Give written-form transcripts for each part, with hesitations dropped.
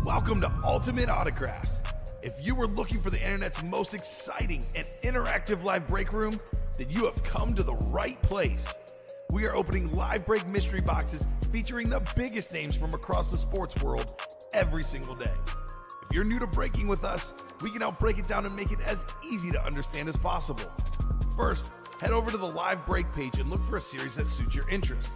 Welcome to Ultimate Autographs. If you were looking for the internet's most exciting and interactive live break room, then you have come to the right place. We are opening live break mystery boxes featuring the biggest names from across the sports world every single day. If you're new to breaking with us, we can help break it down and make it as easy to understand as possible. First, head over to the live break page and look for a series that suits your interest.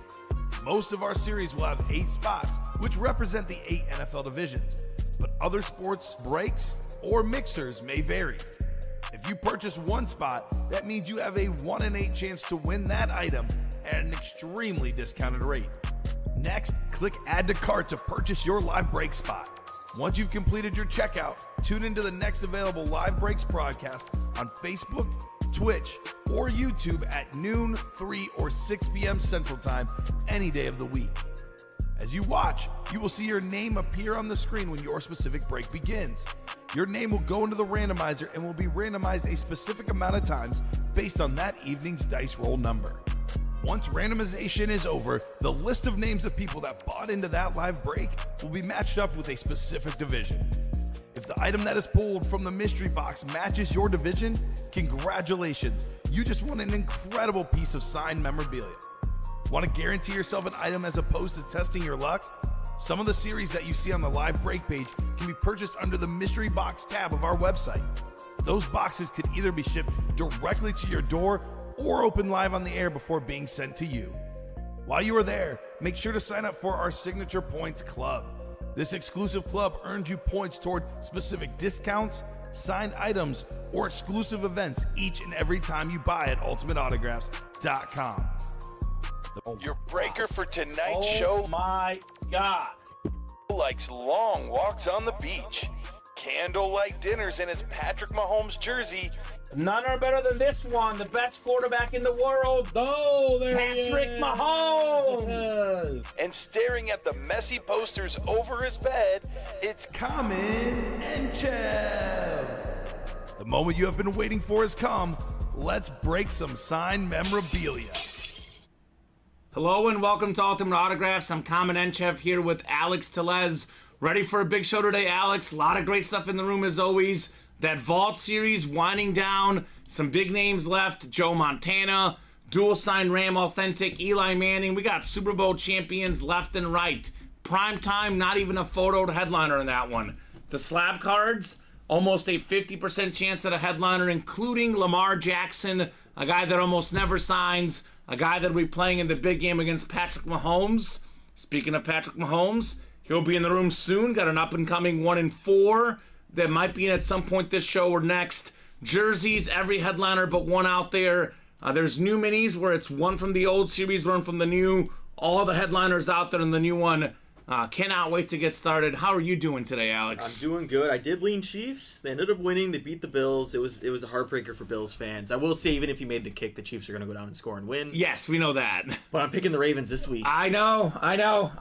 Most of our series will have 8 spots, which represent the 8 NFL divisions, but other sports breaks or mixers may vary. If you purchase one spot, that means you have a 1 in 8 chance to win that item at an extremely discounted rate. Next, click Add to Cart to purchase your live break spot. Once you've completed your checkout, tune into the next available live breaks broadcast on Facebook, Twitch, or YouTube at noon, 3, or 6 p.m. Central Time any day of the week. As you watch, you will see your name appear on the screen when your specific break begins. Your name will go into the randomizer and will be randomized a specific amount of times based on that evening's dice roll number. Once randomization is over, the list of names of people that bought into that live break will be matched up with a specific division. If the item that is pulled from the mystery box matches your division, congratulations, you just won an incredible piece of signed memorabilia. Want to guarantee yourself an item as opposed to testing your luck? Some of the series that you see on the live break page can be purchased under the mystery box tab of our website. Those boxes could either be shipped directly to your door or open live on the air before being sent to you. While you are there, make sure to sign up for our Signature Points Club. This exclusive club earns you points toward specific discounts, signed items, or exclusive events each and every time you buy at ultimateautographs.com. Your breaker for tonight's show. Oh my God. Likes long walks on the beach, candlelight dinners in his Patrick Mahomes jersey. None are better than this one, the best quarterback in the world. Oh, there Patrick Mahomes. And staring at the messy posters over his bed, it's Kamen Entchev. The moment you have been waiting for has come. Let's break some signed memorabilia. Hello and welcome to Ultimate Autographs. I'm Kamen Entchev here with Alex Tellez. Ready for a big show today, Alex? A lot of great stuff in the room as always. That Vault series winding down. Some big names left. Joe Montana, dual sign Ram Authentic, Eli Manning. We got Super Bowl champions left and right. Prime time, not even a photoed headliner in that one. The slab cards, almost a 50% chance at a headliner, including Lamar Jackson, a guy that almost never signs, a guy that will be playing in the big game against Patrick Mahomes. Speaking of Patrick Mahomes, he'll be in the room soon. Got an up-and-coming 1 in 4 that might be in at some point this show or next. Jerseys, every headliner but one out there. There's new minis where it's one from the old series, one from the new. All the headliners out there in the new one. Cannot wait to get started. How are you doing today, Alex? I'm doing good. I did lean Chiefs. They ended up winning. They beat the Bills. It was a heartbreaker for Bills fans. I will say, even if you made the kick, the Chiefs are going to go down and score and win. Yes, we know that. But I'm picking the Ravens this week. I know.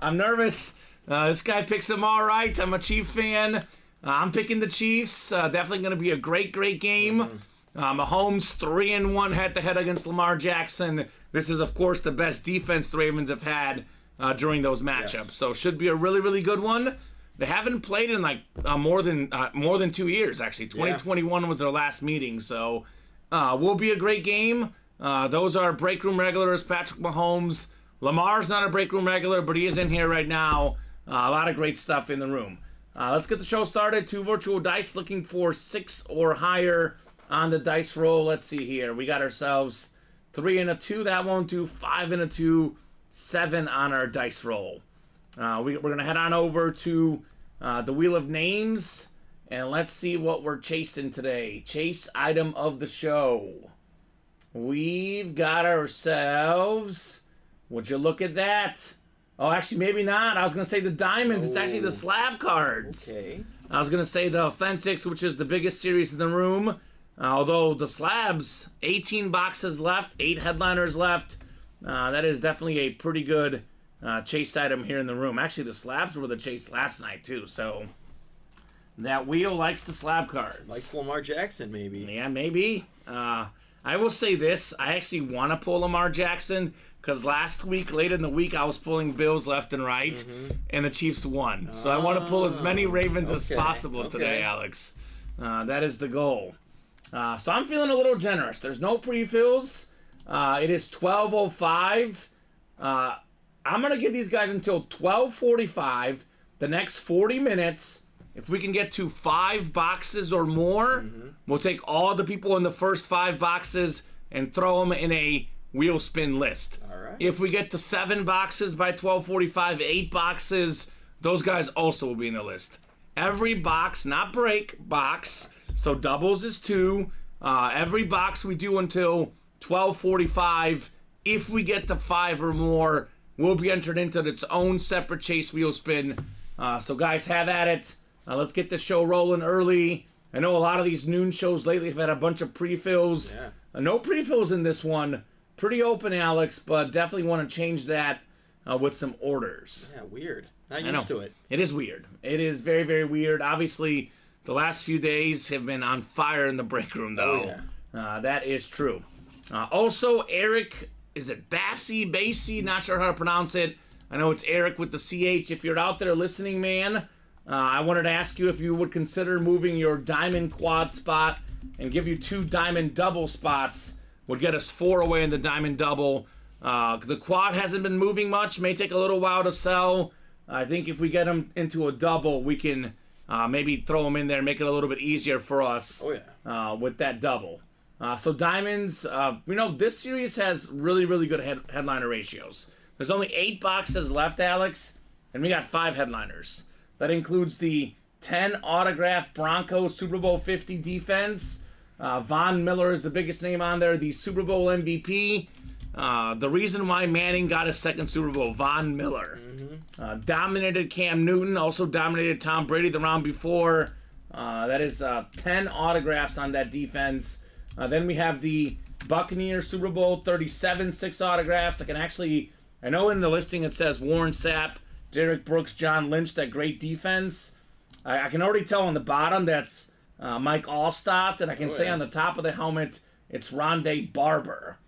I'm nervous. This guy picks them all right. I'm a Chief fan. I'm picking the Chiefs. Definitely going to be a great game. Mahomes 3-1 head-to-head against Lamar Jackson. This is, of course, the best defense the Ravens have had during those matchups. Yes. So should be a really good one. They haven't played in like more than 2 years, actually. 2021 was their last meeting. So will be a great game. Those are break room regulars, Patrick Mahomes. Lamar's not a break room regular, but he is in here right now. A lot of great stuff in the room. Let's get the show started. 2 virtual dice, looking for 6 or higher on the dice roll. Let's see here. We got ourselves 3 and a 2. That won't do. 5 and a 2. 7 on our dice roll. We're going to head on over to the Wheel of Names, and let's see what we're chasing today. Chase item of the show. We've got ourselves... Would you look at that? Oh, actually, maybe not. I was going to say the diamonds. It's actually the slab cards. Okay. I was going to say the Authentics, which is the biggest series in the room. Although the slabs, 18 boxes left, 8 headliners left. That is definitely a pretty good chase item here in the room. Actually, the slabs were the chase last night, too. So that wheel likes the slab cards. Likes Lamar Jackson, maybe. Yeah, maybe. I will say this. I actually want to pull Lamar Jackson because last week, late in the week, I was pulling Bills left and right, and the Chiefs won. So I want to pull as many Ravens as possible today, Alex. That is the goal. So I'm feeling a little generous. There's no pre-fills. It is 12:05. I'm going to give these guys until 12:45, the next 40 minutes. If we can get to 5 boxes or more, we'll take all the people in the first 5 boxes and throw them in a wheel spin list. All right. If we get to 7 boxes by 12:45, 8 boxes, those guys also will be in the list. Every box, not break, box. So doubles is 2. Every box we do until 12:45. If we get to 5 or more, will be entered into its own separate chase wheel spin. So guys, have at it. Let's get the show rolling early. I know a lot of these noon shows lately have had a bunch of pre-fills. Yeah. No pre-fills in this one. Pretty open, Alex, but definitely want to change that with some orders. Yeah, weird. Not used to it. It is weird. It is very, very weird. Obviously, the last few days have been on fire in the break room, though. Oh, yeah. That is true. Also, Eric, is it Bassey? Not sure how to pronounce it. I know it's Eric with the CH. If you're out there listening, man, I wanted to ask you if you would consider moving your diamond quad spot and give you 2 diamond double spots. Would get us 4 away in the diamond double. The quad hasn't been moving much. May take a little while to sell. I think if we get them into a double, we can maybe throw them in there, make it a little bit easier for us. Oh, yeah. With that double. So diamonds, this series has really, really good headliner ratios. There's only 8 boxes left, Alex, and we got 5 headliners. That includes the 10 autograph Broncos Super Bowl 50 defense. Von Miller is the biggest name on there, the Super Bowl MVP. The reason why Manning got his second Super Bowl, Von Miller. Dominated Cam Newton, also dominated Tom Brady the round before. That is 10 autographs on that defense. Then we have the Buccaneers Super Bowl 37, 6 autographs. I know in the listing it says Warren Sapp, Derek Brooks, John Lynch, that great defense. I can already tell on the bottom that's Mike Allstott, and I can say on the top of the helmet it's Rondé Barber.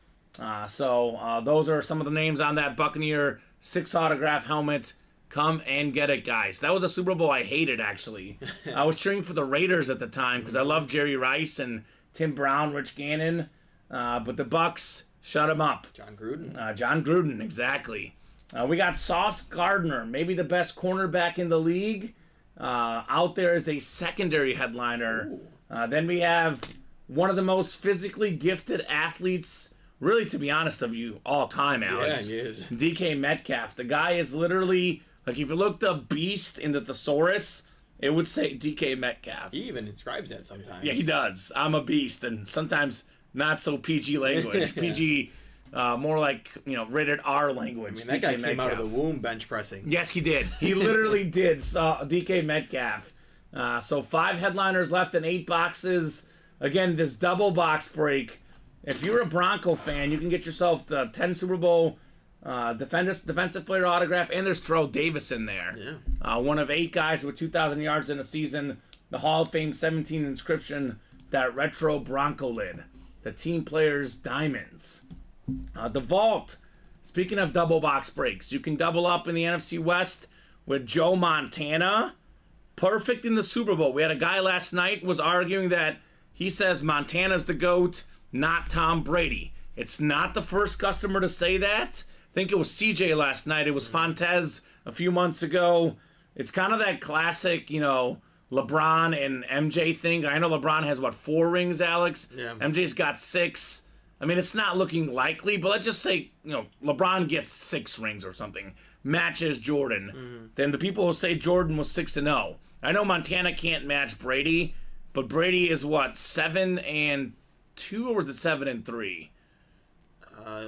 So those are some of the names on that Buccaneer 6 autograph helmet. Come and get it, guys. That was a Super Bowl I hated, actually. I was cheering for the Raiders at the time because I love Jerry Rice and Tim Brown, Rich Gannon. But the Bucs shut him up. John Gruden. John Gruden, exactly. We got Sauce Gardner, maybe the best cornerback in the league. Out there as a secondary headliner. Then we have one of the most physically gifted athletes, really, to be honest of you, all time, Alex. Yeah, he is. DK Metcalf. The guy is literally, like, if you looked up Beast in the thesaurus, it would say DK Metcalf. He even inscribes that sometimes. Yeah, he does. I'm a beast, and sometimes not so PG language. PG, more like, rated R language. I mean, that guy came out of the womb bench pressing. Yes, he did. He literally did. DK Metcalf. So 5 headliners left in 8 boxes. Again, this double box break. If you're a Bronco fan, you can get yourself the 10 Super Bowl defensive player autograph, and there's Terrell Davis in there. Yeah. One of 8 guys with 2,000 yards in a season. The Hall of Fame 17 inscription, that retro Bronco lid. The team players' diamonds. The vault. Speaking of double box breaks, you can double up in the NFC West with Joe Montana. Perfect in the Super Bowl. We had a guy last night was arguing that he says Montana's the GOAT, not Tom Brady. It's not the first customer to say that. I think it was CJ last night. It was Fontez a few months ago. It's kind of that classic, LeBron and MJ thing. I know LeBron has, 4 rings, Alex? Yeah. MJ's got 6. I mean, it's not looking likely, but let's just say, LeBron gets 6 rings or something. Matches Jordan. Then the people will say Jordan was 6-0. I know Montana can't match Brady, but Brady is 7-2, or was it 7-3?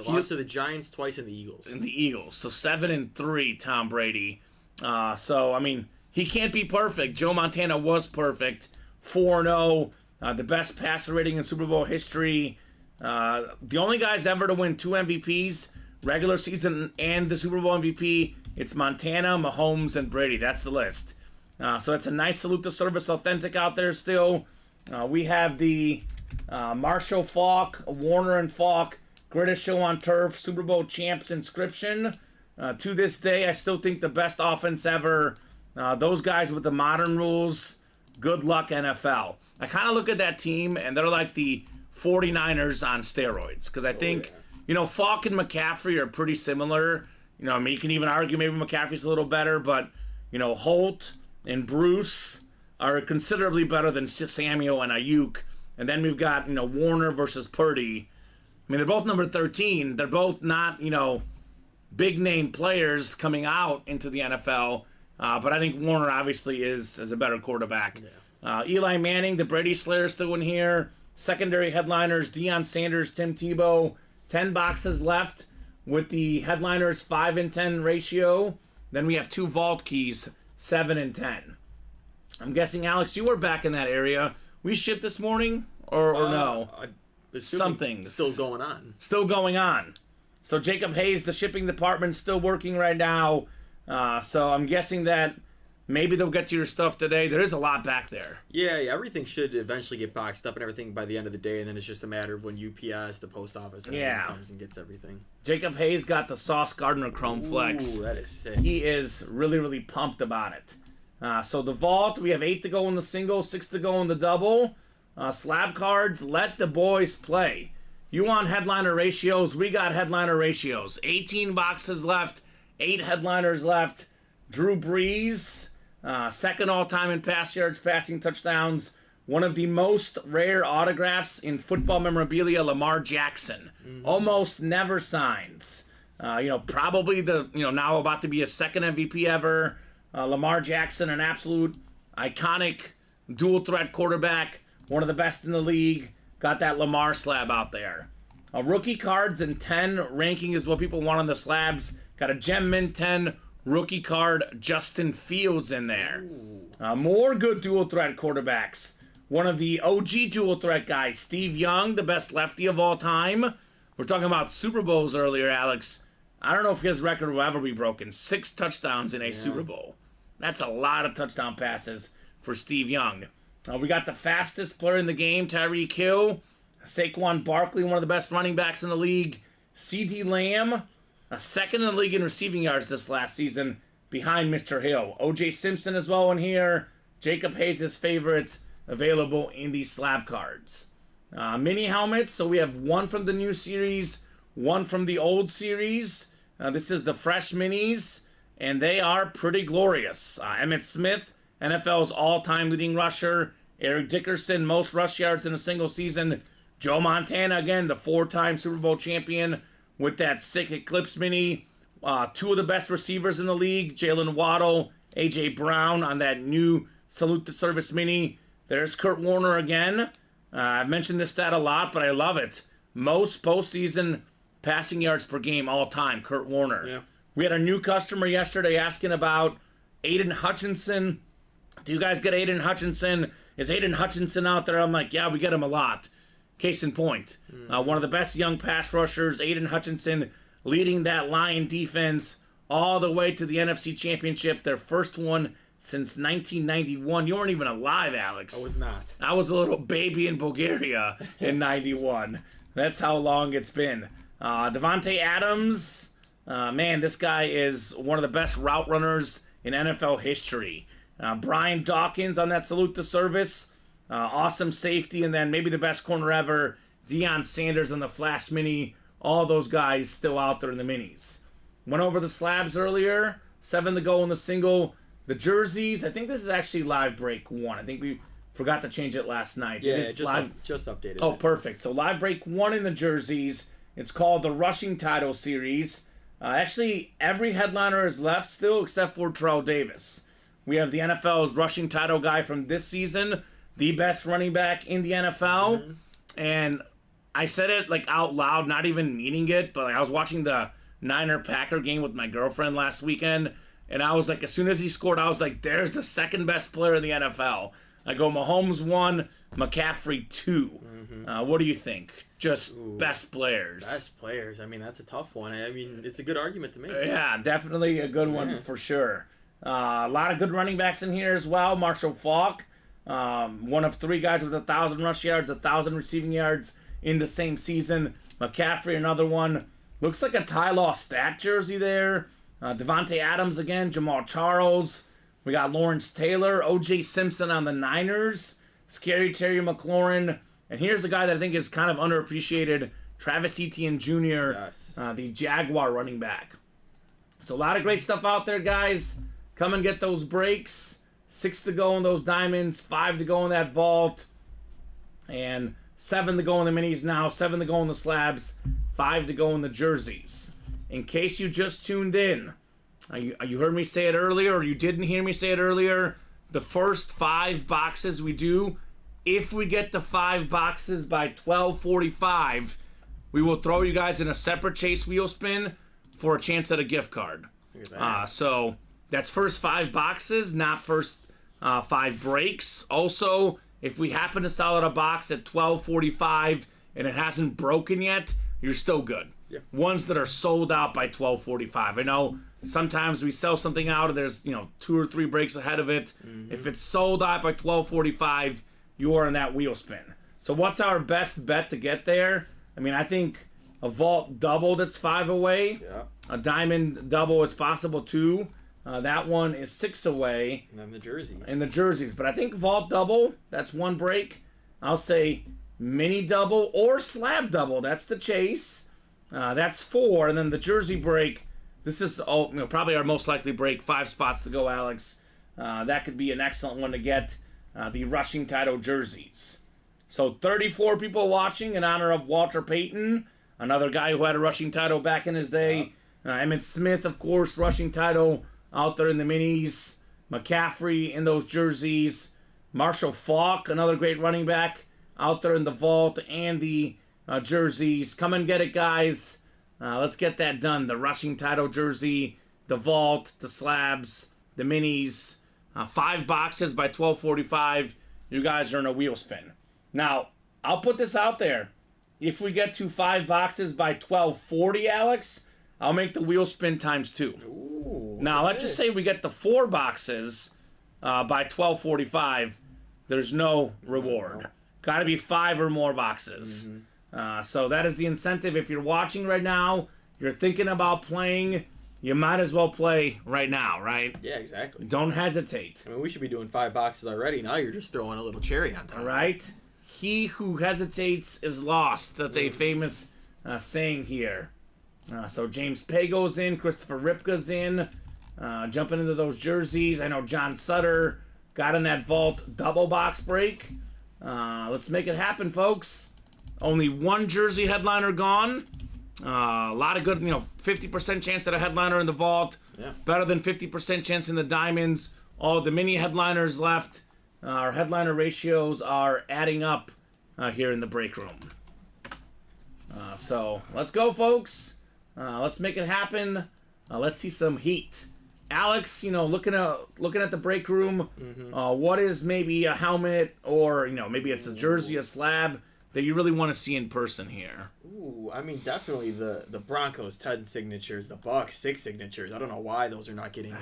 Lost to the Giants twice and the Eagles. And the Eagles. So 7-3, Tom Brady. So, I mean, he can't be perfect. Joe Montana was perfect. 4-0. The best passer rating in Super Bowl history. The only guys ever to win 2 MVPs, regular season and the Super Bowl MVP, it's Montana, Mahomes, and Brady. That's the list. So it's a nice salute to service, authentic out there still. We have the Marshall Faulk, Warner and Faulk Greatest show on turf, Super Bowl champs inscription. To this day, I still think the best offense ever. Those guys with the modern rules, good luck NFL. I kind of look at that team, and they're like the 49ers on steroids. Because I think, Falk and McCaffrey are pretty similar. I mean, you can even argue maybe McCaffrey's a little better, but, Holt and Bruce are considerably better than Samuel and Ayuk. And then we've got, Warner versus Purdy. I mean, they're both number 13. They're both not, big-name players coming out into the NFL. But I think Warner obviously is a better quarterback. Yeah. Eli Manning, the Brady Slayer still in here. Secondary headliners, Deion Sanders, Tim Tebow. 10 boxes left with the headliners 5 and 10 ratio. Then we have 2 vault keys, 7 and 10. I'm guessing, Alex, you were back in that area. We shipped this morning or no? Something's still going on. Still going on. So Jacob Hayes, the shipping department, still working right now. So I'm guessing that maybe they'll get to your stuff today. There is a lot back there. Yeah, everything should eventually get boxed up and everything by the end of the day, and then it's just a matter of when UPS, the post office, comes and gets everything. Jacob Hayes got the Sauce Gardner Chrome Flex. Ooh, that is sick. He is really, really pumped about it. So the vault, we have 8 to go in the single, 6 to go in the double. Slab cards, let the boys play. You want headliner ratios? We got headliner ratios. 18 boxes left, 8 headliners left. Drew Brees, second all-time in pass yards, passing touchdowns. One of the most rare autographs in football memorabilia, Lamar Jackson. Almost never signs. Probably now about to be a second MVP ever. Lamar Jackson, an absolute iconic dual-threat quarterback. One of the best in the league. Got that Lamar slab out there. Rookie cards and 10 ranking is what people want on the slabs. Got a Gem Mint 10 rookie card, Justin Fields in there. More good dual threat quarterbacks. One of the OG dual threat guys, Steve Young, the best lefty of all time. We're talking about Super Bowls earlier, Alex. I don't know if his record will ever be broken. 6 touchdowns in a Super Bowl. That's a lot of touchdown passes for Steve Young. We got the fastest player in the game, Tyreek Hill. Saquon Barkley, one of the best running backs in the league. CeeDee Lamb, a second in the league in receiving yards this last season, behind Mr. Hill. O.J. Simpson as well in here. Jacob Hayes' favorite, available in these slab cards. Mini helmets, so we have 1 from the new series, 1 from the old series. This is the fresh minis, and they are pretty glorious. Emmitt Smith, NFL's all-time leading rusher. Eric Dickerson, most rush yards in a single season. Joe Montana, again, the 4-time Super Bowl champion with that sick Eclipse mini. 2 of the best receivers in the league, Jalen Waddle, A.J. Brown on that new Salute the Service mini. There's Kurt Warner again. I've mentioned this stat a lot, but I love it. Most postseason passing yards per game all time, Kurt Warner. Yeah. We had a new customer yesterday asking about Aiden Hutchinson. Do you guys get Aiden Hutchinson? Is Aiden Hutchinson out there? I'm like, yeah, we get him a lot. Case in point. One of the best young pass rushers, Aiden Hutchinson, leading that Lion defense all the way to the NFC Championship, their first one since 1991. You weren't even alive, Alex. I was not. I was a little baby in Bulgaria in 91. That's how long it's been. Devontae Adams, man, this guy is one of the best route runners in NFL history. Brian Dawkins on that Salute to Service. Awesome safety, and then maybe the best corner ever, Deion Sanders on the Flash Mini. All those guys still out there in the minis. Went over the slabs earlier. 7 to go in the single. The jerseys, I think this is actually live break 1. I think we forgot to change it last night. Yeah, just updated. Oh, perfect. So live break 1 in the jerseys. It's called the Rushing Title Series. Actually, every headliner is left still except for Terrell Davis. We have the NFL's rushing title guy from this season, the best running back in the NFL. And I said it out loud, not even meaning it, but I was watching the Niner-Packer game with my girlfriend last weekend, and I was like, as soon as he scored, I was like, there's the second best player in the NFL. I go, Mahomes 1, McCaffrey 2. What do you think? Just best players. Best players. I mean, that's a tough one. I mean, it's a good argument to make. Yeah, definitely a good one for sure. A lot of good running backs in here as well. Marshall Faulk, one of 3 guys with 1,000 rush yards, 1,000 receiving yards in the same season. McCaffrey, another one. Looks like a Ty Law stat jersey there. Devontae Adams again. Jamal Charles. We got Lawrence Taylor. O.J. Simpson on the Niners. Scary Terry McLaurin. And here's a guy that I think is kind of underappreciated. Travis Etienne Jr., Yes. The Jaguar running back. So a lot of great stuff out there, guys. Come and get those breaks. 6 to go in those diamonds. 5 to go in that vault. And 7 to go in the minis now. 7 to go in the slabs. 5 to go in the jerseys. In case you just tuned in, you heard me say it earlier, or you didn't hear me say it earlier, the first 5 boxes we do, if we get the 5 boxes by 12:45, we will throw you guys in a separate chase wheel spin for a chance at a gift card. So that's first 5 boxes, not first 5 breaks. Also, if we happen to sell out a box at 12:45 and it hasn't broken yet, you're still good. Yeah. Ones that are sold out by 12:45. I know sometimes we sell something out and there's 2 or 3 breaks ahead of it. Mm-hmm. If it's sold out by 12:45, you are in that wheel spin. So what's our best bet to get there? I mean, I think a vault double that's 5 away. Yeah. A diamond double is possible too. That one is 6 away. And then the jerseys. In the jerseys. But I think vault double, that's 1 break. I'll say mini double or slab double. That's the chase. That's 4. And then the jersey break, this is probably our most likely break. 5 spots to go, Alex. That could be an excellent one to get. The rushing title jerseys. So 34 people watching in honor of Walter Payton, another guy who had a rushing title back in his day. Emmitt Smith, of course, rushing title out there in the minis. McCaffrey in those jerseys. Marshall Faulk, another great running back out there in the vault and the jerseys. Come and get it, guys. Let's get that done. The rushing title jersey, the vault, the slabs, the minis. 5 boxes by 12:45. You guys are in a wheel spin. Now, I'll put this out there. If we get to 5 boxes by 12:40, Alex, I'll make the wheel spin times 2. Ooh, Now, let's just say we get the 4 boxes by 12:45. There's no reward. Got to be 5 or more boxes. So that is the incentive. If you're watching right now, you're thinking about playing, you might as well play right now, right? Yeah, exactly. Don't hesitate. I mean, we should be doing 5 boxes already. Now you're just throwing a little cherry on top. All right? He who hesitates is lost. That's a famous saying here. So James Pago's in. Christopher Ripka's in. Jumping into those jerseys. I know John Sutter got in that vault double box break. Let's make it happen, folks. Only 1 jersey headliner gone. A lot of good, 50% chance at a headliner in the vault. Yeah. Better than 50% chance in the diamonds. All the mini headliners left. Our headliner ratios are adding up here in the break room. So let's go, folks. Let's make it happen. Let's see some heat. Alex, looking at the break room, what is maybe a helmet or maybe it's a jersey, a slab that you really want to see in person here? Ooh, I mean, definitely the Broncos 10 signatures, the Bucks 6 signatures. I don't know why those are not getting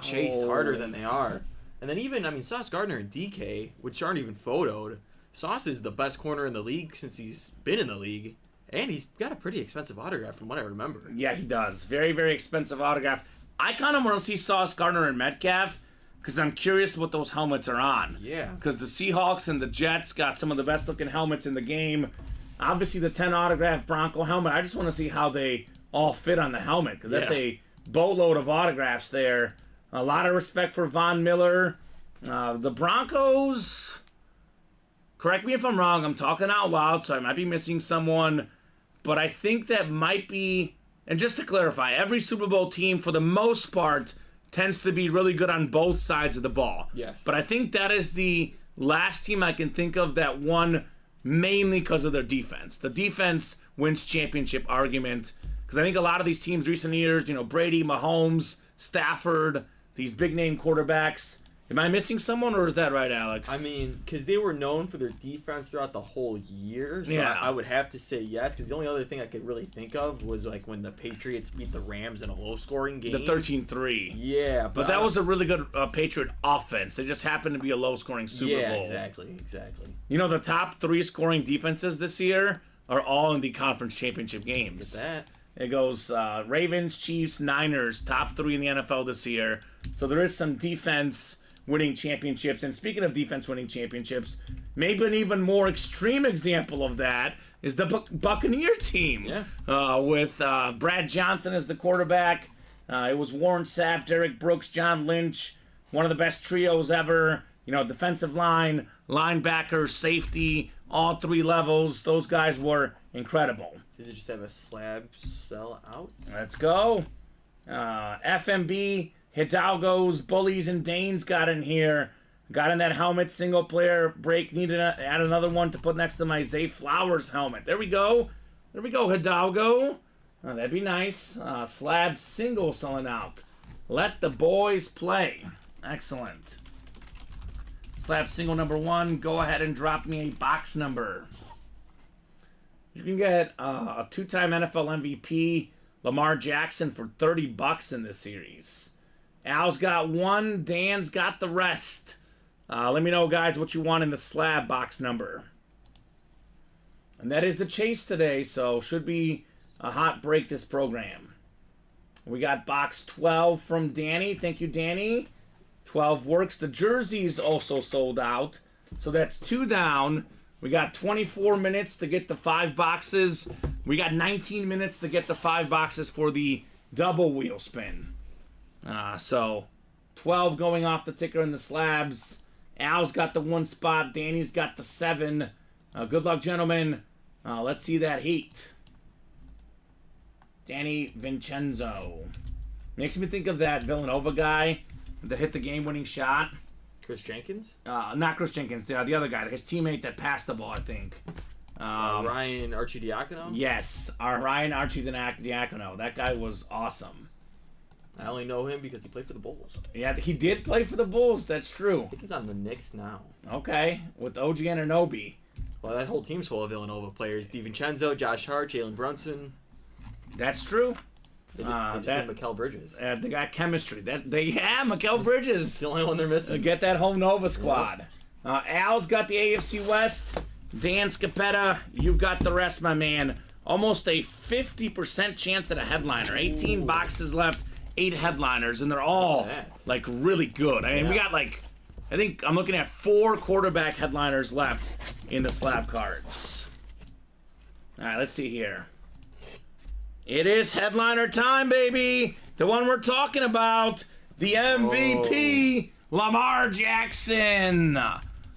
chased harder than they are. And then even, Sauce Gardner and DK, which aren't even photoed. Sauce is the best corner in the league since he's been in the league. And he's got a pretty expensive autograph from what I remember. Yeah, he does. Very, very expensive autograph. I kind of want to see Sauce Gardner and Metcalf because I'm curious what those helmets are on. Yeah. Because the Seahawks and the Jets got some of the best looking helmets in the game. Obviously, the 10 autograph Bronco helmet, I just want to see how they all fit on the helmet because that's a boatload of autographs there. A lot of respect for Von Miller. The Broncos, correct me if I'm wrong, I'm talking out loud, so I might be missing someone, but I think that might be, and just to clarify, every Super Bowl team, for the most part, tends to be really good on both sides of the ball. Yes. But I think that is the last team I can think of that won mainly because of their defense. The defense wins championship argument, because I think a lot of these teams recent years, Brady, Mahomes, Stafford, these big-name quarterbacks. Am I missing someone, or is that right, Alex? I mean, because they were known for their defense throughout the whole year, so Yeah. I would have to say yes, because the only other thing I could really think of was like when the Patriots beat the Rams in a low-scoring game. The 13-3. Yeah, But that was a really good Patriot offense. It just happened to be a low-scoring Super Bowl. Yeah, exactly. The top 3 scoring defenses this year, are all in the conference championship games. Get that. It goes Ravens, Chiefs, Niners, top 3 in the NFL this year. So there is some defense winning championships. And speaking of defense winning championships, maybe an even more extreme example of that is the Buccaneer team. Yeah. With Brad Johnson as the quarterback. It was Warren Sapp, Derek Brooks, John Lynch. One of the best trios ever. Defensive line, linebacker, safety, all 3 levels. Those guys were incredible. Did they just have a slab sell out? Let's go. FMB, Hidalgo's, Bullies, and Danes got in here. Got in that helmet, single player break. Needed to add another one to put next to my Zay Flowers helmet. There we go. There we go, Hidalgo. That'd be nice. Slab single selling out. Let the boys play. Excellent. Slab single number 1. Go ahead and drop me a box number. You can get a 2-time NFL MVP, Lamar Jackson, for $30 in this series. Al's got 1. Dan's got the rest. Let me know, guys, what you want in the slab box number. And that is the chase today, so should be a hot break this program. We got box 12 from Danny. Thank you, Danny. 12 works. The jerseys also sold out, so that's 2 down. We got 24 minutes to get the 5 boxes. We got 19 minutes to get the 5 boxes for the double wheel spin. So 12 going off the ticker in the slabs. Al's got the 1 spot. Danny's got the 7. Good luck, gentlemen. Let's see that heat. Danny Vincenzo. Makes me think of that Villanova guy that hit the game-winning shot. Chris Jenkins? Not Chris Jenkins, the other guy, his teammate that passed the ball, I think. Ryan Arcidiacono? Yes, Ryan Arcidiacono. That guy was awesome. I only know him because he played for the Bulls. Yeah, he did play for the Bulls, that's true. I think he's on the Knicks now. Okay, with OG Anunoby. Well, that whole team's full of Villanova players. DiVincenzo, Josh Hart, Jalen Brunson. That's true. They just had Mikal Bridges. They got chemistry. Mikal Bridges. It's the only one they're missing. Get that whole Nova squad. Yep. Al's got the AFC West. Dan Scapetta, you've got the rest, my man. Almost a 50% chance at a headliner. 18 boxes left, 8 headliners, and they're all like really good. I mean, we got I think I'm looking at 4 quarterback headliners left in the slab cards. All right, let's see here. It is headliner time, baby. The one we're talking about, the MVP, Lamar Jackson.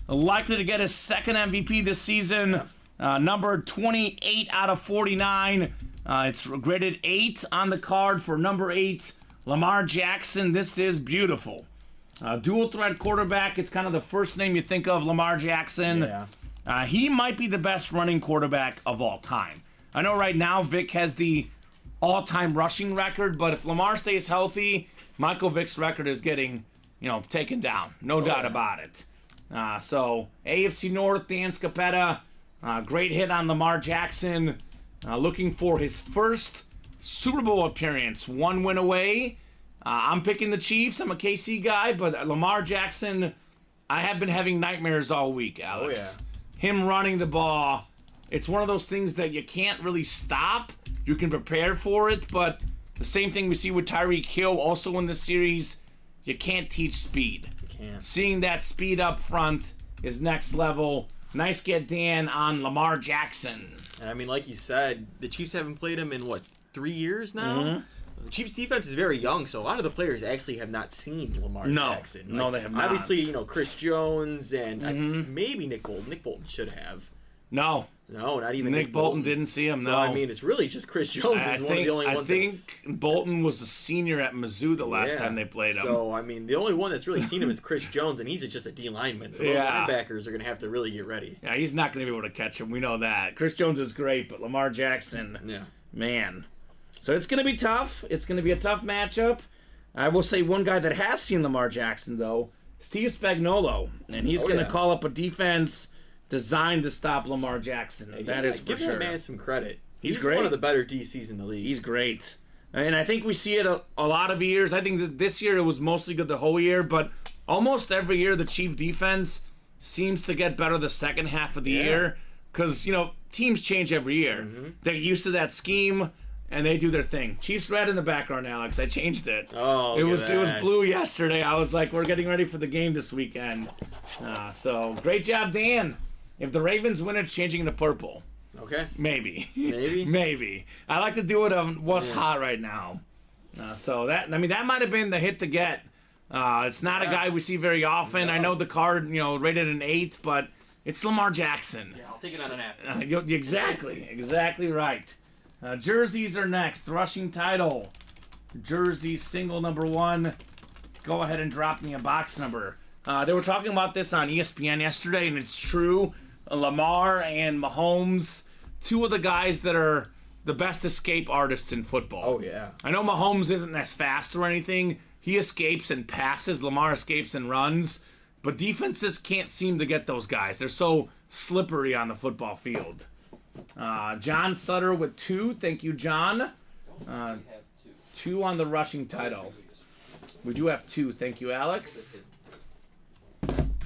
Likely to get his 2nd MVP this season. Number 28 out of 49. It's graded 8 on the card for number 8. Lamar Jackson, this is beautiful. Dual threat quarterback. It's kind of the first name you think of, Lamar Jackson. Yeah. He might be the best running quarterback of all time. I know right now Vic has the all-time rushing record, but if Lamar stays healthy, Michael Vick's record is getting, taken down. No doubt about it. So AFC North, Dan Scapetta, great hit on Lamar Jackson. Looking for his first Super Bowl appearance, 1 win away. I'm picking the Chiefs. I'm a KC guy, but Lamar Jackson, I have been having nightmares all week, Alex. Oh, yeah. Him running the ball, it's one of those things that you can't really stop. You can prepare for it, but the same thing we see with Tyreek Hill also in the series, you can't teach speed. You can't. Seeing that speed up front is next level. Nice get, Dan, on Lamar Jackson. And I mean, like you said, the Chiefs haven't played him in, 3 years now? Mm-hmm. The Chiefs' defense is very young, so a lot of the players actually have not seen Lamar Jackson. No, they have not. Obviously, Chris Jones and maybe Nick Bolton. Nick Bolton should have. No, not even Nick Bolton didn't see him. So, I mean, it's really just Chris Jones is one of the only ones. I think Bolton was a senior at Mizzou the last time they played him. So, I mean, the only one that's really seen him is Chris Jones, and he's just a D lineman. So those linebackers are going to have to really get ready. Yeah, he's not going to be able to catch him. We know that. Chris Jones is great, but Lamar Jackson, man. So it's going to be tough. It's going to be a tough matchup. I will say one guy that has seen Lamar Jackson, though, Steve Spagnuolo. And he's going to call up a defense designed to stop Lamar Jackson. That is for sure. Give that man some credit. He's great. One of the better DCs in the league. He's great. And I think we see it a lot of years. I think this year it was mostly good the whole year, but almost every year the Chief defense seems to get better the second half of the year. because, teams change every year. They're used to that scheme, and they do their thing. Chiefs red in the background, Alex. I changed it. Oh, it was blue yesterday. I was like, we're getting ready for the game this weekend. So great job, Dan. If the Ravens win, it's changing to purple. Okay. Maybe. Maybe? Maybe. I like to do it on what's hot right now. So that might have been the hit to get. It's not a guy we see very often. No. I know the card, rated an 8, but it's Lamar Jackson. Yeah, I'll take it on an app. Exactly right. Jerseys are next. Rushing title. Jersey single number 1. Go ahead and drop me a box number. They were talking about this on ESPN yesterday, and it's true. Lamar and Mahomes, 2 of the guys that are the best escape artists in football. Oh, yeah. I know Mahomes isn't as fast or anything. He escapes and passes. Lamar escapes and runs. But defenses can't seem to get those guys. They're so slippery on the football field. John Sutter with 2. Thank you, John. 2 on the rushing title. We do have 2. Thank you, Alex.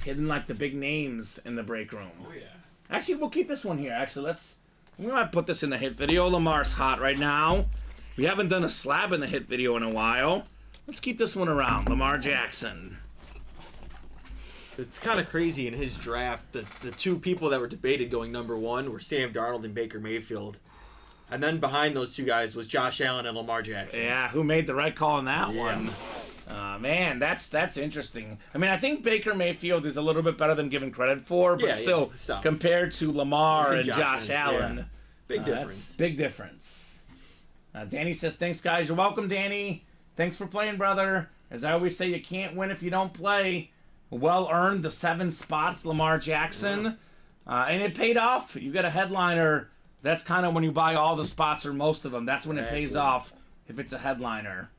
Hidden like the big names in the break room. Oh, yeah. Actually, we'll keep this one here. Actually, we might put this in the hit video. Lamar's hot right now. We haven't done a slab in the hit video in a while. Let's keep this one around. Lamar Jackson. It's kind of crazy in his draft. The 2 people that were debated going number 1 were Sam Darnold and Baker Mayfield. And then behind those 2 guys was Josh Allen and Lamar Jackson. Yeah, who made the right call in that one? Man, that's interesting. I mean, I think Baker Mayfield is a little bit better than given credit for, but still, compared to Lamar and Josh Allen, big difference. That's big difference. Danny says, thanks, guys. You're welcome, Danny. Thanks for playing, brother. As I always say, you can't win if you don't play. Well earned, the 7 spots, Lamar Jackson. And it paid off. You got a headliner. That's kind of when you buy all the spots or most of them. That's when it pays off if it's a headliner.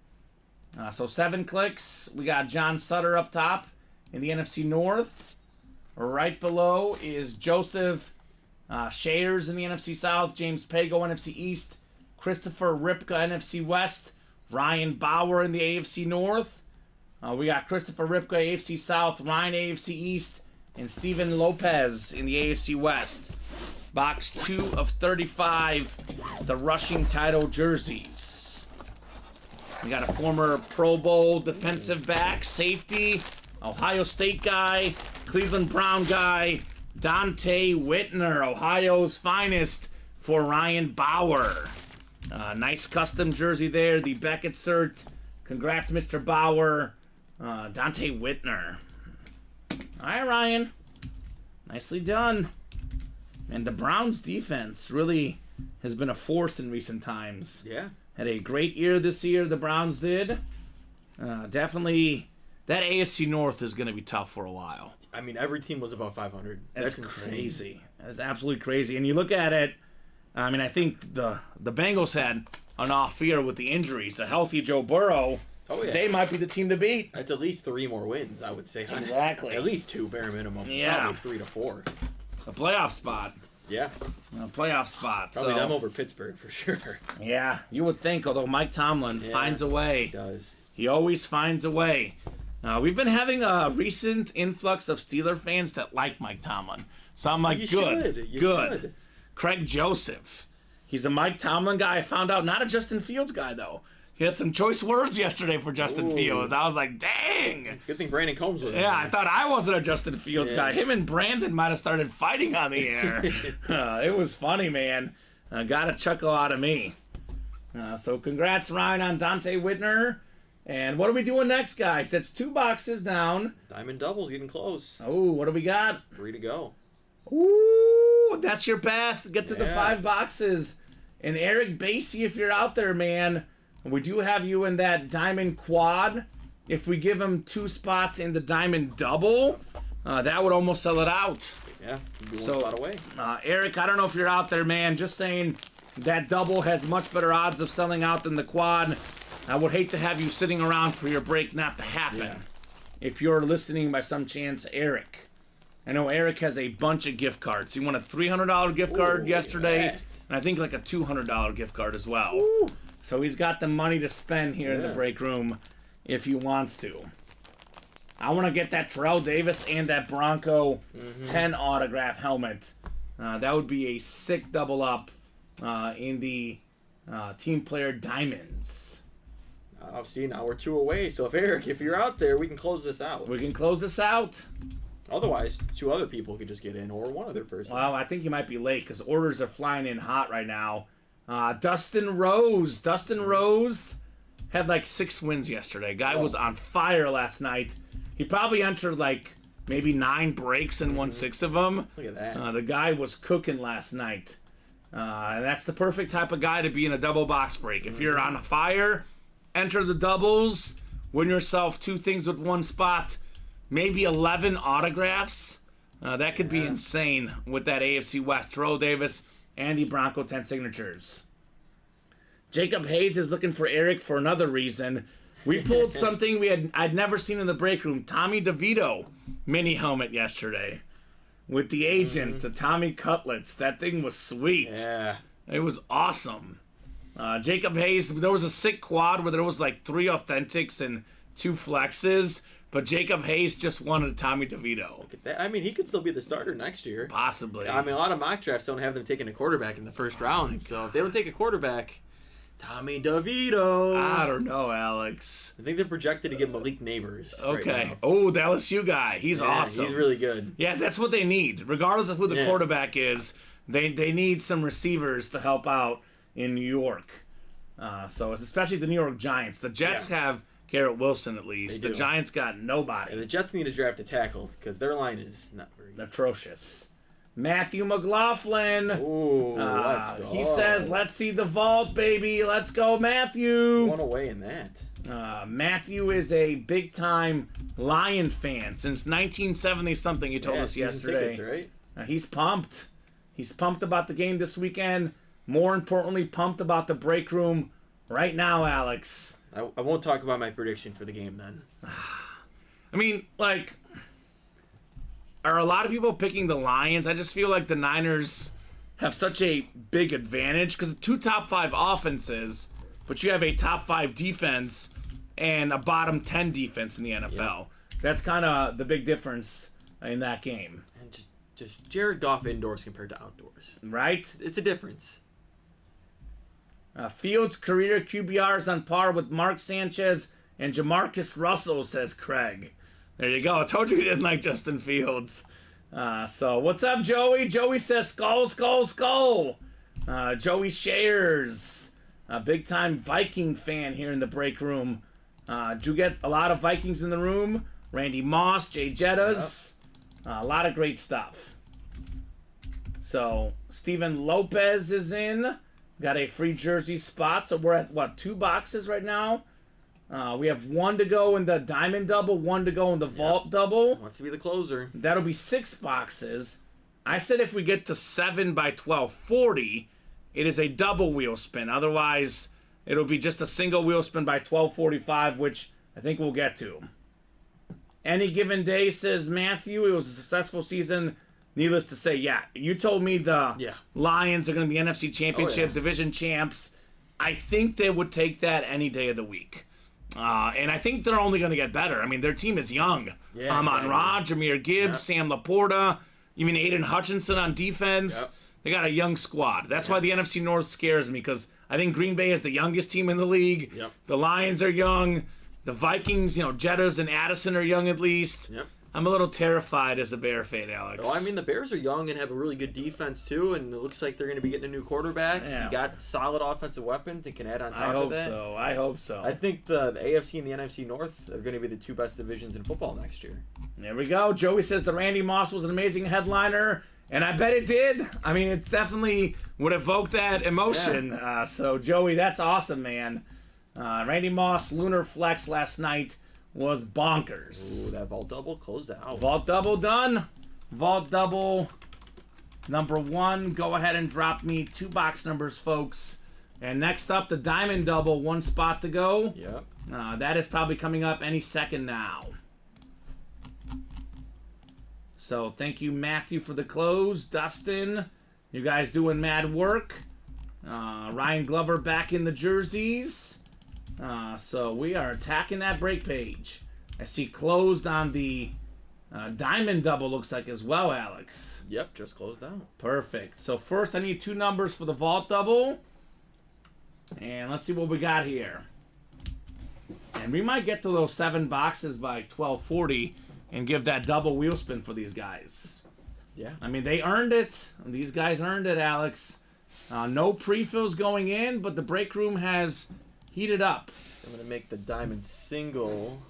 So 7 clicks. We got John Sutter up top in the NFC North. Right below is Joseph Shayers in the NFC South. James Pago, NFC East. Christopher Ripka, NFC West. Ryan Bauer in the AFC North. We got Christopher Ripka, AFC South. Ryan, AFC East. And Steven Lopez in the AFC West. Box 2 of 35. The rushing title jerseys. We got a former Pro Bowl defensive back, safety, Ohio State guy, Cleveland Brown guy, Dante Whitner, Ohio's finest for Ryan Bauer. Nice custom jersey there, the Beckett cert. Congrats, Mr. Bauer. Dante Whitner. All right, Ryan. Nicely done. And the Browns defense really has been a force in recent times. Yeah. Had a great year this year, the Browns did. Definitely, that AFC North is going to be tough for a while. I mean, every team was above 500. That's crazy. That's absolutely crazy. And you look at it, I mean, I think the Bengals had an off year with the injuries. A healthy Joe Burrow, they might be the team to beat. That's at least 3 more wins, I would say. Exactly. At least 2, bare minimum. Yeah. Probably 3 to 4. A playoff spot. Yeah. A playoff spot. Probably them over Pittsburgh for sure. Yeah, you would think, although Mike Tomlin finds a way. He does. He always finds a way. We've been having a recent influx of Steeler fans that like Mike Tomlin. So I'm like, good. Should. Craig Joseph. He's a Mike Tomlin guy. I found out, not a Justin Fields guy, though. He had some choice words yesterday for Justin Fields. I was like, dang. It's a good thing Brandon Combs wasn't there. there. I thought I wasn't a Justin Fields guy. Him and Brandon might have started fighting on the air. It was funny, man. Got a chuckle out of me. So congrats, Ryan, on Dante Whitner. And what are we doing next, guys? That's 2 boxes down. Diamond Double's getting close. Oh, what do we got? 3 to go. Ooh, that's your path. Get to the 5 boxes. And Eric Basie, if you're out there, man, we do have you in that Diamond Quad. If we give him 2 spots in the Diamond Double, that would almost sell it out. Yeah, be 1 spot away. Eric, I don't know if you're out there, man. Just saying that double has much better odds of selling out than the quad. I would hate to have you sitting around for your break not to happen. Yeah. If you're listening by some chance, Eric. I know Eric has a bunch of gift cards. He won a $300 gift card yesterday, and I think like a $200 gift card as well. Ooh. So he's got the money to spend here in the break room if he wants to. I want to get that Terrell Davis and that Bronco 10 autograph helmet That would be a sick double up in the team player diamonds. See, now we're 2 away. So if you're out there, we can close this out. We can close this out. Otherwise, 2 other people could just get in, or 1 other person. Well, I think you might be late because orders are flying in hot right now. Dustin Rose. Dustin Rose had like 6 wins yesterday. Guy was on fire last night. He probably entered like maybe 9 breaks and won 6 of them. Look at that. The guy was cooking last night. And that's the perfect type of guy to be in a double box break. If you're on fire, enter the doubles, win yourself 2 things with 1 spot, maybe 11 autographs. That could be insane with that AFC West. Terrell Davis, Andy Bronco, 10 signatures. Jacob Hayes is looking for Eric for another reason. We pulled something I'd never seen in the break room. Tommy DeVito mini helmet yesterday with the agent, the Tommy Cutlets. That thing was sweet. Yeah. It was awesome. Jacob Hayes, there was a sick quad where there was like 3 authentics and 2 flexes, but Jacob Hayes just wanted Tommy DeVito. Look at that. I mean, he could still be the starter next year. Possibly. I mean, a lot of mock drafts don't have them taking a quarterback in the first round. So if they don't take a quarterback, Tommy DeVito. I don't know, Alex. I think they're projected to get Malik Neighbors. Okay. Right now. Oh, the LSU guy. He's awesome. He's really good. Yeah, that's what they need. Regardless of who the quarterback is, they need some receivers to help out in New York. So especially the New York Giants. The Jets have Garrett Wilson at least. The Giants got nobody. And the Jets need to draft a tackle because their line is not very good. Atrocious. Matthew McLaughlin. Ooh, let's go. He says, let's see the vault, baby. Let's go, Matthew. 1 away in that. Matthew is a big-time Lion fan since 1970-something, he told us yesterday. Tickets, right? He's pumped. He's pumped about the game this weekend. More importantly, pumped about the break room right now, Alex. I won't talk about my prediction for the game then. I mean, like, are a lot of people picking the Lions? I just feel like the Niners have such a big advantage because 2 top 5 offenses, but you have a top 5 defense and a bottom 10 defense in the NFL. Yeah. That's kind of the big difference in that game. And just Jared Goff indoors compared to outdoors. Right? It's a difference. Fields' career QBR is on par with Mark Sanchez and Jamarcus Russell, says Craig. There you go. I told you he didn't like Justin Fields. So what's up, Joey? Joey says skull, skull, skull. Joey shares. A big-time Viking fan here in the break room. Did you get a lot of Vikings in the room? Randy Moss, Jay Jettas. Yep. A lot of great stuff. So Steven Lopez is in. Got a free jersey spot. So we're at, 2 boxes right now? We have 1 to go in the Diamond Double, 1 to go in the Vault Double. Wants to be the closer. That'll be 6 boxes. I said if we get to 7 by 1240, it is a double wheel spin. Otherwise, it'll be just a single wheel spin by 1245, which I think we'll get to. Any given day, says Matthew. It was a successful season. Needless to say, you told me the Lions are going to be NFC Championship Division champs. I think they would take that any day of the week. And I think they're only going to get better. I mean, their team is young. Yeah, Amon-Ra, Jahmyr Gibbs, Sam Laporta, even Aiden Hutchinson on defense. Yep. They got a young squad. That's why the NFC North scares me, because I think Green Bay is the youngest team in the league. Yep. The Lions are young. The Vikings, Jettas and Addison are young at least. Yep. I'm a little terrified as a Bear fan, Alex. Well, I mean, the Bears are young and have a really good defense, too, and it looks like they're going to be getting a new quarterback. Yeah. You got solid offensive weapons and can add on top of that. I hope so. I think the AFC and the NFC North are going to be the 2 best divisions in football next year. There we go. Joey says the Randy Moss was an amazing headliner, and I bet it did. I mean, it definitely would evoke that emotion. Yeah. So, Joey, that's awesome, man. Randy Moss, Lunar Flex last night was bonkers. Ooh, that Vault Double closed out. Vault Double done. Vault Double number 1. Go ahead and drop me 2 box numbers, folks. And next up, the Diamond Double. 1 spot to go. Yep. That is probably coming up any second now. So thank you, Matthew, for the close. Dustin, you guys doing mad work. Ryan Glover back in the jerseys. So we are attacking that break page. I see closed on the Diamond double looks like as well, Alex. Yep, just closed out. Perfect. So first I need 2 numbers for the vault double. And let's see what we got here. And we might get to those 7 boxes by 12:40 and give that double wheel spin for these guys. Yeah. I mean, they earned it. These guys earned it, Alex. No pre-fills going in, but the break room has heated up. I'm going to make the diamond single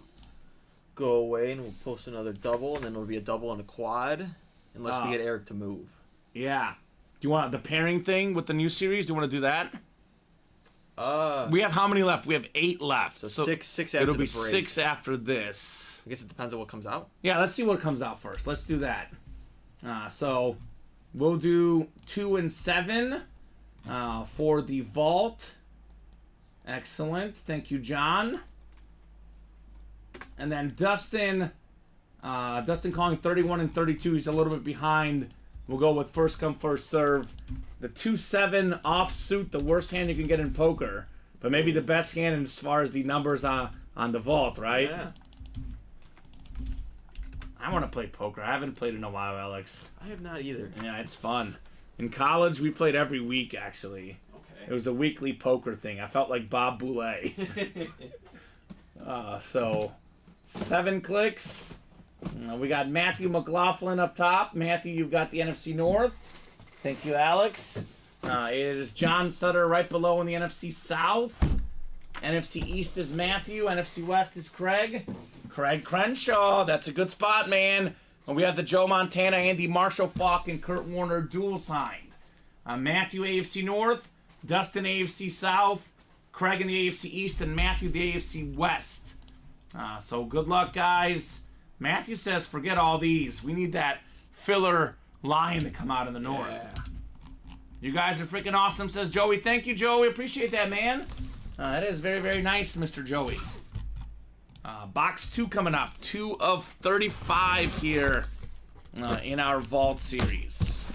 go away, and we'll post another double, and then it'll be a double and a quad, unless we get Eric to move. Yeah. Do you want the pairing thing with the new series? Do you want to do that? We have how many left? We have 8 left. So six after it'll the be break. 6 after this. I guess it depends on what comes out. Yeah, let's see what comes out first. Let's do that. So we'll do 2 and 7 for the vault. Excellent. Thank you, John. And then Dustin calling 31 and 32. He's a little bit behind. We'll go with first come, first serve. The 2-7 offsuit, the worst hand you can get in poker. But maybe the best hand as far as the numbers on the vault, right? Yeah. I want to play poker. I haven't played in a while, Alex. I have not either. Yeah, it's fun. In college, we played every week, actually. Okay. It was a weekly poker thing. I felt like Bob Boulay. So, 7 clicks. We got Matthew McLaughlin up top. Matthew, you've got the NFC North. Thank you, Alex. It is John Sutter right below in the NFC South. NFC East is Matthew. NFC West is Craig. Craig Crenshaw. That's a good spot, man. And we have the Joe Montana, Andy Marshall, Falk, and Kurt Warner dual signed. Matthew, AFC North. Dustin, AFC South. Craig in the AFC East. And Matthew, the AFC West. So good luck, guys. Matthew says, forget all these. We need that filler line to come out in the North. Yeah. You guys are freaking awesome, says Joey. Thank you, Joey. Appreciate that, man. That is very, very nice, Mr. Joey. Box 2 coming up. 2 of 35 here in our Vault series.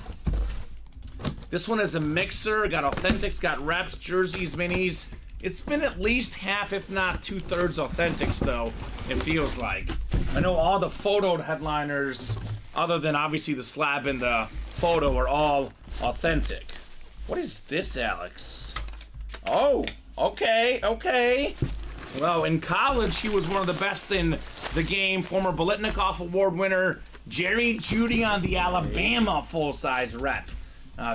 This one is a mixer. Got authentics, got reps, jerseys, minis. It's been at least half, if not 2/3 authentics, though, it feels like. I know all the photo headliners, other than obviously the slab and the photo, are all authentic. What is this, Alex? Oh, okay. Well, in college, he was one of the best in the game. Former Bolitnikoff Award winner Jerry Jeudy on the Alabama full-size rep.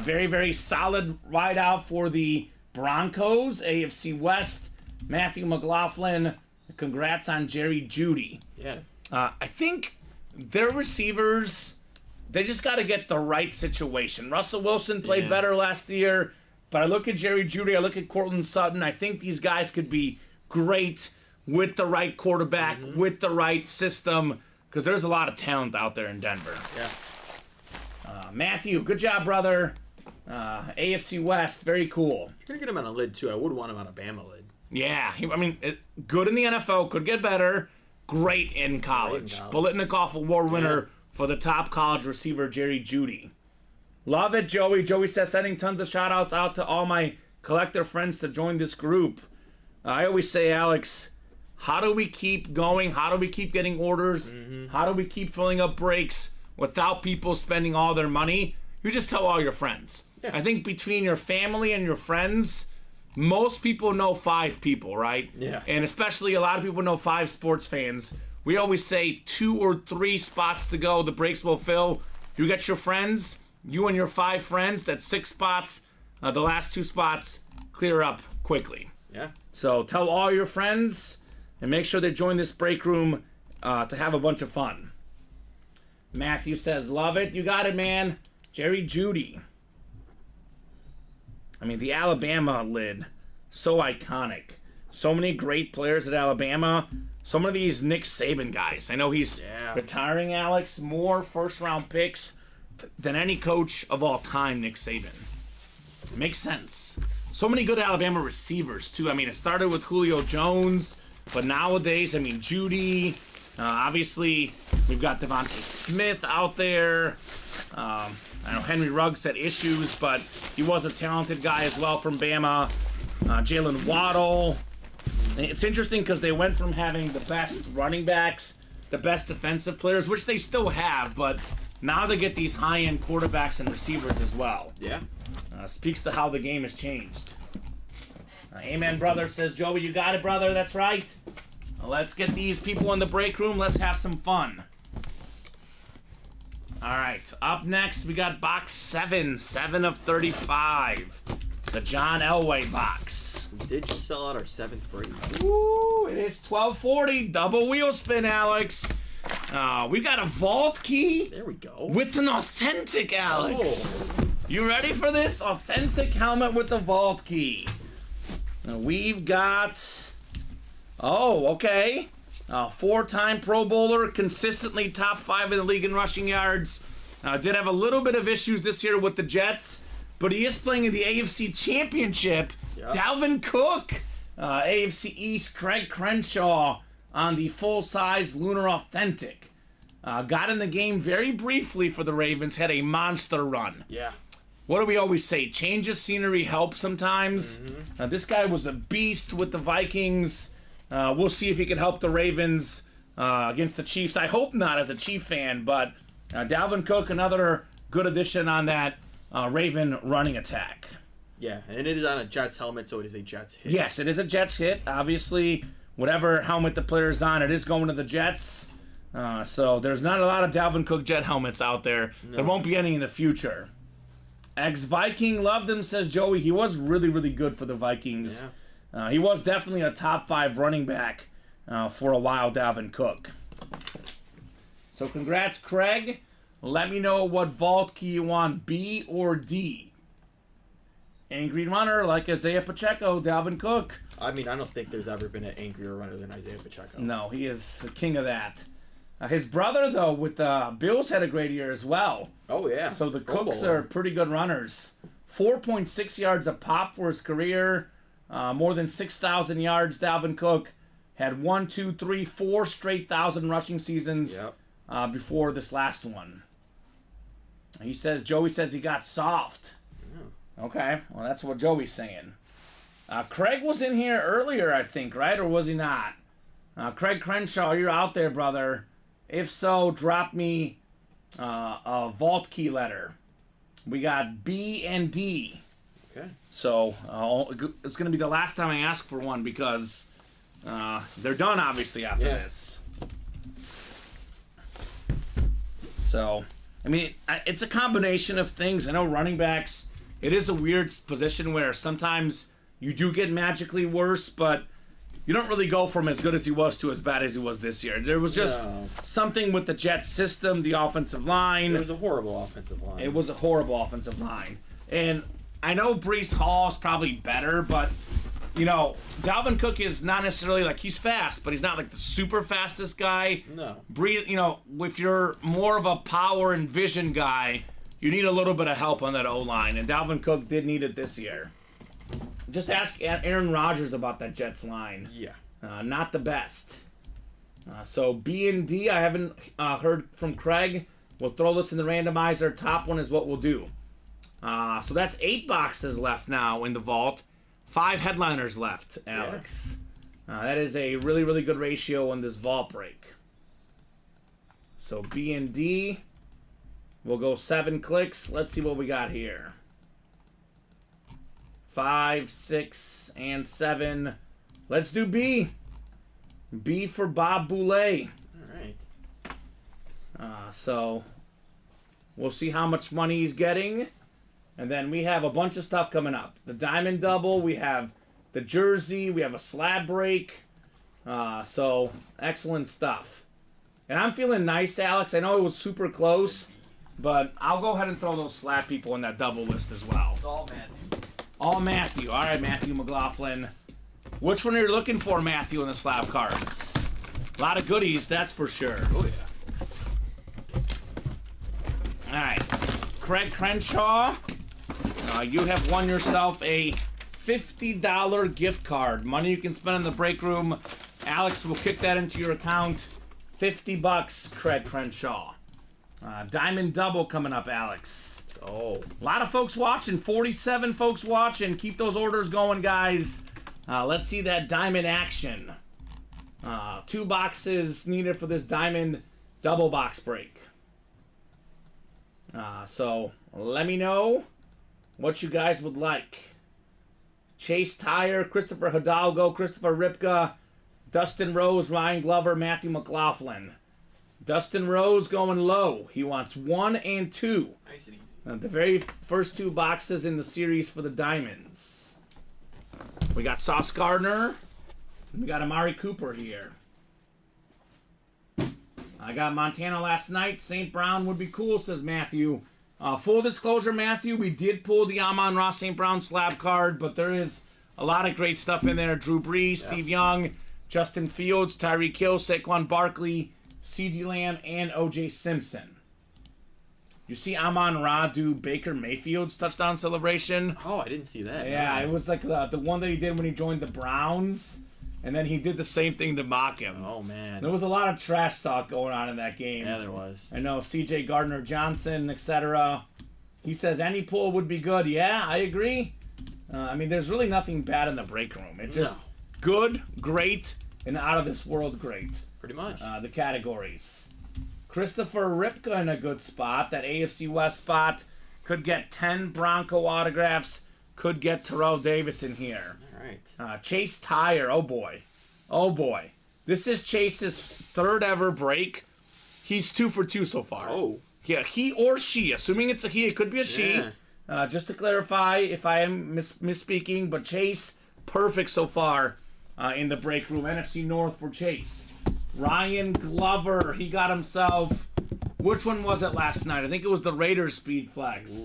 Very, very solid ride-out for the Broncos. AFC West, Matthew McLaughlin. Congrats on Jerry Jeudy. Yeah. I think their receivers, they just got to get the right situation. Russell Wilson played better last year, but I look at Jerry Jeudy, I look at Cortland Sutton. I think these guys could be great with the right quarterback, with the right system, because there's a lot of talent out there in Denver. Yeah. Matthew, good job, brother. AFC West, very cool. You're going to get him on a lid, too. I would want him on a Bama lid. Yeah, good in the NFL, could get better. Great in college. Bolitnikoff Award winner for the top college receiver, Jerry Jeudy. Love it, Joey. Joey says, sending tons of shout-outs out to all my collector friends to join this group. I always say, Alex, how do we keep going? How do we keep getting orders? How do we keep filling up breaks without people spending all their money? You just tell all your friends. Yeah. I think between your family and your friends, most people know 5 people, right? Yeah. And especially a lot of people know 5 sports fans. We always say 2 or 3 spots to go, the breaks will fill. You get your friends, you and your 5 friends, that's 6 spots. The last 2 spots clear up quickly. Yeah. So tell all your friends and make sure they join this break room to have a bunch of fun. Matthew says, love it. You got it, man. Jerry Jeudy. I mean, the Alabama lid, so iconic. So many great players at Alabama. Some of these Nick Saban guys. I know he's retiring, Alex. More first-round picks than any coach of all time, Nick Saban. Makes sense. So many good Alabama receivers, too. I mean, it started with Julio Jones, but nowadays, I mean, Jeudy. Obviously, we've got Devontae Smith out there. I know Henry Ruggs had issues, but he was a talented guy as well from Bama. Jalen Waddle. And it's interesting because they went from having the best running backs the best defensive players, which they still have, but now they get these high-end quarterbacks and receivers as well. Yeah. Speaks to how the game has changed. Amen, brother, says Joey. You got it, brother. That's right. Let's get these people in the break room. Let's have some fun. All right, up next, we got box 7, 7 of 35. The John Elway box. We did just sell out our 7th break. Woo, it is 1240. Double wheel spin, Alex. We got a vault key. There we go. With an authentic, Alex. Oh. You ready for this? Authentic helmet with the vault key. Now we've got... Oh, okay. 4-time Pro Bowler, consistently top 5 in the league in rushing yards. Did have a little bit of issues this year with the Jets, but he is playing in the AFC Championship. Yep. Dalvin Cook, AFC East, Craig Crenshaw on the full-size Lunar Authentic. Got in the game very briefly for the Ravens, had a monster run. Yeah. What do we always say? Change of scenery helps sometimes. This guy was a beast with the Vikings. We'll see if he can help the Ravens against the Chiefs. I hope not as a Chief fan, but Dalvin Cook, another good addition on that Raven running attack. Yeah, and it is on a Jets helmet, so it is a Jets hit. Yes, it is a Jets hit. Obviously, whatever helmet the player's on, it is going to the Jets. So there's not a lot of Dalvin Cook Jet helmets out there. No. There won't be any in the future. Ex-Viking loved him, says Joey. He was really, really good for the Vikings. Yeah. He was definitely a top 5 running back for a while, Dalvin Cook. So congrats, Craig. Let me know what vault key you want, B or D. Angry runner like Isaiah Pacheco, Dalvin Cook. I mean, I don't think there's ever been an angrier runner than Isaiah Pacheco. No, he is the king of that. His brother, though, with the Bills had a great year as well. Oh, yeah. So the Cooks are pretty good runners. 4.6 yards a pop for his career. More than 6,000 yards. Dalvin Cook had 1, 2, 3, 4 straight 1,000 rushing seasons before this last one. Joey says he got soft. Yeah. Okay, well, that's what Joey's saying. Craig was in here earlier, I think, right? Or was he not? Craig Crenshaw, you're out there, brother. If so, drop me a vault key letter. We got B and D. Okay. So it's going to be the last time I ask for one because they're done, obviously, after this. So, I mean, it's a combination of things. I know running backs, it is a weird position where sometimes you do get magically worse, but you don't really go from as good as he was to as bad as he was this year. There was just something with the Jets system, the offensive line. It was a horrible offensive line. It was a horrible offensive line. And I know Breece Hall is probably better, but, you know, Dalvin Cook is not necessarily like, he's fast, but he's not like the super fastest guy. No. You know, if you're more of a power and vision guy, you need a little bit of help on that O-line, and Dalvin Cook did need it this year. Just ask Aaron Rodgers about that Jets line. Yeah. Not the best. So B and D, I haven't heard from Craig. We'll throw this in the randomizer. Top one is what we'll do. So that's 8 boxes left now in the vault. 5 headliners left, Alex. Yeah. That is a really, really good ratio in this vault break. So B and D. We'll go 7 clicks. Let's see what we got here. 5, 6, and 7. Let's do B. B for Bob Boulay. All right. So we'll see how much money he's getting. And then we have a bunch of stuff coming up. The Diamond Double. We have the jersey. We have a slab break. So excellent stuff. And I'm feeling nice, Alex. I know it was super close, but I'll go ahead and throw those slab people in that double list as well. It's all Matthew. All Matthew. All right, Matthew McLaughlin. Which one are you looking for, Matthew, in the slab cards? A lot of goodies, that's for sure. Oh, yeah. All right. Craig Crenshaw, you have won yourself a $50 gift card. Money you can spend in the break room. Alex will kick that into your account. $50, Craig Crenshaw. Diamond Double coming up, Alex. Oh, a lot of folks watching. 47 folks watching. Keep those orders going, guys. Let's see that diamond action. 2 boxes needed for this diamond double box break. So let me know what you guys would like. Chase Tyre, Christopher Hidalgo, Christopher Ripka, Dustin Rose, Ryan Glover, Matthew McLaughlin. Dustin Rose going low. He wants 1 and 2. Nice and easy. The very first 2 boxes in the series for the Diamonds. We got Sauce Gardner. And we got Amari Cooper here. I got Montana last night. St. Brown would be cool, says Matthew. Full disclosure, Matthew, we did pull the Amon-Ra St. Brown slab card, but there is a lot of great stuff in there. Drew Brees, Steve Young, Justin Fields, Tyreek Hill, Saquon Barkley, CeeDee Lamb, and O.J. Simpson. You see Amon-Ra do Baker Mayfield's touchdown celebration? Oh, I didn't see that. Yeah, it was like the one that he did when he joined the Browns, and then he did the same thing to mock him. Oh, man. There was a lot of trash talk going on in that game. Yeah, there was. I know, C.J. Gardner-Johnson, etc. He says any pull would be good. Yeah, I agree. I mean, there's really nothing bad in the break room. It's just good, great, and out of this world great. Pretty much. The categories. Christopher Ripka in a good spot. That AFC West spot could get 10 Bronco autographs. Could get Terrell Davis in here. All right. Chase Tyre. Oh, boy. Oh, boy. This is Chase's 3rd ever break. He's 2 for 2 so far. Oh. Yeah, he or she. Assuming it's a he, it could be a she. Yeah. Just to clarify if I am misspeaking, but Chase, perfect so far in the break room. NFC North for Chase. Ryan Glover, he got himself, which one was it last night? I think it was the Raiders Speed Flex.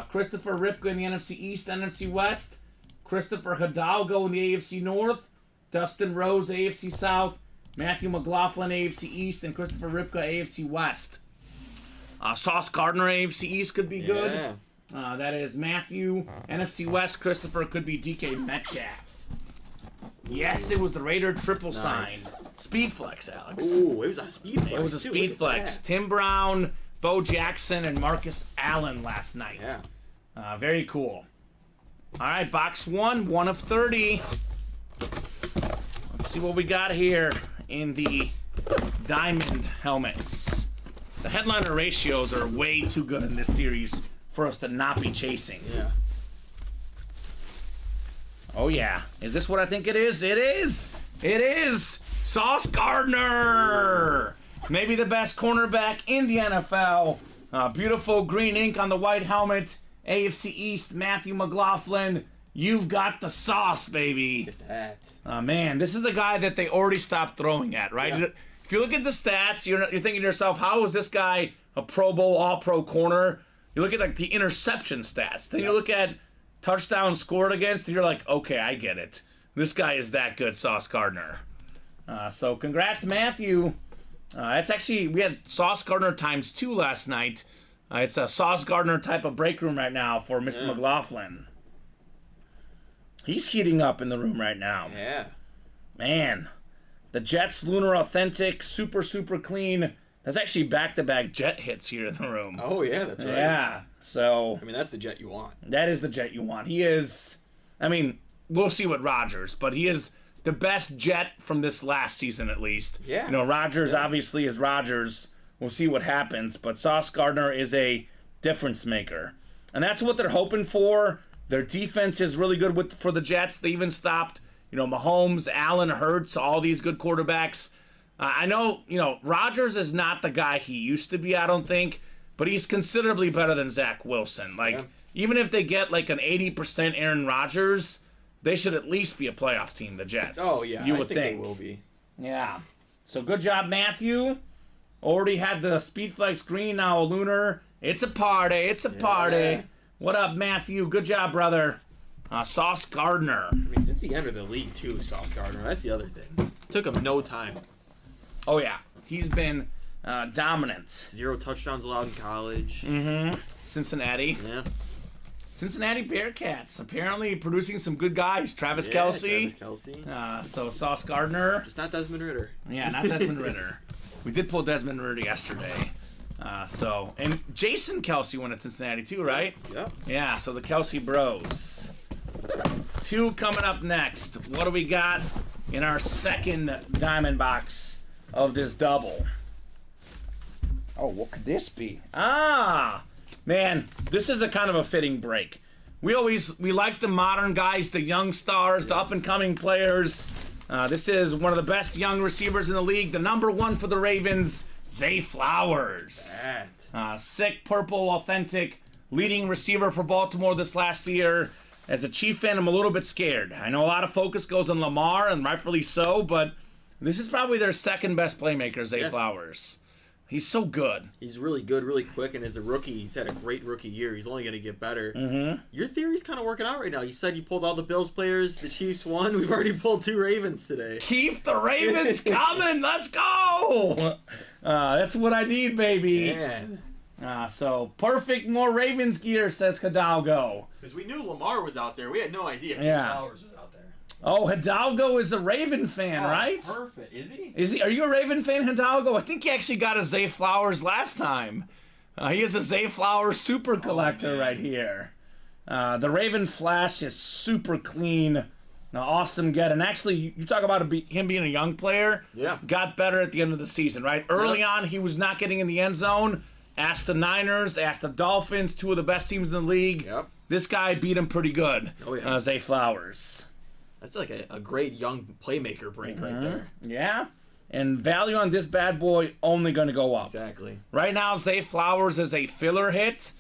Christopher Ripka in the NFC East, NFC West. Christopher Hidalgo in the AFC North. Dustin Rose, AFC South. Matthew McLaughlin, AFC East. And Christopher Ripka, AFC West. Sauce Gardner, AFC East could be good. That is Matthew. NFC West, Christopher could be DK Metcalf. Yes, it was the Raider triple sign. Speed Flex, Alex. Ooh, it was a Speed Flex. It was a Speed Flex. Tim Brown, Bo Jackson, and Marcus Allen last night. Yeah. Very cool. All right, box 1, 1 of 30. Let's see what we got here in the diamond helmets. The headliner ratios are way too good in this series for us to not be chasing. Yeah. Oh, yeah. Is this what I think it is? It is! It is! Sauce Gardner! Maybe the best cornerback in the NFL. Beautiful green ink on the white helmet. AFC East, Matthew McLaughlin. You've got the sauce, baby. Look at that. Man, this is a guy that they already stopped throwing at, right? Yeah. If you look at the stats, you're thinking to yourself, how is this guy a Pro Bowl, All-Pro corner? You look at like the interception stats. Then you look at touchdown scored against, and you're like, okay, I get it. This guy is that good, Sauce Gardner. So congrats, Matthew. That's actually, we had Sauce Gardner ×2 last night. It's a Sauce Gardner type of break room right now for Mr. McLaughlin. He's heating up in the room right now. Yeah. Man, the Jets Lunar Authentic, super, super clean. There's actually back-to-back Jet hits here in the room. Oh, yeah, that's right. Yeah, so... I mean, that's the Jet you want. That is the Jet you want. He is... I mean, we'll see with Rodgers, but he is the best Jet from this last season, at least. Yeah. You know, Rodgers obviously is Rodgers. We'll see what happens, but Sauce Gardner is a difference maker. And that's what they're hoping for. Their defense is really good for the Jets. They even stopped, Mahomes, Allen, Hurts, all these good quarterbacks. I know, Rodgers is not the guy he used to be, I don't think, but he's considerably better than Zach Wilson. Even if they get like an 80% Aaron Rodgers, they should at least be a playoff team, the Jets. Oh, yeah, you I would think they will be. Yeah. So good job, Matthew. Already had the Speed Flex green, now a lunar. It's a party. It's a party. Yeah. What up, Matthew? Good job, brother. Sauce Gardner. I mean, since he entered the league, too, Sauce Gardner, that's the other thing. Took him no time. Oh, yeah. He's been dominant. 0 touchdowns allowed in college. Cincinnati. Yeah. Cincinnati Bearcats. Apparently producing some good guys. Travis Kelce. So Sauce Gardner. Just not Desmond Ritter. Yeah, not Desmond Ritter. We did pull Desmond Ritter yesterday. And Jason Kelce went at Cincinnati too, right? Yeah. Yeah, so the Kelce bros. 2 coming up next. What do we got in our second diamond box of this double. Oh, what could this be? Ah, man, this is a kind of a fitting break. We like the modern guys, the young stars, the up-and-coming players. This is one of the best young receivers in the league. The number 1 for the Ravens, Zay Flowers. Sick, purple, authentic, leading receiver for Baltimore this last year. As a Chief fan, I'm a little bit scared. I know a lot of focus goes on Lamar, and rightfully so, but this is probably their second best playmaker, Zay Flowers. He's so good. He's really good, really quick, and as a rookie, he's had a great rookie year. He's only going to get better. Your theory's kind of working out right now. You said you pulled all the Bills players, the Chiefs won. We've already pulled 2 Ravens today. Keep the Ravens coming. Let's go. That's what I need, baby. Man. So perfect, more Ravens gear, says Hidalgo. Because we knew Lamar was out there. We had no idea Flowers was out there. Oh, Hidalgo is a Raven fan, right? Perfect. Is he? Is he? Are you a Raven fan, Hidalgo? I think he actually got a Zay Flowers last time. He is a Zay Flowers super collector right here. The Raven Flash is super clean. An awesome get. And actually, you talk about him being a young player. Yeah. Got better at the end of the season, right? Early on, he was not getting in the end zone. Asked the Niners, asked the Dolphins, 2 of the best teams in the league. Yep. This guy beat him pretty good. Oh, yeah. Zay Flowers. That's like a great young playmaker break right there. Yeah. And value on this bad boy only going to go up. Exactly. Right now, Zay Flowers is a filler hit.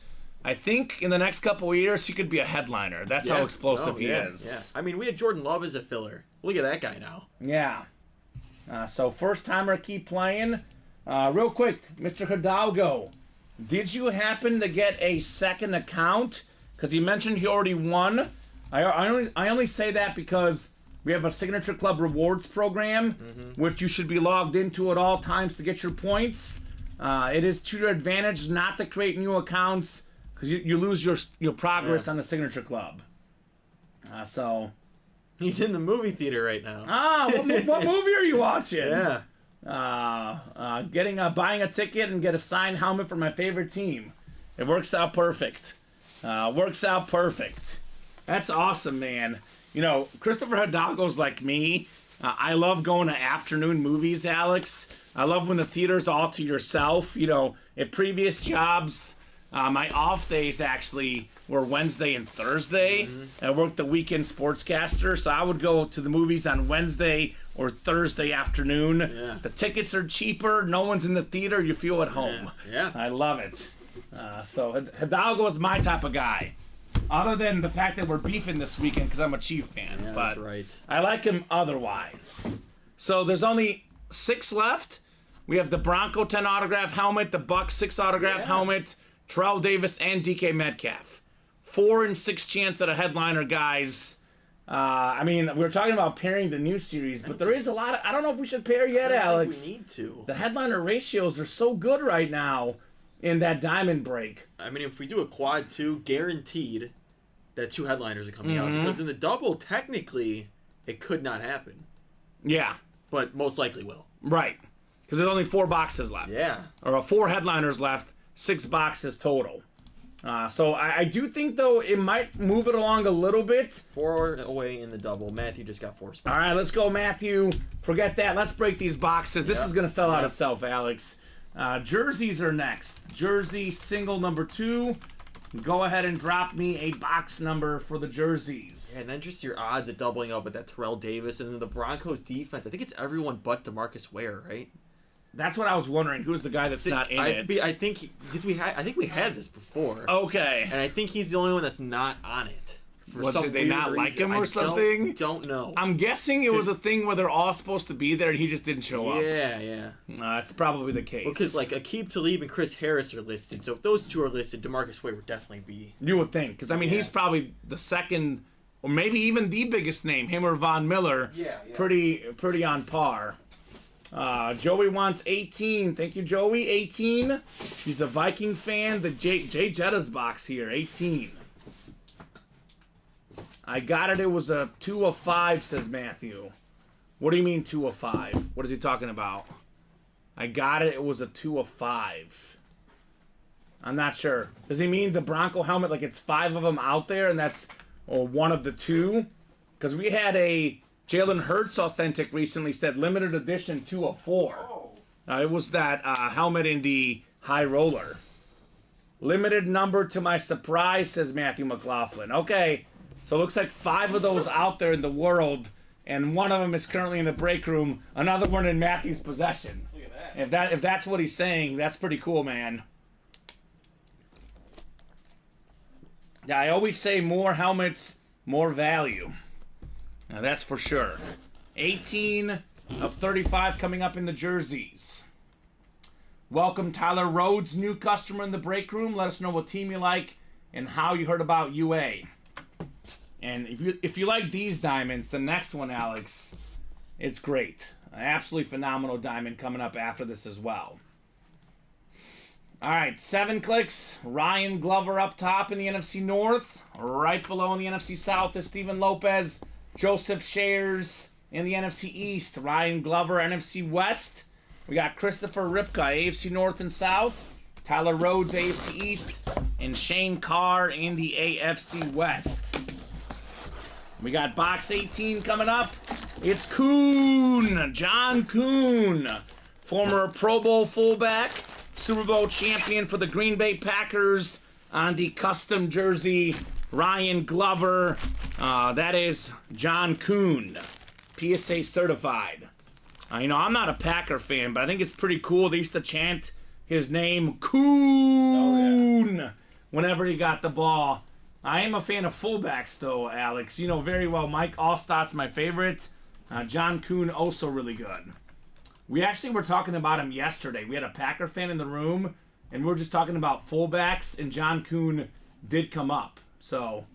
I think in the next couple of years, he could be a headliner. That's how explosive he is. Yeah. I mean, we had Jordan Love as a filler. Look at that guy now. Yeah. So first-timer, keep playing. Real quick, Mr. Hidalgo, did you happen to get a second account? Because he mentioned he already won. I only say that because we have a Signature Club rewards program, which you should be logged into at all times to get your points. It is to your advantage not to create new accounts because you lose your progress on the Signature Club. So he's in the movie theater right now. what movie are you watching? Yeah. Buying a ticket and get a signed helmet for my favorite team. It works out perfect. That's awesome, man. You know, Christopher Hidalgo's like me. I love going to afternoon movies, Alex. I love when the theater's all to yourself. You know, at previous jobs, my off days actually were Wednesday and Thursday. I worked the weekend sportscaster, so I would go to the movies on Wednesday or Thursday afternoon. Yeah. The tickets are cheaper. No one's in the theater. You feel at home. Yeah. I love it. So Hidalgo is my type of guy. Other than the fact that we're beefing this weekend because I'm a Chief fan. Yeah, but that's right. I like him otherwise. So there's only 6 left. We have the Bronco 10 autograph helmet, the Bucks 6 autograph helmet, Terrell Davis, and DK Metcalf. 4 and 6 chance at a headliner, guys. I mean, we were talking about pairing the new series, but there is a lot of... I don't know if we should pair yet, Alex. I think we need to. The headliner ratios are so good right now in that diamond break. I mean, if we do a quad 2, guaranteed that 2 headliners are coming out. Because in the double, technically, it could not happen. Yeah. But most likely will. Right. Because there's only 4 boxes left. Yeah. Or 4 headliners left, 6 boxes total. So I do think, though, it might move it along a little bit. 4 away in the double. Matthew just got 4 spots. All right, let's go, Matthew. Forget that. Let's break these boxes. This is going to sell out itself, Alex. Jerseys are next. Jersey single number 2. Go ahead and drop me a box number for the jerseys. Yeah, and then just your odds at doubling up with that Terrell Davis and then the Broncos defense. I think it's everyone but DeMarcus Ware, right? That's what I was wondering. Who's the guy that's not in it? I think we had this before. Okay. And I think he's the only one that's not on it. Did they not like him or something? Don't know. I'm guessing it was a thing where they're all supposed to be there and he just didn't show up. Yeah. That's probably the case. Because like Aqib Talib and Chris Harris are listed, so if those 2 are listed, DeMarcus Ware would definitely be. You would think, because I mean he's probably the second, or maybe even the biggest name. Him or Von Miller. Yeah. Pretty on par. Joey wants 18. Thank you, Joey. 18. He's a Viking fan. The Jay Jetta's box here. 18. I got it. It was a 2 of 5, says Matthew. What do you mean 2 of 5? What is he talking about? I got it. It was a 2 of 5. I'm not sure. Does he mean the Bronco helmet, like it's 5 of them out there and that's one of the 2? Because we had a Jalen Hurts Authentic recently said limited edition 2 of 4. It was that helmet in the high roller. Limited number to my surprise, says Matthew McLaughlin. Okay, so it looks like 5 of those out there in the world, and one of them is currently in the break room. Another one in Matthew's possession. Look at that. If that's what he's saying, that's pretty cool, man. Yeah, I always say more helmets, more value. Now that's for sure. 18 of 35 coming up in the jerseys. Welcome Tyler Rhodes, new customer in the break room. Let us know what team you like and how you heard about UA. And if you like these diamonds, the next one, Alex, it's great. An absolutely phenomenal diamond coming up after this as well. All right, 7 clicks. Ryan Glover up top in the NFC North. Right below in the NFC South is Steven Lopez. Joseph Shares in the NFC East. Ryan Glover, NFC West. We got Christopher Ripka, AFC North and South. Tyler Rhodes, AFC East. And Shane Carr in the AFC West. We got box 18 coming up. It's Kuhn, John Kuhn, former Pro Bowl fullback, Super Bowl champion for the Green Bay Packers on the custom jersey. Ryan Glover, that is John Kuhn, PSA certified. I'm not a Packer fan, but I think it's pretty cool. They used to chant his name, Kuhn, whenever he got the ball. I am a fan of fullbacks, though, Alex. You know very well Mike Allstott's my favorite. John Kuhn, also really good. We actually were talking about him yesterday. We had a Packer fan in the room, and we were just talking about fullbacks, and John Kuhn did come up. So,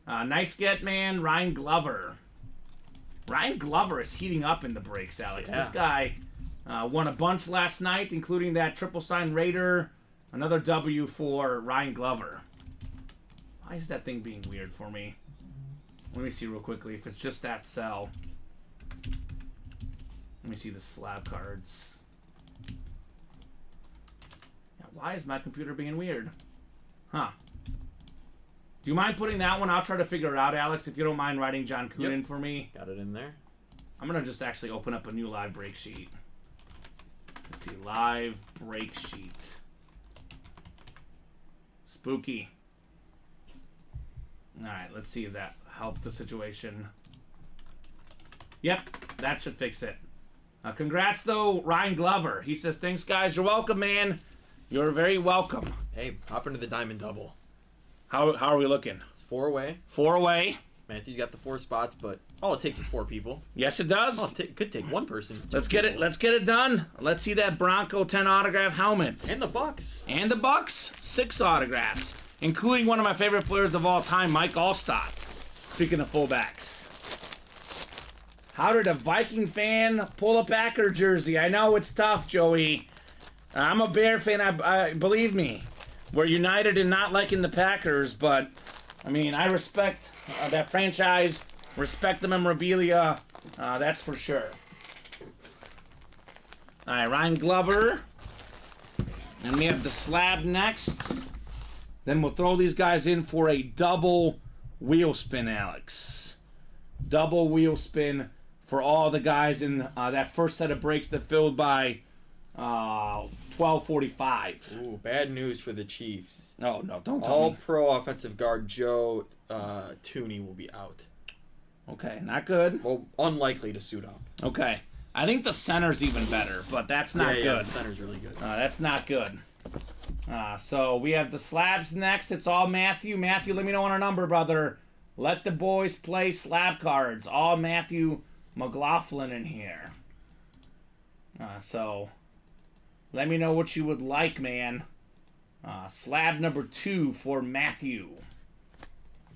nice get, man. Ryan Glover. Ryan Glover is heating up in the breaks, Alex. Yeah. This guy won a bunch last night, including that triple sign Raider. Another W for Ryan Glover. Why is that thing being weird for me? Let me see real quickly if it's just that cell. Let me see the slab cards. Yeah, why is my computer being weird? Huh. Do you mind putting that one? I'll try to figure it out, Alex, if you don't mind writing John Kuhn in for me. Got it in there. I'm going to just actually open up a new live break sheet. Let's see, live break sheet. Spooky. Alright, let's see if that helped the situation. Yep, that should fix it. Congrats, though, Ryan Glover. He says, thanks, guys. You're welcome, man. You're very welcome. Hey, hop into the diamond double. How are we looking? It's 4 away. 4 away. Matthew's got the 4 spots, but all it takes is 4 people. Yes, it does. Oh, could take 1 person. Let's get it. Let's get it done. Let's see that Bronco 10 autograph helmet. And the Bucks. And the Bucks, 6 autographs, including one of my favorite players of all time, Mike Allstott. Speaking of fullbacks. How did a Viking fan pull a Packer jersey? I know it's tough, Joey. I'm a Bear fan, I believe me. We're united in not liking the Packers, but, I mean, I respect that franchise, respect the memorabilia, that's for sure. All right, Ryan Glover. And we have the slab next. Then we'll throw these guys in for a double wheel spin, Alex. Double wheel spin for all the guys in that first set of breaks that filled by 12:45. Ooh, bad news for the Chiefs. Oh, no, don't tell me. All-pro offensive guard Joe Tooney will be out. Okay, not good. Well, unlikely to suit up. Okay. I think the center's even better, but that's not good. Yeah, the center's really good. That's not good. So we have the slabs next. It's all Matthew. Matthew, let me know on a number, brother. Let the boys play slab cards. All Matthew McLaughlin in here. So let me know what you would like, man. Slab number 2 for Matthew.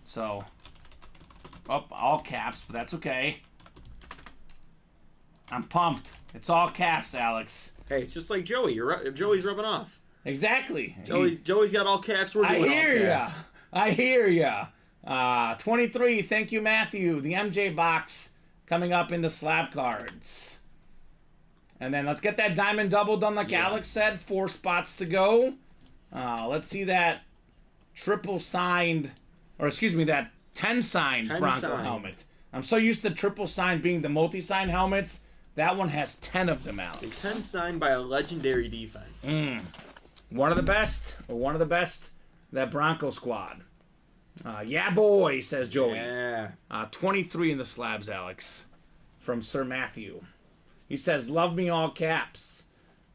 So, all caps, but that's okay. I'm pumped. It's all caps, Alex. Hey, it's just like Joey. Joey's rubbing off. Exactly. Joey's got all caps. We're doing all caps. I hear ya. 23. Thank you, Matthew. The MJ box coming up in the slab cards. And then let's get that diamond double done like Alex said. 4 spots to go. Let's see that triple signed, or excuse me, that 10 signed Bronco helmet. I'm so used to triple sign being the multi-sign helmets. That one has 10 of them, Alex. 10 signed by a legendary defense. One of the best. That Bronco squad. Yeah, boy, says Joey. Yeah. 23 in the slabs, Alex. From Sir Matthew. He says, love me all caps.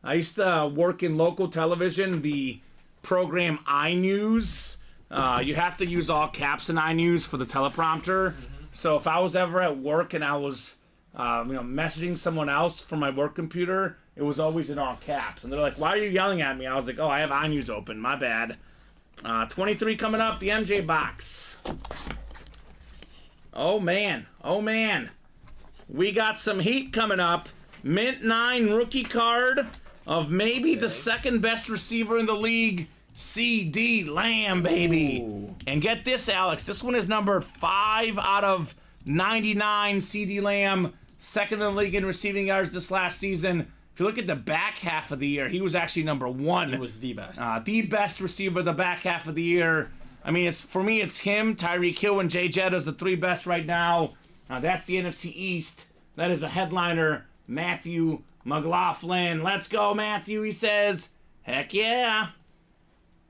I used to work in local television, the program iNews. You have to use all caps in iNews for the teleprompter. So if I was ever at work and I was messaging someone else from my work computer, it was always in all caps. And they're like, why are you yelling at me? I was like, oh, I have iNews open. My bad. 23 coming up, the MJ box. Oh, man. We got some heat coming up. Mint 9 rookie card of maybe the second best receiver in the league, CD Lamb, baby. Ooh. And get this, Alex. This one is number 5 out of 99. CD Lamb, second in the league in receiving yards this last season. If you look at the back half of the year, he was actually number 1. He was the best. The best receiver the back half of the year. I mean, for me, it's him, Tyreek Hill, and Jay Jetta's the 3 best right now. That's the NFC East. That is a headliner, Matthew McLaughlin. Let's go, Matthew, he says. Heck yeah.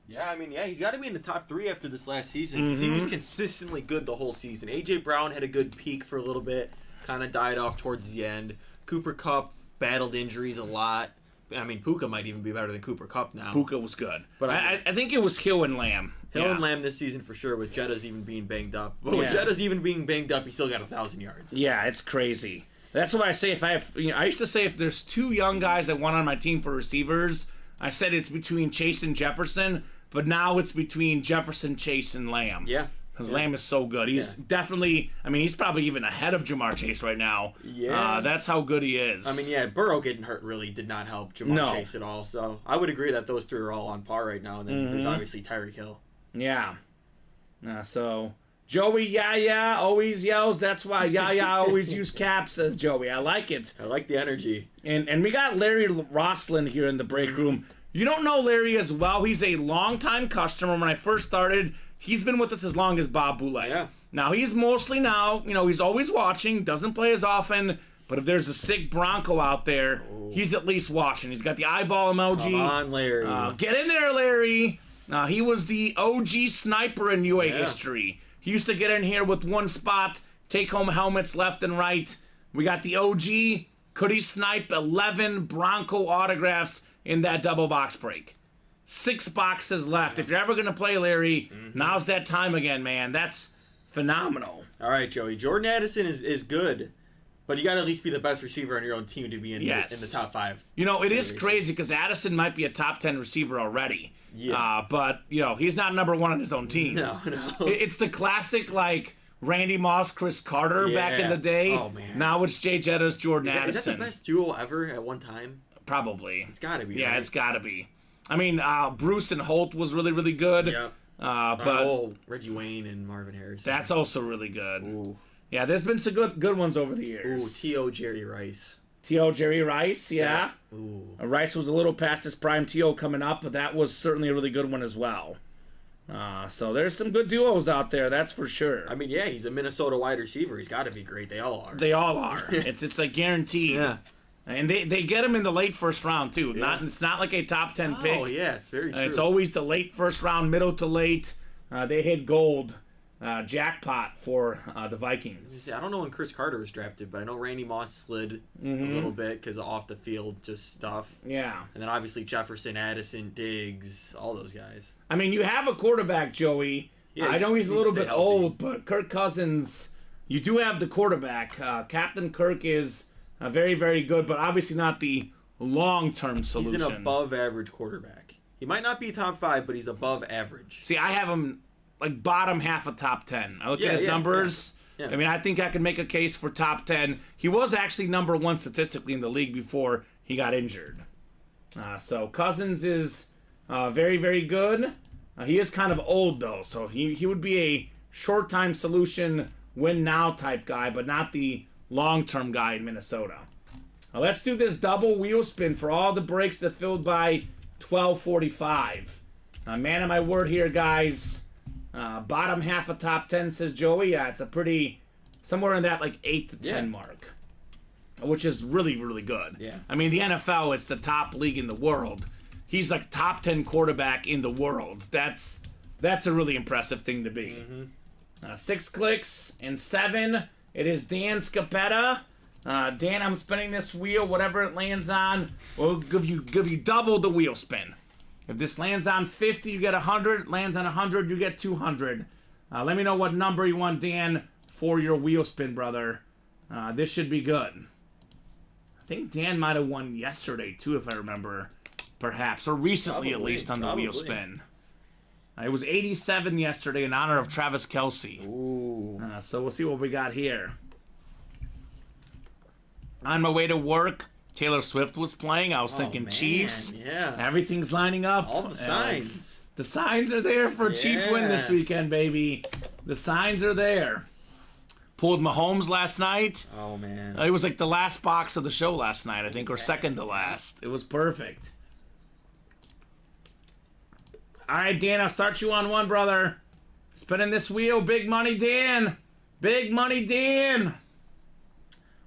Yeah, he's got to be in the top 3 after this last season because he was consistently good the whole season. A.J. Brown had a good peak for a little bit, kind of died off towards the end. Cooper Kupp battled injuries a lot. Puka might even be better than Cooper Kupp now. Puka was good. But I think it was Hill and Lamb. Hill and Lamb this season for sure, with Jetta's even being banged up. But with Jetta's even being banged up, he still got 1,000 yards. Yeah, it's crazy. That's why I say I used to say if there's 2 young guys that want on my team for receivers, I said it's between Chase and Jefferson, but now it's between Jefferson, Chase, and Lamb. Yeah. Because Lamb is so good. He's definitely, he's probably even ahead of Jamar Chase right now. Yeah. That's how good he is. Burrow getting hurt really did not help Jamar Chase at all. So I would agree that those 3 are all on par right now. And then there's obviously Tyreek Hill. Yeah. So Joey always yells. That's why Yaya always use caps, says Joey. I like it. I like the energy. And we got Larry Roslin here in the break room. You don't know Larry as well. He's a longtime customer. When I first started, he's been with us as long as Bob Boulay. Yeah. Now, he's mostly he's always watching, doesn't play as often, but if there's a sick Bronco out there, he's at least watching. He's got the eyeball emoji. Come on, Larry. Get in there, Larry. He was the OG sniper in UA history. He used to get in here with one spot, take home helmets left and right. We got the OG. Could he snipe 11 Bronco autographs in that double box break? 6 boxes left. If you're ever going to play, Larry, now's that time again, man. That's phenomenal. All right, Joey. Jordan Addison is good, but you got to at least be the best receiver on your own team to be in the top 5. It is crazy because Addison might be a top 10 receiver already. Yeah. But, he's not number 1 on his own team. No. It's the classic, Randy Moss, Chris Carter back in the day. Oh, man. Now it's Jay Jetta's Jordan Addison. Is that the best duo ever at one time? Probably. It's got to be. Yeah, right? it's got to be. Bruce and Holt was really, really good. Yeah. But Reggie Wayne and Marvin Harris. That's also really good. Ooh. Yeah, there's been some good ones over the years. Ooh, T.O. Jerry Rice. T.O. Jerry Rice, yeah. Ooh. Rice was a little past his prime. T.O. coming up, but that was certainly a really good one as well. So there's some good duos out there, that's for sure. He's a Minnesota wide receiver. He's got to be great. They all are. They all are. It's guaranteed. Yeah. And they get him in the late first round, too. Yeah. It's not like a top 10 pick. Oh, yeah, it's very true. It's always the late first round, middle to late. They hit gold jackpot for the Vikings. I don't know when Chris Carter was drafted, but I know Randy Moss slid a little bit because of off the field just stuff. Yeah. And then obviously Jefferson, Addison, Diggs, all those guys. You have a quarterback, Joey. Yeah, I know he's a little bit healthy. old, but Kirk Cousins, you do have the quarterback. Captain Kirk is very, very good, but obviously not the long-term solution. He's an above-average quarterback. He might not be top 5, but he's above average. See, I have him bottom half of top 10. I look at his numbers. Yeah. I think I can make a case for top 10. He was actually number 1 statistically in the league before he got injured. So Cousins is very, very good. He is kind of old, though, so he would be a short-time solution, win-now type guy, but not the long-term guy in Minnesota. Now, let's do this double wheel spin for all the breaks that filled by 12:45. Man of my word here, guys. Bottom half of top 10, says Joey. Yeah, it's a pretty somewhere in that like 8 to 10 mark, which is really, really good. Yeah. I mean, the NFL, it's the top league in the world. He's like top 10 quarterback in the world. That's a really impressive thing to be. 6 clicks and 7. It is Dan Scapetta. Dan, I'm spinning this wheel. Whatever it lands on, we'll give you double the wheel spin. If this lands on 50, you get 100. Lands on 100, you get 200. Let me know what number you want, Dan, for your wheel spin, brother. This should be good. I think Dan might have won yesterday, too, if I remember. Perhaps. Or recently, at least, on the wheel spin. It was 87 yesterday in honor of Travis Kelce. Ooh. So we'll see what we got here. On my way to work, Taylor Swift was playing. I was thinking man, Chiefs. yeah. Everything's lining up. All the signs. The signs are there for a Chief win this Yeah. weekend, baby. The signs are there. Pulled Mahomes last night. Oh, man. It was like the last box of the show last night, I think, or second to last. It was perfect. All right, Dan, I'll start you on one, brother. Spinning this wheel. Big money, Dan. Big money, Dan.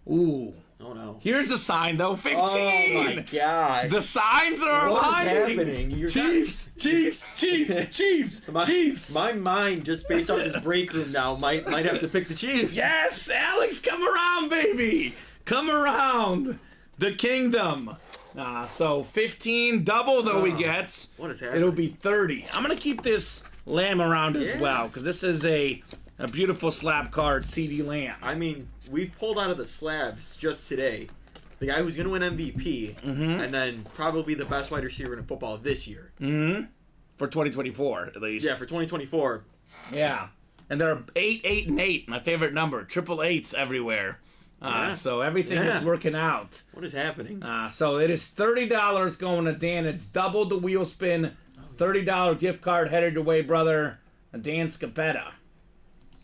Ooh. Oh, no. Here's the sign, though. 15. Oh, my God. The signs are What is aligning. happening? You're Chiefs, Chiefs, Chiefs, Chiefs, Chiefs. My mind, just based on this break room now, might have to pick the Chiefs. Yes, Alex, come around, baby. Come around. The kingdom. So 15, double though he gets. What is happening? It'll be 30. I'm going to keep this lamb around as Yeah. well, because this is a beautiful slab card, CD Lamb. I mean, we've pulled out of the slabs just today the guy who's going to win MVP, and then probably the best wide receiver in football this year. For 2024, at least. Yeah, for 2024. Yeah. And there are 8, 8, and 8. My favorite number. Triple eights everywhere. So everything is working out. What is happening? So it is $30 going to Dan. It's double the wheel spin. $30 gift card headed your way, brother. Dan Scapetta.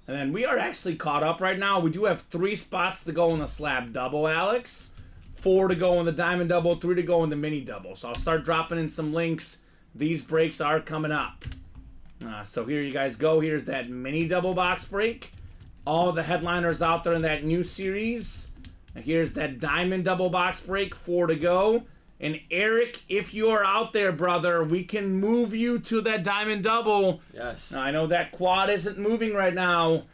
And then we are actually caught up right now. We do have 3 spots to go in the slab double, Alex. 4 to go in the diamond double. 3 to go in the mini double. So I'll start dropping in some links. These breaks are coming up. So here you guys go. Here's that mini double box break. All the headliners out there in that new series. And here's that diamond double box break. 4 to go. And Eric, if you are out there, brother, we can move you to that diamond double. Yes. I know that quad isn't moving right now.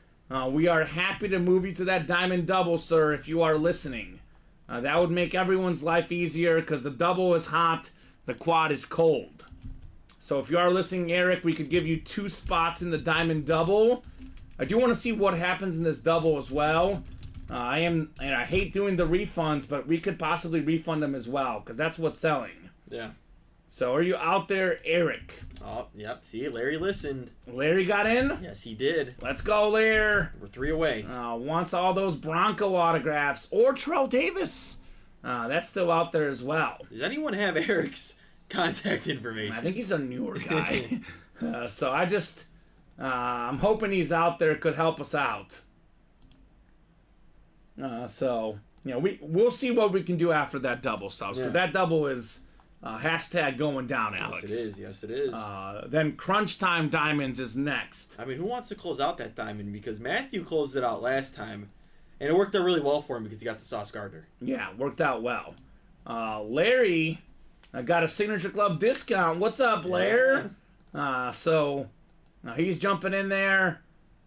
We are happy to move you to that diamond double, sir, if you are listening. That would make everyone's life easier because the double is hot, the quad is cold. So if you are listening, Eric, we could give you 2 spots in the diamond double. I do want to see what happens in this double as well. I hate doing the refunds, but we could possibly refund them as well because that's what's selling. Yeah. So are you out there, Eric? Oh, yep. See, Larry listened. Larry got in? Yes, he did. Let's go, Larry. We're 3 away. Wants all those Bronco autographs. Or Terrell Davis. That's still out there as well. Does anyone have Eric's contact information? I think he's a newer guy. So I'm hoping he's out there, could help us out. We'll see what we can do after that double sells. Because that double is hashtag going down, Alex. Yes, it is. Then Crunch Time Diamonds is next. I mean, who wants to close out that diamond? Because Matthew closed it out last time, and it worked out really well for him because he got the Sauce Gardner. Yeah, worked out well. Larry got a Signature Club discount. What's up, Larry? So he's jumping in there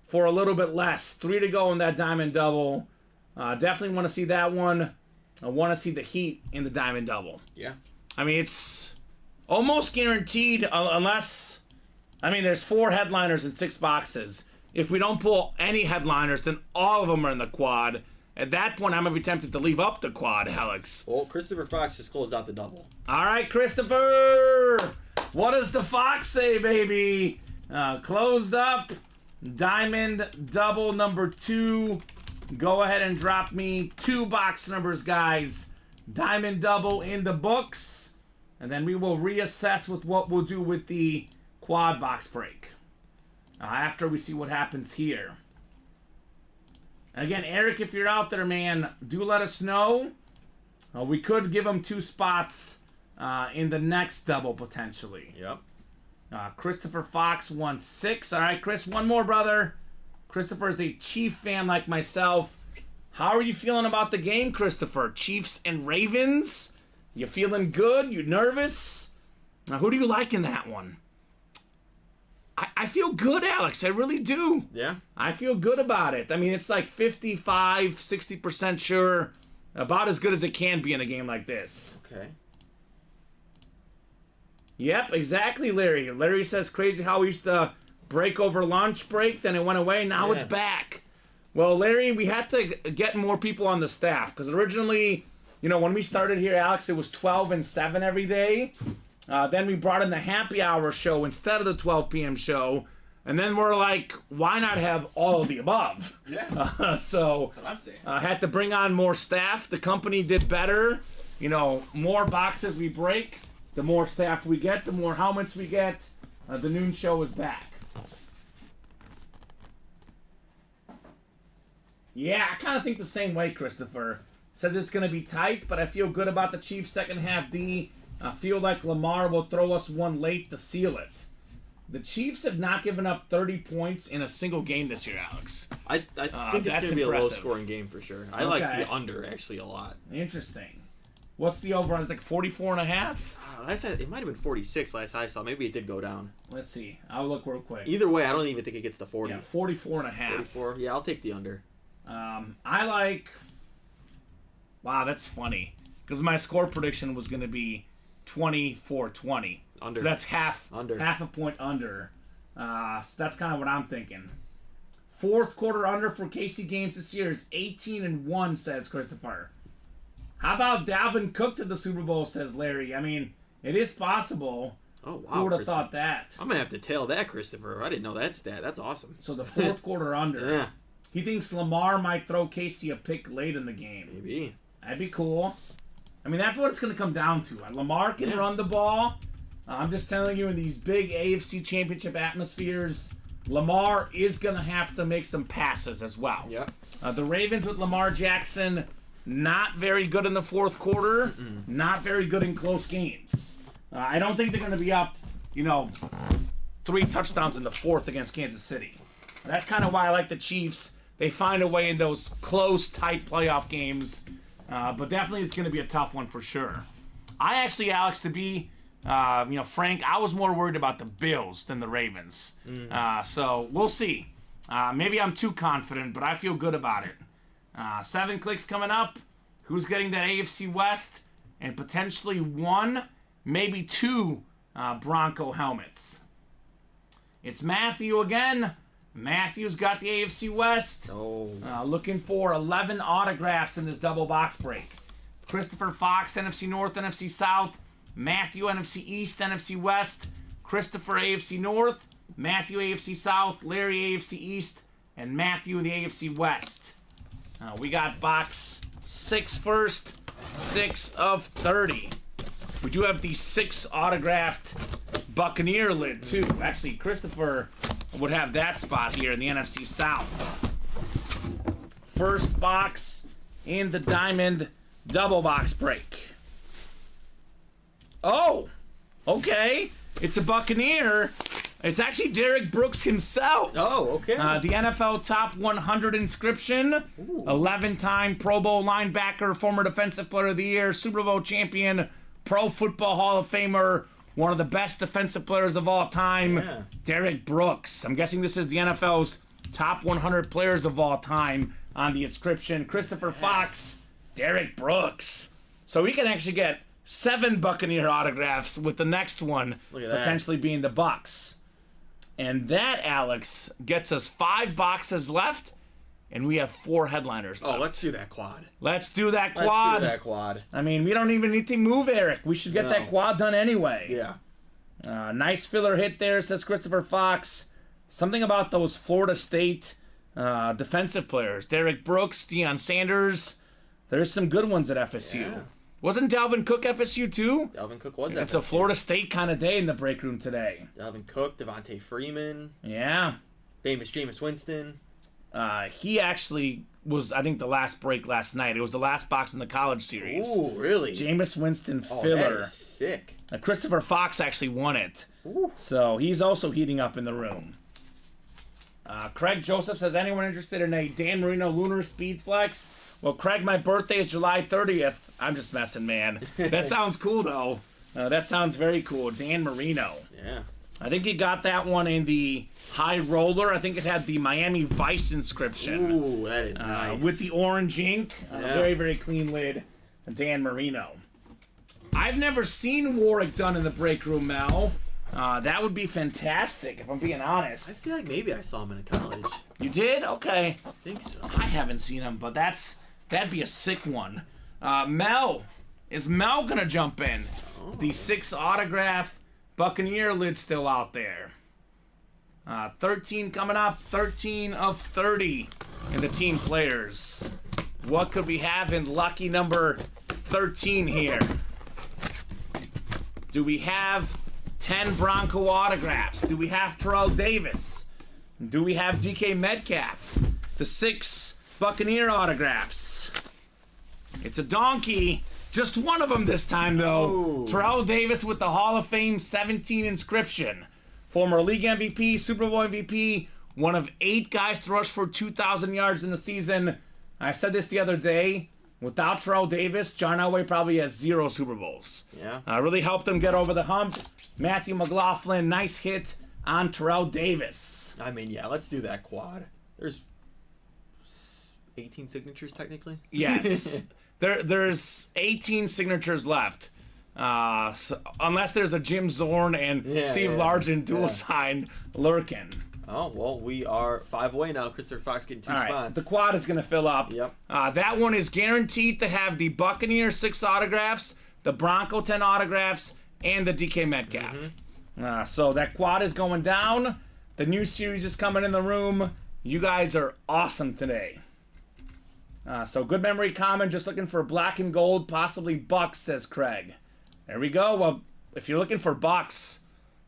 for a little bit less. 3 to go in that diamond double. Definitely want to see that one. I want to see the heat in the diamond double. Yeah. I mean, it's almost guaranteed unless... I mean, there's 4 headliners and 6 boxes. If we don't pull any headliners, then all of them are in the quad. At that point, I'm going to be tempted to leave up the quad, Alex. Well, Christopher Fox just closed out the double. All right, Christopher! What does the Fox say, baby? Closed up. Diamond double number 2. Go ahead and drop me 2 box numbers, guys. Diamond double in the books. And then we will reassess with what we'll do with the quad box break. After we see what happens here. And again, Eric, if you're out there, man, do let us know. We could give him 2 spots in the next double, potentially. Yep. Christopher Fox won 6. All right, Chris, one more, brother. Christopher is a Chief fan like myself. How are you feeling about the game, Christopher? Chiefs and Ravens? You feeling good? You nervous? Now, who do you like in that one? I feel good, Alex. I really do. Yeah? I feel good about it. I mean, it's like 55, 60% sure. About as good as it can be in a game like this. Okay. Yep, exactly, Larry. Larry says crazy how we used to break over lunch break, then it went away. Now it's back. Well, Larry, we had to get more people on the staff because originally, when we started here, Alex, it was 12 and 7 every day. Then we brought in the happy hour show instead of the 12 p.m. show. And then we're like, why not have all of the above? Yeah. So That's what I'm saying. had to bring on more staff. The company did better. More boxes we break, the more staff we get, the more helmets we get. The noon show is back. Yeah, I kind of think the same way, Christopher. Says it's going to be tight, but I feel good about the Chiefs' second half D. I feel like Lamar will throw us one late to seal it. The Chiefs have not given up 30 points in a single game this year, Alex. I think it's going to be a low-scoring game for sure. I like the under, actually, a lot. Interesting. What's the over? It's like 44.5? I said it might have been 46 last I saw. Maybe it did go down. Let's see. I'll look real quick. Either way, I don't even think it gets to 40. Yeah, 44.5. 44. Yeah, I'll take the under. I like... Wow, that's funny. Because my score prediction was going to be 24-20. Under. So that's half a point under. So that's kind of what I'm thinking. Fourth quarter under for KC games this year is 18-1, says Christopher. How about Dalvin Cook to the Super Bowl, says Larry. I mean, it is possible. Oh, wow. Who would have thought that? I'm going to have to tail that, Christopher. I didn't know that stat. That's awesome. So the fourth quarter under. Yeah. He thinks Lamar might throw Casey a pick late in the game. Maybe. That'd be cool. I mean, that's what it's going to come down to. Lamar can run the ball. I'm just telling you, in these big AFC championship atmospheres, Lamar is going to have to make some passes as well. Yep. The Ravens with Lamar Jackson, not very good in the fourth quarter. Not very good in close games. I don't think they're going to be up, 3 touchdowns in the fourth against Kansas City. That's kind of why I like the Chiefs. They find a way in those close, tight playoff games. But definitely it's going to be a tough one for sure. I actually, Alex, to be, frank, I was more worried about the Bills than the Ravens. So we'll see. Maybe I'm too confident, but I feel good about it. 7 clicks coming up. Who's getting that AFC West? And potentially 1, maybe 2 Bronco helmets. It's Matthew again. Matthew's got the AFC West. Looking for 11 autographs in this double box break. Christopher Fox, NFC North, NFC South. Matthew, NFC East, NFC West. Christopher, AFC North. Matthew, AFC South. Larry, AFC East. And Matthew, the AFC West. We got box 6 first. 6 of 30. We do have the 6 autographed Buccaneer lid, too. Actually, Christopher would have that spot here in the NFC South. First box in the Diamond double box break. Oh, okay. It's a Buccaneer. It's actually Derek Brooks himself. Oh, okay. The NFL Top 100 inscription. 11-time Pro Bowl linebacker, former Defensive Player of the Year, Super Bowl champion, Pro Football Hall of Famer, one of the best defensive players of all time, Derek Brooks. I'm guessing this is the NFL's top 100 players of all time on the inscription. Christopher Fox, Derek Brooks. So we can actually get 7 Buccaneer autographs with the next one potentially being the Bucs. And that, Alex, gets us 5 boxes left, and we have 4 headliners left. Oh, let's do that quad. Let's do that quad. I mean, we don't even need to move, Eric. We should get that quad done anyway. Yeah. Nice filler hit there, says Christopher Fox. Something about those Florida State defensive players. Derek Brooks, Deion Sanders. There's some good ones at FSU. Yeah. Wasn't Dalvin Cook FSU too? Dalvin Cook was FSU. It's a Florida State kind of day in the break room today. Dalvin Cook, Devontae Freeman. Yeah. Famous Jameis Winston. He actually was, I think, the last break last night. It was the last box in the college series. Ooh, really? Jameis Winston That filler. is sick. Christopher Fox actually won it. Ooh. So he's also heating up in the room. Craig Joseph says, anyone interested in a Dan Marino Lunar Speed Flex? Well, Craig, my birthday is July 30th. I'm just messing, man. That sounds cool, though. That sounds very cool. Dan Marino. Yeah. I think he got that one in the High Roller. I think it had the Miami Vice inscription. Ooh, that is nice. With the orange ink. Very, very clean lid. Dan Marino. I've never seen Warwick done in the break room, Mel. That would be fantastic, if I'm being honest. I feel like maybe I saw him in college. You did? Okay. I think so. I haven't seen him, but that'd be a sick one. Mel. Is Mel going to jump in? Oh. The 6 autograph Buccaneer lid still out there. 13 coming up. 13 of 30 in the team players. What could we have in lucky number 13 here? Do we have 10 Bronco autographs? Do we have Terrell Davis? Do we have DK Metcalf? The 6 Buccaneer autographs. It's a donkey. Just one of them this time, though. Oh. Terrell Davis with the Hall of Fame 17 inscription. Former league MVP, Super Bowl MVP, one of 8 guys to rush for 2,000 yards in the season. I said this the other day. Without Terrell Davis, John Elway probably has 0 Super Bowls. Yeah. Really helped him get over the hump. Matthew McLaughlin, nice hit on Terrell Davis. I mean, yeah, let's do that quad. There's 18 signatures, technically. Yes. There's 18 signatures left. So, unless there's a Jim Zorn and Steve Largent dual sign lurking. Oh, well, we are 5 away now. Christopher Fox getting 2 All right, spots. the quad is going to fill up. Yep. That one is guaranteed to have the Buccaneer 6 autographs, the Bronco 10 autographs, and the DK Metcalf. So that quad is going down. The new series is coming in the room. You guys are awesome today. So good memory Kamen, just looking for black and gold, possibly Bucks, says Craig. There we go. Well, if you're looking for Bucks,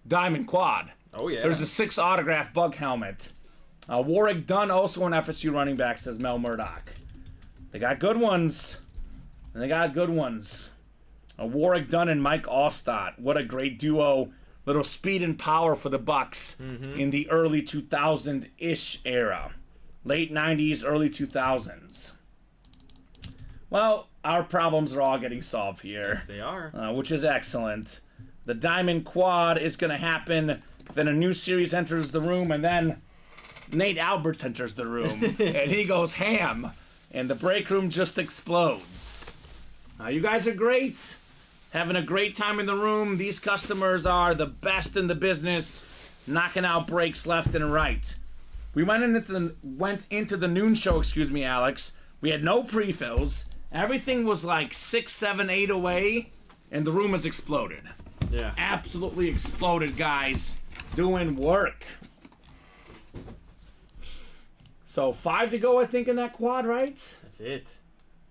Diamond Quad. Oh, yeah. There's a 6 autograph bug helmet. Warwick Dunn, also an FSU running back, says Mel Murdoch. They got good ones. And they got good ones. Warwick Dunn and Mike Allstott. What a great duo. Little speed and power for the Bucks in the early 2000-ish era. Late 90s, early 2000s. Well, our problems are all getting solved here. Yes, they are. Which is excellent. The Diamond Quad is going to happen. Then a new series enters the room, and then Nate Alberts enters the room, and he goes ham, and the break room just explodes. You guys are great. Having a great time in the room. These customers are the best in the business, knocking out breaks left and right. We went into the noon show, Alex. We had no pre-fills. Everything was like 6, 7, 8 away, and the room has exploded. Yeah. Absolutely exploded, guys. Doing work. So 5 to go, I think, in that quad, right? That's it.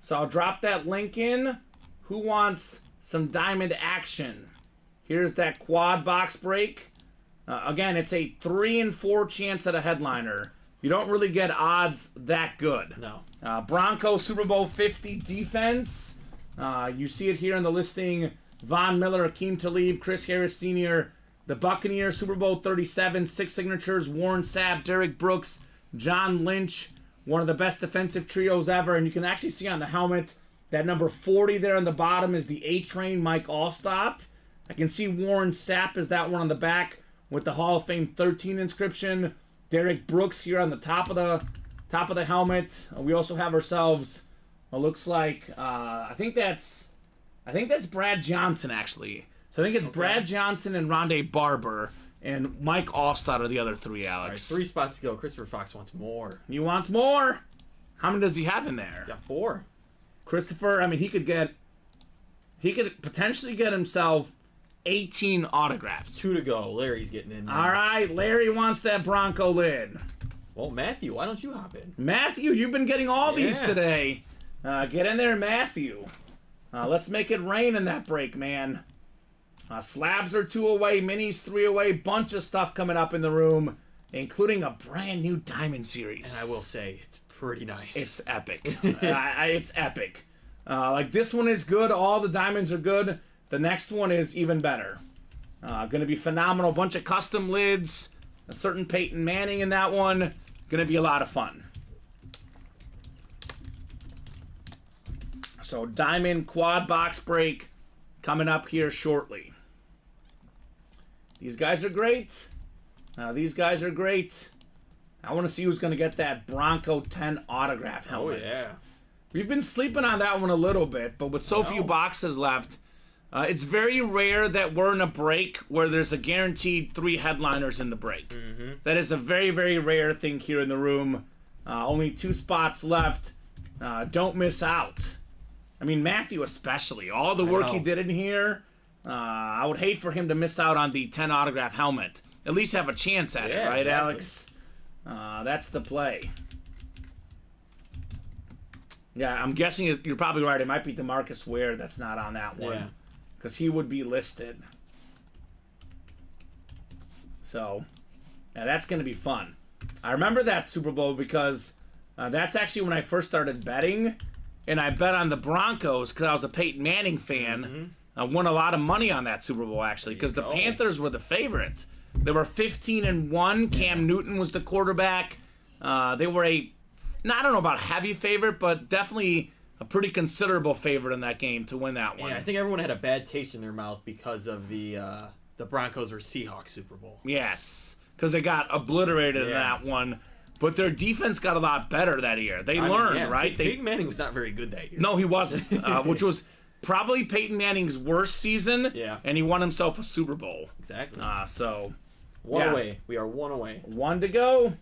So I'll drop that link in. Who wants some diamond action? Here's that quad box break. Again, it's a 3 in 4 chance at a headliner. You don't really get odds that good. No. Bronco Super Bowl 50 defense. You see it here in the listing. Von Miller, Akeem Talib, Chris Harris Sr., the Buccaneer Super Bowl 37, 6 signatures, Warren Sapp, Derek Brooks, John Lynch, one of the best defensive trios ever. And you can actually see on the helmet that number 40 there on the bottom is the A-Train Mike Allstott. I can see Warren Sapp is that one on the back with the Hall of Fame 13 inscription. Derek Brooks here on the top of the helmet. We also have ourselves, it looks like, I think that's Brad Johnson, actually. So I think it's Brad Johnson and Rondé Barber, and Mike Allstott are the other 3, Alex. All right, 3 spots to go. Christopher Fox wants more. He wants more. How many does he have in there? He's got 4. Christopher, I mean, he could potentially get himself 18 autographs. 2 to go. Larry's getting in there. All right, Larry wants that Bronco lid. Well, Matthew, why don't you hop in? Matthew, you've been getting all these today. Get in there, Matthew. Let's make it rain in that break, man. Slabs are 2 away, minis 3 away, bunch of stuff coming up in the room, including a brand new Diamond Series. And I will say, it's pretty nice. It's epic. It's epic. Like, this one is good. All the diamonds are good. The next one is even better. Going to be phenomenal. Bunch of custom lids. a certain Peyton Manning in that one. Going to be a lot of fun. So Diamond Quad Box Break coming up here shortly. These guys are great. These guys are great. I want to see who's going to get that Bronco 10 autograph helmet. Oh, yeah. We've been sleeping on that one a little bit, but with so few boxes left, it's very rare that we're in a break where there's a guaranteed 3 headliners in the break. Mm-hmm. That is a very, very rare thing here in the room. Only 2 spots left. Don't miss out. I mean, Matthew especially. All the work he did in here, I would hate for him to miss out on the 10 autograph helmet. At least have a chance at it, right, exactly. Alex? That's the play. Yeah, I'm guessing you're probably right. It might be DeMarcus Ware that's not on that one. Because he would be listed. So, yeah, that's going to be fun. I remember that Super Bowl because that's actually when I first started betting. And I bet on the Broncos because I was a Peyton Manning fan. Mm-hmm. I won a lot of money on that Super Bowl, actually, because the Panthers were the favorite. They were 15-1. Cam Newton was the quarterback. They were I don't know about heavy favorite, but definitely a pretty considerable favorite in that game to win that one. Yeah, I think everyone had a bad taste in their mouth because of the Broncos or Seahawks Super Bowl. Yes, because they got obliterated in that one. But their defense got a lot better that year. They learned, right? Peyton Manning was not very good that year. No, he wasn't, which was probably Peyton Manning's worst season. Yeah. And he won himself a Super Bowl. Exactly. One away. We are 1 away. 1 to go.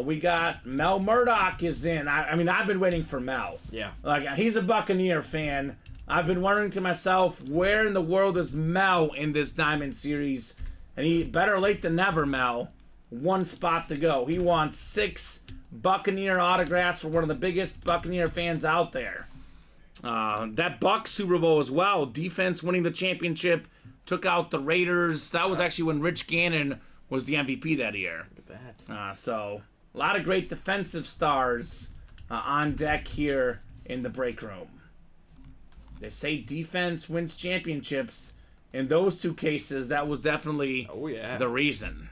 We got Mel Murdoch is in. I mean, I've been waiting for Mel. Yeah. Like, he's a Buccaneer fan. I've been wondering to myself, where in the world is Mel in this Diamond Series? And he, better late than never, Mel. 1 spot to go. He wants 6 Buccaneer autographs for one of the biggest Buccaneer fans out there. That Bucs Super Bowl as well. Defense winning the championship. Took out the Raiders. That was actually when Rich Gannon was the MVP that year. Look at that. So, a lot of great defensive stars on deck here in the break room. They say defense wins championships. In those 2 cases, that was definitely the reason.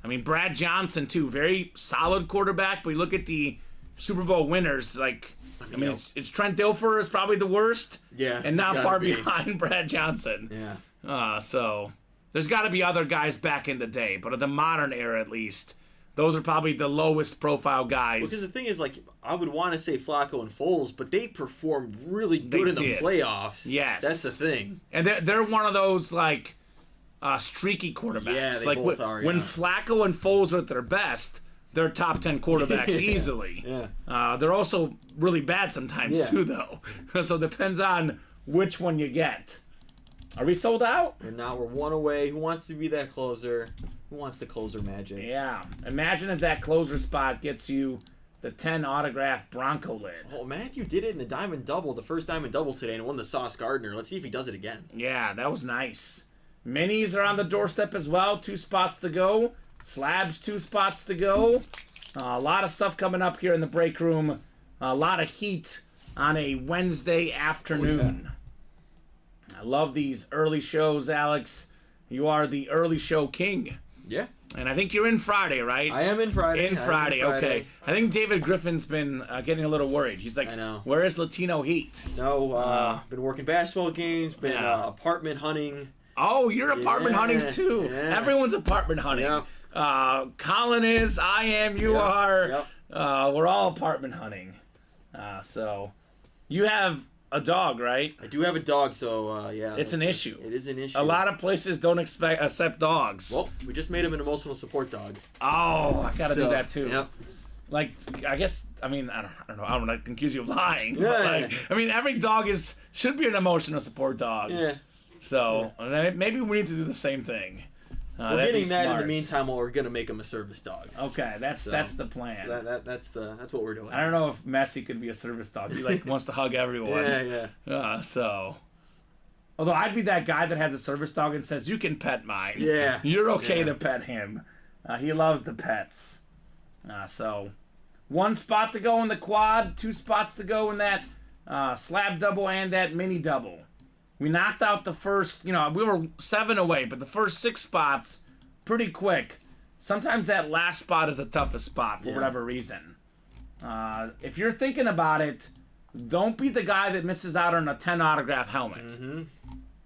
I mean, Brad Johnson, too. Very solid quarterback, but you look at the Super Bowl winners, like, I mean, it's Trent Dilfer is probably the worst. Yeah. And not far behind Brad Johnson. Yeah. So, there's got to be other guys back in the day, but in the modern era, at least, those are probably the lowest profile guys. Because the thing is, like, I would want to say Flacco and Foles, but they performed really good in the playoffs. Yes. That's the thing. And they're one of those, like, streaky quarterbacks. Yeah, they like both are, when Flacco and Foles are at their best, they're top 10 quarterbacks easily. Yeah. They're also really bad sometimes too, though. So it depends on which one you get. Are we sold out? And now we're 1 away. Who wants to be that closer? Who wants the closer magic? Yeah. Imagine if that closer spot gets you the 10 autograph Bronco lid. Oh, Matthew did it in the Diamond Double, the first Diamond Double today, and won the Sauce Gardner. Let's see if he does it again. Yeah, that was nice. Minis are on the doorstep as well. 2 spots to go. Slabs, 2 spots to go. A lot of stuff coming up here in the break room. A lot of heat on a Wednesday afternoon. I love these early shows, Alex. You are the early show king. Yeah. And I think you're in Friday, right? I am in Friday. Okay. I think David Griffin's been getting a little worried. He's like, I know. Where is Latino Heat? No, been working basketball games, been apartment hunting. Oh, you're apartment hunting too. Yeah. Everyone's apartment hunting. Yep. Colin is, I am, you are. Yep. We're all apartment hunting. So you have a dog, right? I do have a dog, so yeah. It's an issue. It is an issue. A lot of places don't accept dogs. Well, we just made him an emotional support dog. Oh, I gotta do that too. Yep. Like, I guess, I mean, I don't know. I don't want to accuse you of lying. Yeah. But like, I mean, every dog should be an emotional support dog. Yeah. So maybe we need to do the same thing. We're getting that in the meantime, while we're gonna make him a service dog. Okay, that's the plan. So that's what we're doing. I don't know if Messi could be a service dog. He like wants to hug everyone. Yeah. So, although I'd be that guy that has a service dog and says you can pet mine. Yeah. You're okay to pet him. He loves the pets. So, 1 spot to go in the quad, 2 spots to go in that slab double and that mini double. We knocked out the first, we were 7 away, but the first 6 spots, pretty quick. sometimes that last spot is the toughest spot for whatever reason. If you're thinking about it, don't be the guy that misses out on a 10 autograph helmet.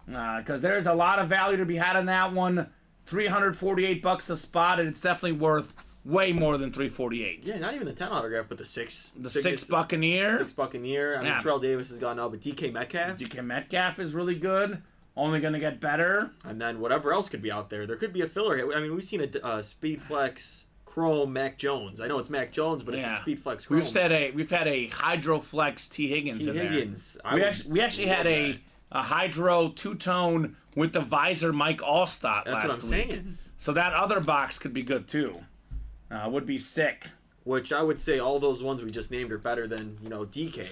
Because there's a lot of value to be had in that one. $348 a spot, and it's definitely worth way more than $348. Yeah, not even the 10 autograph, but the 6. The 6 Buccaneer. 6 Buccaneer. I mean, Terrell Davis has gone now, but DK Metcalf. DK Metcalf is really good. Only going to get better. And then whatever else could be out there. There could be a filler. I mean, we've seen a Speed Flex Chrome Mac Jones. I know it's Mac Jones, but it's a Speed Flex Chrome. We've had a Hydro Flex T. Higgins in there. We actually had a Hydro two-tone with the visor Mike Allstott last week. That's what I'm saying. So that other box could be good too. Would be sick. Which I would say all those ones we just named are better than, DK.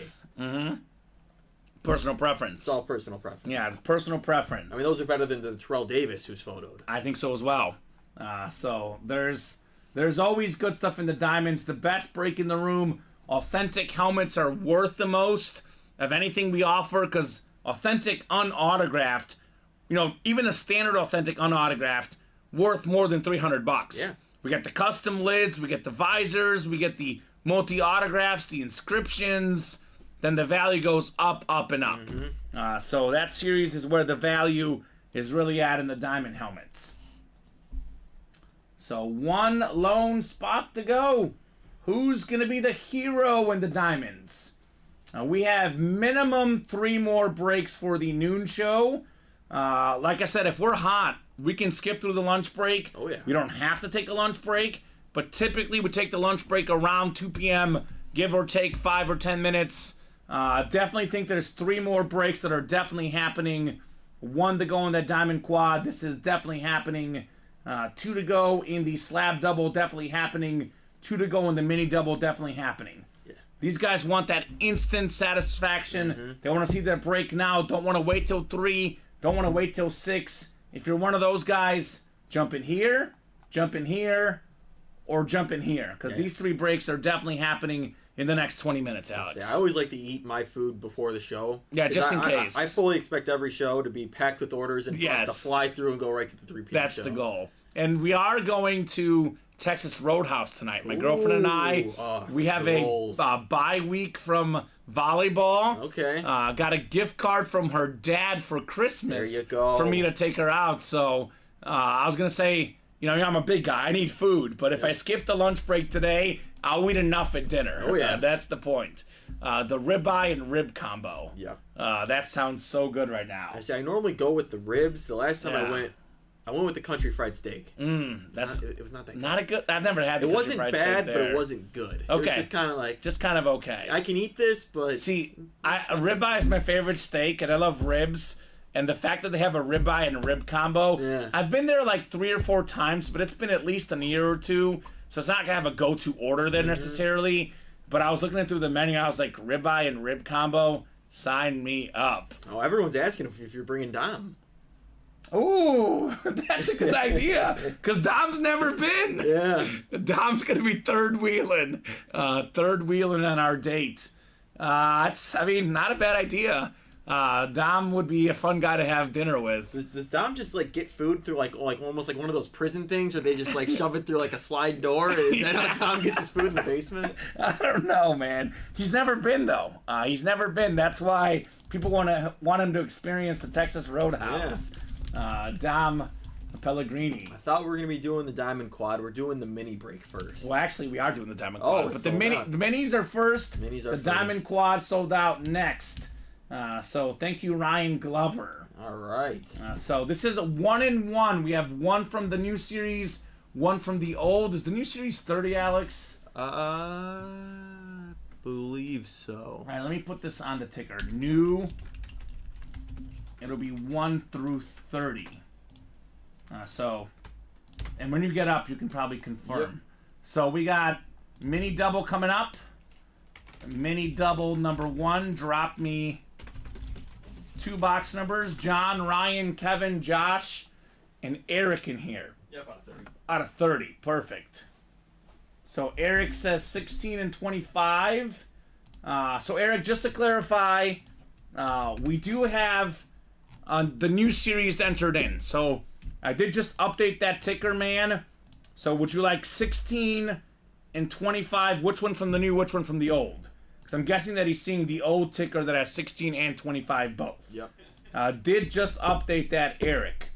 Personal preference. It's all personal preference. Yeah, personal preference. I mean, those are better than the Terrell Davis who's photoed. I think so as well. So there's always good stuff in the diamonds. The best break in the room. Authentic helmets are worth the most of anything we offer because authentic unautographed, even a standard authentic unautographed, worth more than $300. Yeah. We get the custom lids, we get the visors, we get the multi-autographs, the inscriptions. Then the value goes up, up, and up. So that series is where the value is really at in the diamond helmets. So one lone spot to go. Who's going to be the hero in the diamonds? We have minimum 3 more breaks for the noon show. Like I said, if we're hot, we can skip through the lunch break. Oh, yeah. We don't have to take a lunch break, but typically we take the lunch break around 2 p.m., give or take 5 or 10 minutes. Definitely think there's 3 more breaks that are definitely happening. 1 to go in that diamond quad. This is definitely happening. 2 to go in the slab double, definitely happening. 2 to go in the mini double, definitely happening. Yeah. These guys want that instant satisfaction. They want to see their break now. Don't want to wait till 3. Don't want to wait till 6. If you're one of those guys, jump in here, or jump in here. Because these 3 breaks are definitely happening in the next 20 minutes, Alex. I always like to eat my food before the show. Yeah, just in case. I fully expect every show to be packed with orders and for us to fly through and go right to the 3 p.m. That's show. the goal. And we are going to Texas Roadhouse tonight. My girlfriend and I, we have a bye week from volleyball. Okay. Got a gift card from her dad for Christmas. There you go. For me to take her out. So I was going to say, I'm a big guy. I need food. But if I skip the lunch break today, I'll eat enough at dinner. Oh, yeah. That's the point. The ribeye and rib combo. Yeah. That sounds so good right now. I normally go with the ribs. The last time I went with the country fried steak. It was not that good. Not a good. I've never had the It country wasn't fried bad, steak but there. it wasn't good. Okay. It was just kind of like... Just kind of okay. I can eat this, but... See, a ribeye is my favorite steak, and I love ribs. And the fact that they have a ribeye and rib combo, I've been there like 3 or 4 times, but it's been at least a year or 2, so it's not gonna have a go-to order there necessarily. But I was looking through the menu, I was like, ribeye and rib combo, sign me up. Oh, everyone's asking if you're bringing Dom. Ooh, that's a good idea, because Dom's never been. Yeah. Dom's gonna be third wheeling on our date. It's not a bad idea. Dom would be a fun guy to have dinner with. Does Dom just like get food through like almost like one of those prison things where they just like shove it through like a slide door? Is that how Dom gets his food in the basement? I don't know, man. He's never been though. He's never been. That's why people want him to experience the Texas Roadhouse. Dom Pellegrini. I thought we were gonna be doing the diamond quad. We're doing the mini break first. Well, actually, we are doing the diamond quad, but the minis are first. The diamond quad sold out next. So thank you, Ryan Glover. All right. So this is a 1-in-1. We have 1 from the new series, 1 from the old. Is the new series 30, Alex? Believe so. All right, let me put this on the ticker. New. It'll be 1 through 30. And when you get up, you can probably confirm. Yep. So we got mini double coming up. Mini double number 1 dropped me 2 box numbers. John, Ryan, Kevin, Josh, and Eric in here. Yep, out of 30. Out of 30. Perfect. So Eric says 16 and 25. So Eric, just to clarify, we do have the new series entered in. So I did just update that ticker, man. So would you like 16 and 25? Which one from the new, which one from the old? Because I'm guessing that he's seeing the old ticker that has 16 and 25 both. Yep. Did just update that, Eric.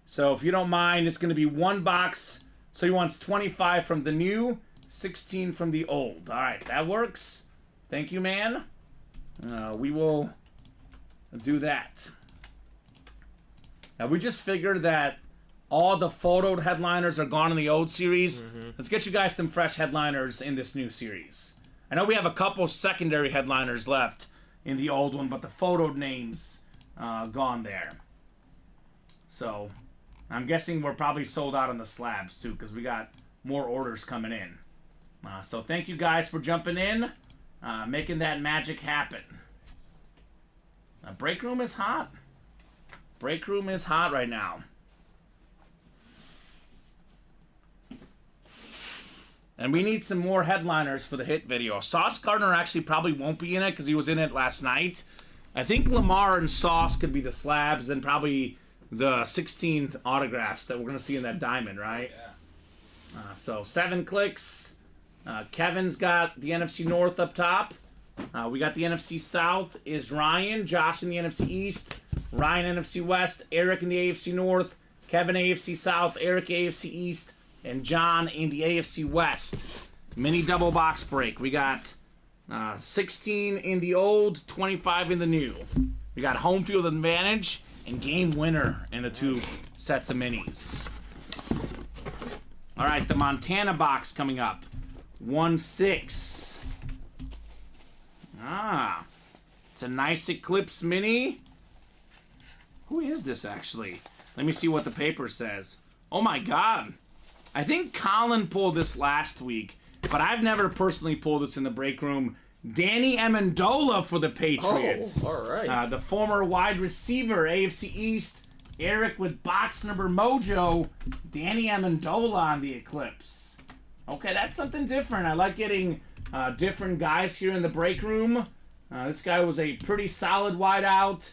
So if you don't mind, it's going to be one box. So he wants 25 from the new, 16 from the old. All right, that works. Thank you, man. We will do that. Now, we just figured that all the photoed headliners are gone in the old series. Let's get you guys some fresh headliners in this new series. I know we have a couple secondary headliners left in the old one, but the photoed names gone there. So I'm guessing we're probably sold out on the slabs too, because we got more orders coming in. So thank you guys for jumping in, making that magic happen. Break room is hot. Break room is hot right now. And we need some more headliners for the hit video. Sauce Gardner actually probably won't be in it because he was in it last night. I think Lamar and Sauce could be the slabs and probably the 16th autographs that we're going to see in that diamond, right? Yeah. So 7 clicks. Kevin's got the NFC North up top. We got the NFC South is Ryan. Josh in the NFC East. Ryan NFC West. Eric in the AFC North. Kevin AFC South. Eric AFC East. And John in the AFC West. Mini double box break. We got 16 in the old, 25 in the new. We got home field advantage and game winner in the 2 sets of minis. All right, the Montana box coming up. 1/6. It's a nice Eclipse mini. Who is this actually? Let me see what the paper says. Oh my God. I think Colin pulled this last week, but I've never personally pulled this in the break room. Danny Amendola for the Patriots. Oh, all right. The former wide receiver, AFC East. Eric with box number mojo. Danny Amendola on the Eclipse. Okay, that's something different. I like getting different guys here in the break room. This guy was a pretty solid wideout.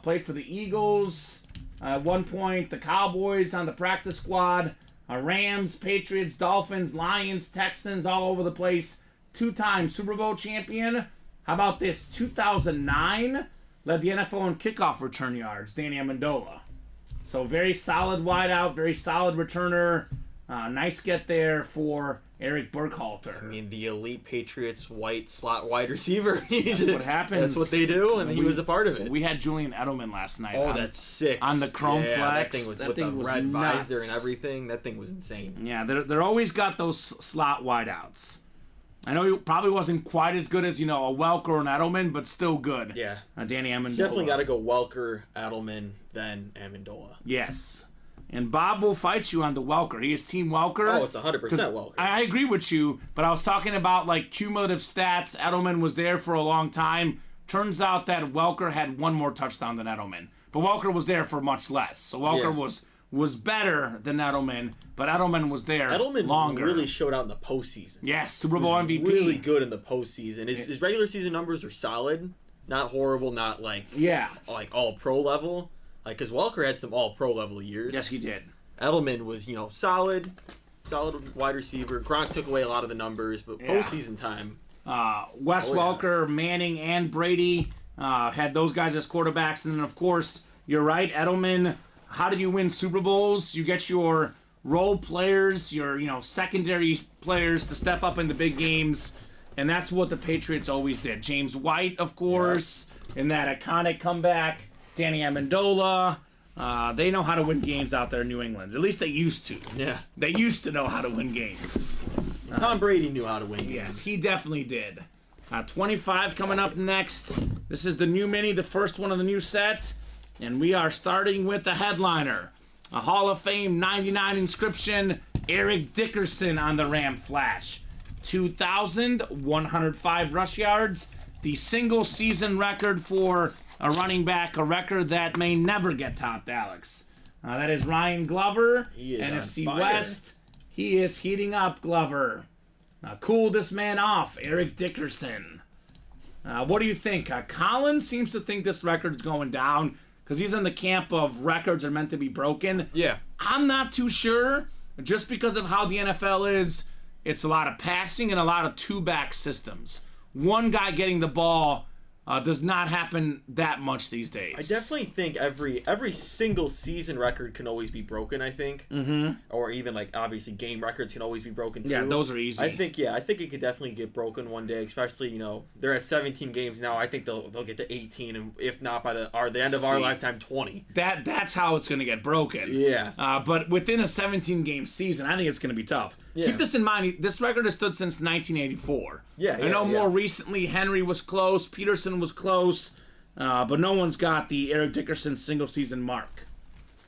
Played for the Eagles. At one point, the Cowboys on the practice squad. Rams, Patriots, Dolphins, Lions, Texans, all over the place. 2-time Super Bowl champion. How about this? 2009 led the NFL in kickoff return yards. Danny Amendola. So very solid wideout, very solid returner. Nice get there for Eric Burkhalter. I mean, the elite Patriots white slot wide receiver. That's what happens. That's what they do, and he was a part of it. We had Julian Edelman last night. Oh, that's sick. On the Chrome Flex. That thing was that with thing the was red nuts. visor and everything. That thing was insane. Yeah, they're always got those slot wideouts. I know he probably wasn't quite as good as, a Welker or an Edelman, but still good. Yeah. Danny Amendola. Definitely got to go Welker, Edelman, then Amendola. Yes. And Bob will fight you on the Welker. He is Team Welker. Oh, it's 100% Welker. I agree with you, but I was talking about cumulative stats. Edelman was there for a long time. Turns out that Welker had one more touchdown than Edelman. But Welker was there for much less. So Welker was better than Edelman, but Edelman was there longer. Really showed out in the postseason. Yes, Super Bowl MVP. Really good in the postseason. His regular season numbers are solid. Not horrible, not all pro level. Because Welker had some all-pro level years. Yes, he did. Edelman was, solid wide receiver. Gronk took away a lot of the numbers, but postseason time. Wes Welker, Manning, and Brady had those guys as quarterbacks. And then, of course, you're right, Edelman. How do you win Super Bowls? You get your role players, your secondary players to step up in the big games. And that's what the Patriots always did. James White, of course, in that iconic comeback. Danny Amendola. They know how to win games out there in New England. At least they used to. Yeah. They used to know how to win games. Tom Brady knew how to win games. Yes, he definitely did. 25 coming up next. This is the new mini, the first one of the new set. And we are starting with the headliner. A Hall of Fame 99 inscription, Eric Dickerson on the Ram Flash. 2,105 rush yards. The single season record for a running back, a record that may never get topped, Alex. That is Ryan Glover, he is NFC on fire. West. He is heating up, Glover. Cool this man off, Eric Dickerson. What do you think? Colin seems to think this record's going down because he's in the camp of records are meant to be broken. Yeah. I'm not too sure. just because of how the NFL is, it's a lot of passing and a lot of two-back systems. One guy getting the ball does not happen that much these days. I definitely think every single season record can always be broken, I think. Mm-hmm. Or even, like, obviously game records can always be broken, too. Yeah, those are easy. I think it could definitely get broken one day, especially, they're at 17 games now. I think they'll get to 18, and if not by the end of our lifetime, 20. That's how it's going to get broken. Yeah. But within a 17-game season, I think it's going to be tough. Yeah. Keep this in mind. This record has stood since 1984. I know more recently Henry was close, Peterson was close, but no one's got the Eric Dickerson single-season mark.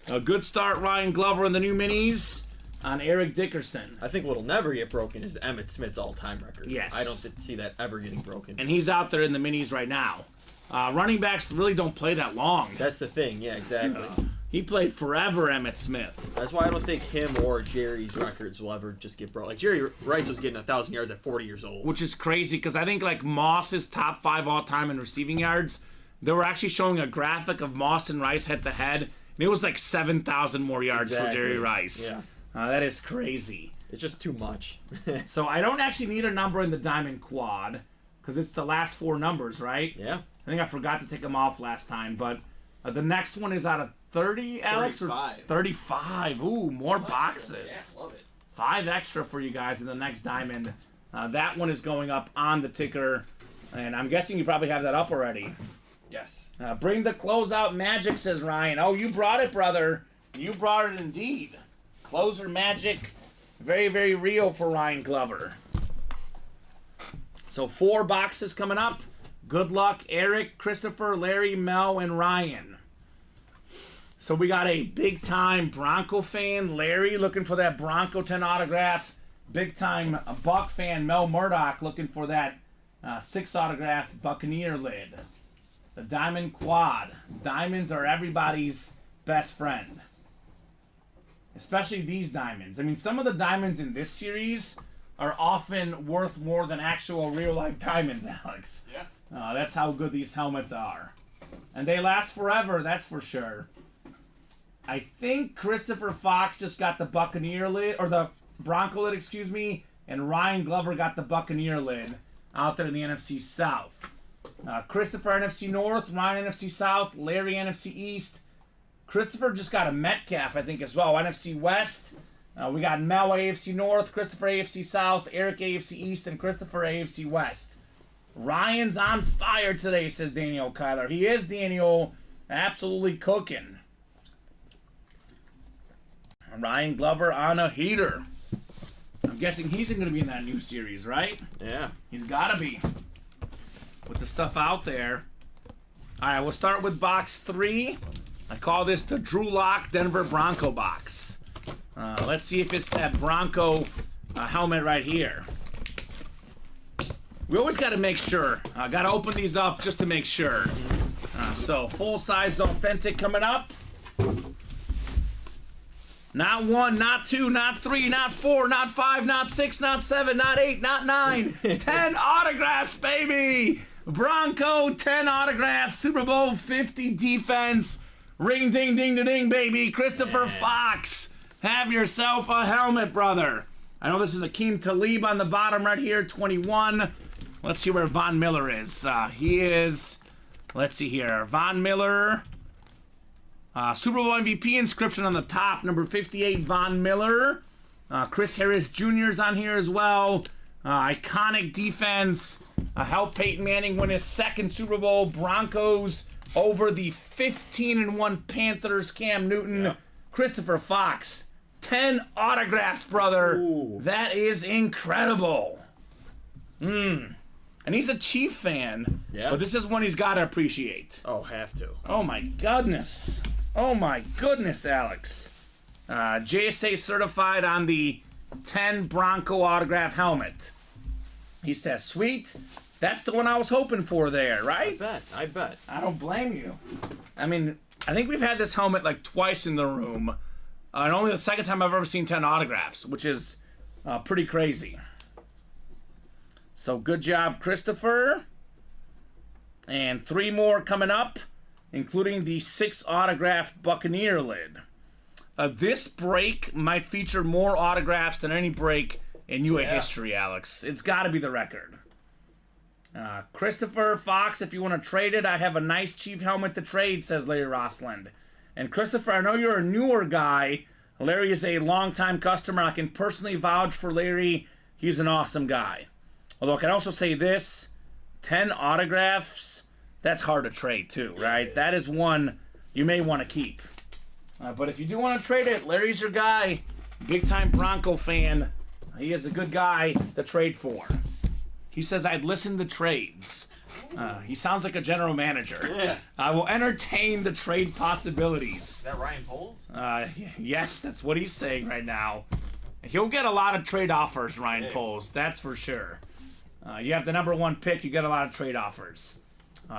A good start, Ryan Glover in the new minis on Eric Dickerson. I think what'll never get broken is Emmitt Smith's all-time record. Yes. I don't see that ever getting broken. And he's out there in the minis right now. Running backs really don't play that long. That's the thing. Yeah, exactly. He played forever, Emmitt Smith. That's why I don't think him or Jerry's records will ever just get broke. Like, Jerry Rice was getting 1,000 yards at 40 years old. Which is crazy, because I think, like, Moss's top 5 all-time in receiving yards, they were actually showing a graphic of Moss and Rice head-to-head, and it was like 7,000 more yards for Jerry Rice. Yeah. That is crazy. It's just too much. So I don't actually need a number in the Diamond Quad, because it's the last 4 numbers, right? Yeah. I think I forgot to take them off last time, but the next one is out of 30, Alex? 35. 35. Ooh, more boxes. Yeah, love it. 5 extra for you guys in the next diamond. That one is going up on the ticker, and I'm guessing you probably have that up already. Yes. Bring the closeout magic, says Ryan. Oh, you brought it, brother. You brought it indeed. Closer magic. Very, very real for Ryan Glover. So 4 boxes coming up. Good luck, Eric, Christopher, Larry, Mel, and Ryan. So we got a big-time Bronco fan, Larry, looking for that Bronco 10 autograph. Big-time Buck fan, Mel Murdoch, looking for that 6 autograph Buccaneer lid. The Diamond Quad. Diamonds are everybody's best friend. Especially these diamonds. I mean, some of the diamonds in this series are often worth more than actual real-life diamonds, Alex. Yeah. That's how good these helmets are. And they last forever, that's for sure. I think Christopher Fox just got the Buccaneer lid, or the Bronco lid, excuse me, and Ryan Glover got the Buccaneer lid out there in the NFC South. Christopher NFC North, Ryan NFC South, Larry NFC East. Christopher just got a Metcalf, I think, as well. NFC West. We got Mel AFC North, Christopher AFC South, Eric AFC East, and Christopher AFC West. Ryan's on fire today, says Daniel Kyler. He is, Daniel, absolutely cooking. Ryan Glover on a heater. I'm guessing he's going to be in that new series, right? Yeah. He's got to be. With the stuff out there. All right, we'll start with box 3. I call this the Drew Lock Denver Bronco box. Let's see if it's that Bronco helmet right here. We always got to make sure. Got to open these up just to make sure. So, full-size authentic coming up. Not 1, not 2, not 3, not 4, not 5, not 6, not 7, not 8, not 9. 10 autographs, baby! Bronco, 10 autographs. Super Bowl 50 defense. Ring, ding, ding, ding, ding, baby. Christopher Fox. Have yourself a helmet, brother. I know this is Akeem Talib on the bottom right here, 21. Let's see where Von Miller is. He is, let's see here. Von Miller, Super Bowl MVP inscription on the top, number 58, Von Miller. Chris Harris Jr. is on here as well. Iconic defense. Helped Peyton Manning win his 2nd Super Bowl. Broncos over the 15-1 Panthers. Cam Newton. Yeah. Christopher Fox. 10 autographs, brother. Ooh. That is incredible. And he's a Chief fan. Yeah. But this is one he's got to appreciate. Oh, have to. Oh, my goodness. Oh, my goodness, Alex. JSA certified on the 10 Bronco autograph helmet. He says, sweet. That's the one I was hoping for there, right? I bet. I don't blame you. I mean, I think we've had this helmet like twice in the room. And only the second time I've ever seen 10 autographs, which is pretty crazy. So good job, Christopher. And 3 more coming up, including the 6 autographed Buccaneer lid. this break might feature more autographs than any break in UA history, Alex. It's got to be the record. Christopher Fox, if you want to trade it, I have a nice Chief helmet to trade, says Larry Rossland. And Christopher, I know you're a newer guy. Larry is a longtime customer. I can personally vouch for Larry. He's an awesome guy. Although I can also say this, 10 autographs, that's hard to trade too, right? That is one you may want to keep. But if you do want to trade it, Larry's your guy. Big-time Bronco fan. He is a good guy to trade for. He says, I'd listen to trades. He sounds like a general manager. Yeah. I will entertain the trade possibilities. Is that Ryan Poles? Yes, that's what he's saying right now. He'll get a lot of trade offers, Ryan Poles. That's for sure. You have the number 1 pick, you get a lot of trade offers.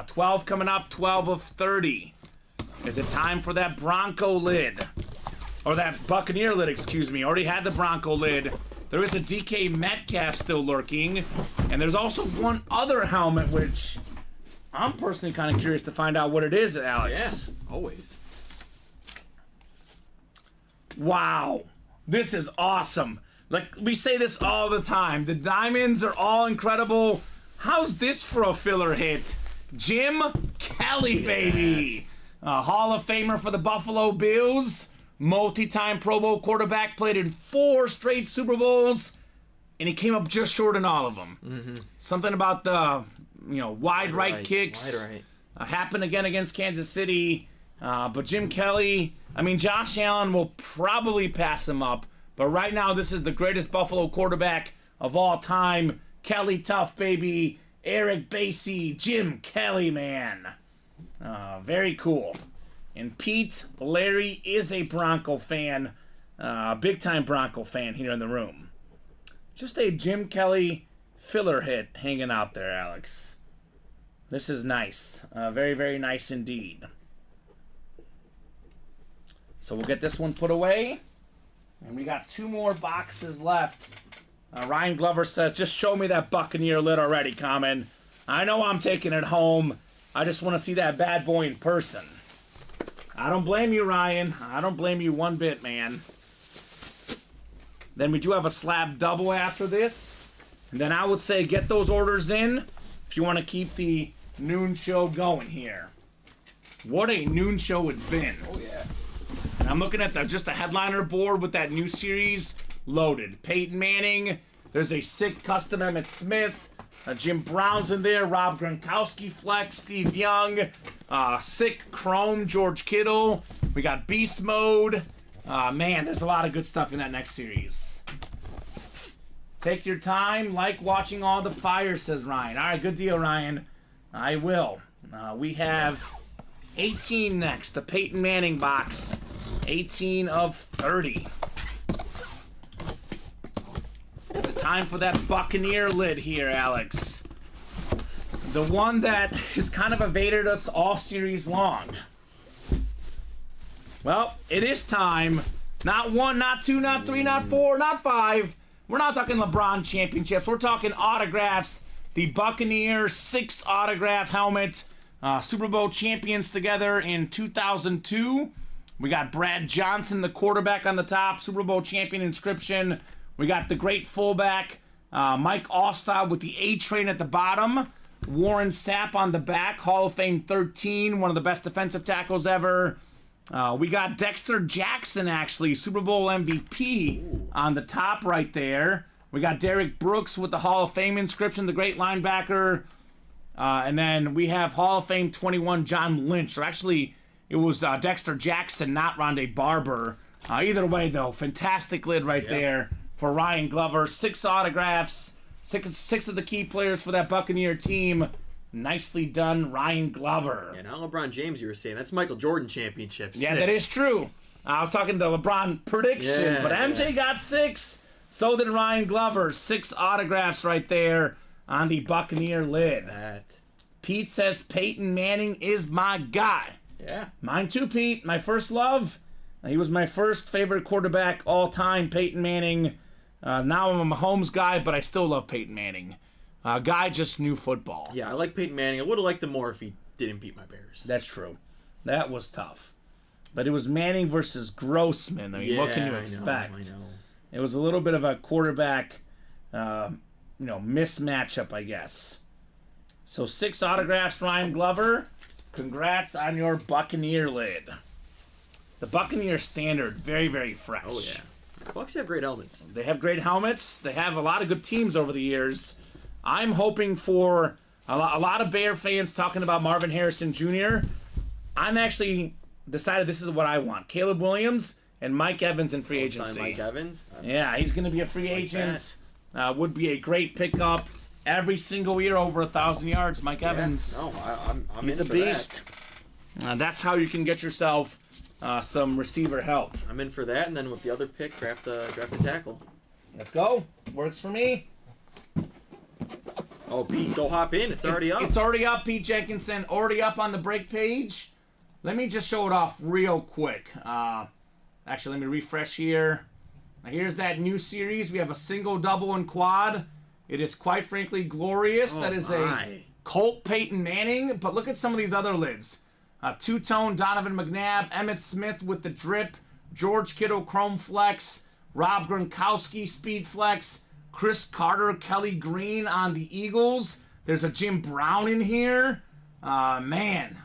12 coming up, 12 of 30. Is it time for that Bronco lid? Or that Buccaneer lid, excuse me. Already had the Bronco lid. There is a DK Metcalf still lurking. And there's also one other helmet, which I'm personally kind of curious to find out what it is, Alex. Yeah, always. Wow. This is awesome. Like, we say this all the time. The diamonds are all incredible. How's this for a filler hit? Jim Kelly, baby. Hall of Famer for the Buffalo Bills. Multi-time Pro Bowl quarterback, played in 4 straight Super Bowls, and he came up just short in all of them. Mm-hmm. Something about the, wide right kicks. Wide right. Happened again against Kansas City. But Jim Kelly, Josh Allen will probably pass him up. But right now, this is the greatest Buffalo quarterback of all time. Kelly Tough, baby. Eric Basie, Jim Kelly, man. Very cool. And Pete, Larry is a Bronco fan, big-time Bronco fan here in the room. Just a Jim Kelly filler hit hanging out there, Alex. This is nice. Very, very nice indeed. So we'll get this one put away. And we got 2 more boxes left. Ryan Glover says, just show me that Buccaneer lid already, Kamen. I know I'm taking it home. I just want to see that bad boy in person. I don't blame you, Ryan. I don't blame you one bit, man. Then we do have a slab double after this. And then I would say get those orders in if you want to keep the noon show going here. What a noon show it's been. Oh, yeah. And I'm looking at just the headliner board with that new series loaded. Peyton Manning. There's a sick custom Emmitt Smith. Jim Brown's in there. Rob Gronkowski flex. Steve Young. Sick Chrome George Kittle. We got Beast Mode. Man, there's a lot of good stuff in that next series. Take your time. Like watching all the fires, says Ryan. All right, good deal, Ryan. I will. We have 18 next. The Peyton Manning box. 18 of 30. Is it time for that Buccaneer lid here, Alex? The one that has kind of evaded us all series long. Well, it is time. Not 1, not 2, not 3, not 4, not 5. We're not talking LeBron championships. We're talking autographs. The Buccaneers 6 autograph helmet. Super Bowl champions together in 2002. We got Brad Johnson, the quarterback, on the top. Super Bowl champion inscription. We got the great fullback, Mike Allstott with the A-train at the bottom. Warren Sapp on the back, Hall of Fame 13, one of the best defensive tackles ever. We got Dexter Jackson, actually, Super Bowl MVP on the top right there. We got Derek Brooks with the Hall of Fame inscription, the great linebacker. And then we have Hall of Fame 21, John Lynch. So actually, it was Dexter Jackson, not Rondé Barber. Either way, though, fantastic lid right there for Ryan Glover. 6 autographs, six of the key players for that Buccaneer team. Nicely done, Ryan Glover. Yeah, not LeBron James, you were saying. That's Michael Jordan championships. Yeah, that is true. I was talking the LeBron prediction, but MJ got 6. So did Ryan Glover. 6 autographs right there on the Buccaneer lid. Pete says Peyton Manning is my guy. Yeah. Mine too, Pete. My first love. He was my first favorite quarterback all time, Peyton Manning. Now I'm a Mahomes guy, but I still love Peyton Manning. Guy just knew football. Yeah, I like Peyton Manning. I would have liked him more if he didn't beat my Bears. That's true. That was tough. But it was Manning versus Grossman. I mean, what can you expect? I know. It was a little bit of a quarterback, mismatchup, I guess. So 6 autographs, Ryan Glover. Congrats on your Buccaneer lid. The Buccaneer standard, very, very fresh. Oh, yeah. The Bucs have great helmets. They have great helmets. They have a lot of good teams over the years. I'm hoping for a lot of Bear fans talking about Marvin Harrison Jr. I'm actually decided this is what I want. Caleb Williams and Mike Evans in free agency. Mike Evans? Yeah, he's going to be a free agent. Would be a great pickup. Every single year over 1,000 yards, Mike Evans. No, I'm He's a beast. That's how you can get yourself some receiver help. I'm in for that, and then with the other pick, draft the tackle. Let's go. Works for me. Oh, Pete, go hop in. It's already up. It's already up, Pete Jenkinson. Already up on the break page. Let me just show it off real quick. Actually, let me refresh here. Now, here's that new series. We have a single, double, and quad. It is quite frankly glorious. That is a Colt Peyton Manning. But look at some of these other lids. Two-tone Donovan McNabb, Emmitt Smith with the drip, George Kittle Chrome Flex, Rob Gronkowski Speed Flex, Chris Carter, Kelly Green on the Eagles. There's a Jim Brown in here. Man,